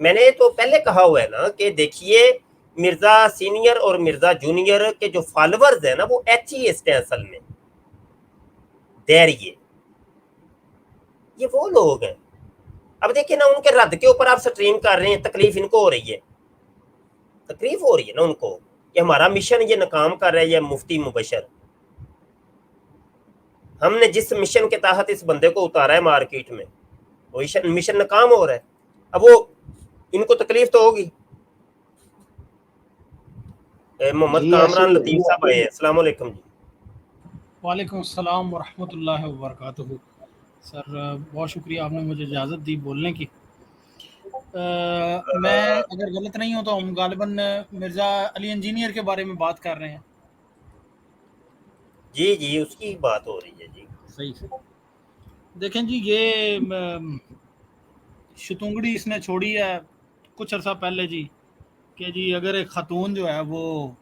मैंने तो पहले कहा हुआ है ना कि देखिए मिर्जा सीनियर और मिर्जा जूनियर के जो फॉलोअर्स हैं ना वो एथीइस्ट हैं असल में, दहरिये ये वो लोग हैं। अब देखिए ना उनके रद्द के ऊपर आप स्ट्रीम कर रहे हैं, तकलीफ इनको हो रही है, तकलीफ हो रही है ना उनको कि हमारा मिशन ये नाकाम कर रहा है ये मुफ्ती मुबशर। हमने जिस मिशन के तहत इस बंदे को उतारा है मार्केट में वो मिशन नाकाम हो रहा है। अब वो इनको तकलीफ तो होगी। मोहम्मद कामरान लतीफ साहब आए हैं, अस्सलाम वालेकुम जी। वालेकुम अस्सलाम व रहमतुल्लाहि व बरकातुहू। सर बहुत शुक्रिया आपने मुझे इजाज़त दी बोलने की। मैं अगर गलत नहीं हूँ तो हम गालिबन मिर्ज़ा अली इंजीनियर के बारे में बात कर रहे हैं। जी जी उसकी बात हो रही है जी। सही से देखें जी, ये शतुंगड़ी इसने छोड़ी है कुछ अर्सा पहले जी कि जी अगर एक खातून जो है वो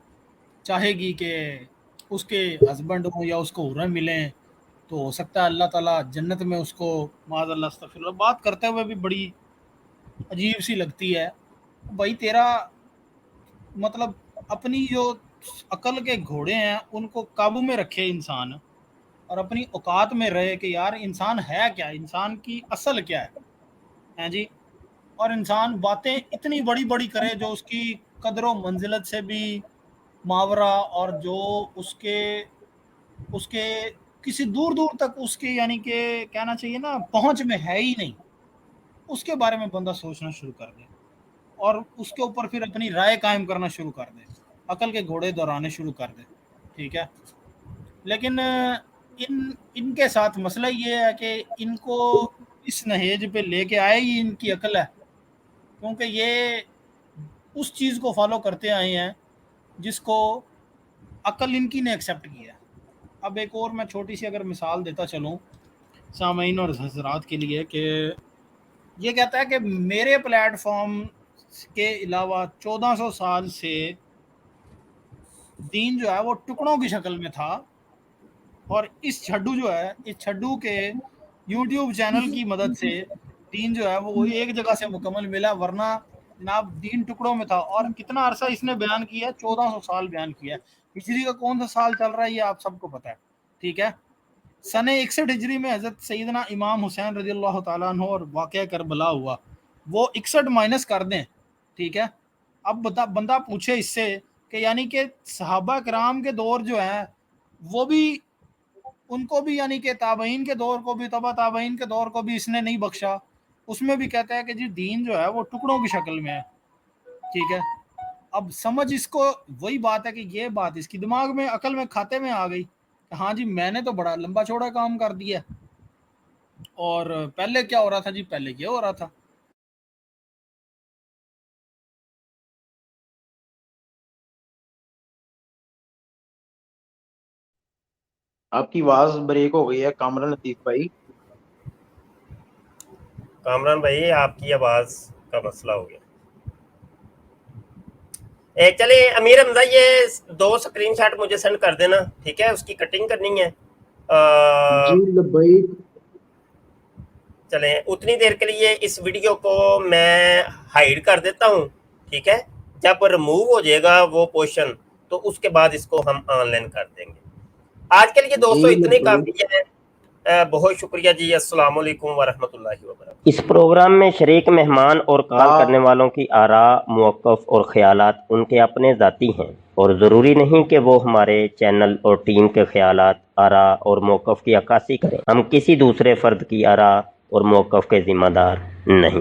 चाहेगी कि उसके हस्बैंड हो या उसको हुर्र मिलें तो हो सकता है अल्लाह ताला जन्नत में उसको माज़अल्लाह अस्तग़फिरुल्लाह। बात करते हुए भी बड़ी अजीब सी लगती है। भाई तेरा मतलब अपनी जो अकल के घोड़े हैं उनको काबू में रखे इंसान और अपनी औकात में रहे कि यार इंसान है क्या, इंसान की असल क्या है जी। और इंसान बातें इतनी बड़ी बड़ी करे जो उसकी कदर व मंजिलत से भी मावरा और जो उसके उसके किसी दूर दूर तक उसके यानी कि कहना चाहिए ना पहुंच में है ही नहीं, उसके बारे में बंदा सोचना शुरू कर दे और उसके ऊपर फिर अपनी राय कायम करना शुरू कर दे, अकल के घोड़े दौड़ाने शुरू कर दे। ठीक है, लेकिन इनके साथ मसला ये है कि इनको इस नहेज पे लेके आए ही इनकी अकल है, क्योंकि ये उस चीज़ को फॉलो करते आए हैं जिसको अकल इनकी ने एक्सेप्ट किया। अब एक और मैं छोटी सी अगर मिसाल देता चलूँ सामईन और हज़रात के लिए कि ये कहता है कि मेरे प्लेटफॉर्म के अलावा 1400 साल से दीन जो है वो टुकड़ों की शक्ल में था और इस छड्डू जो है इस छड्डू के यूट्यूब चैनल की मदद से दीन जो है वो एक जगह से मुकम्मल मिला, वरना जनाब दीन टुकड़ों में था। और कितना अरसा इसने बयान किया, 1400 साल बयान किया। हिजरी का कौन सा साल चल रहा है ये आप सबको पता है। ठीक है, सन 61 हिजरी में हज़रत सैयदना इमाम हुसैन रज़ियल्लाहु ताला अन्हु और वाक़या करबला हुआ, वो 61 माइनस कर दें। ठीक है, अब बंदा पूछे इससे कि यानी कि सहाबा कराम के दौर जो है वो भी उनको भी यानी कि ताबईन के दौर को भी तबा ताबईन के दौर को भी इसने नहीं बख्शा, उसमें भी कहता है कि जी दीन जो है वो टुकड़ों की शक्ल में है। ठीक है, अब समझ इसको वही बात है कि ये बात इसकी दिमाग में अकल में खाते में आ गई, हाँ जी मैंने तो बड़ा लंबा चौड़ा काम कर दिया और पहले क्या हो रहा था जी, पहले ये हो रहा था। आपकी आवाज ब्रेक हो गई है कामरान लतीफ भाई। कामरान भाई आपकी आवाज का मसला हो गया। चले अमीर हमजा ये 2 स्क्रीनशॉट मुझे सेंड कर देना, ठीक है, उसकी कटिंग करनी है। चले उतनी देर के लिए इस वीडियो को मैं हाइड कर देता हूँ। ठीक है, जब रिमूव हो जाएगा वो पोर्शन तो उसके बाद इसको हम ऑनलाइन कर देंगे। आज के लिए दोस्तों इतने काफी है। बहुत शुक्रिया जी। अस्सलाम वालेकुम व रहमतुल्लाहि व बरकातहू। इस प्रोग्राम में शरीक मेहमान और कॉल करने वालों की आरा, मौक़िफ़ और ख़यालात उनके अपने ज़ाती हैं और ज़रूरी नहीं कि वो हमारे चैनल और टीम के ख़यालात, आरा और मौक़िफ़ की अक्कासी करें। हम किसी दूसरे फ़र्द की आरा और मौक़िफ़ के ज़िम्मेदार नहीं।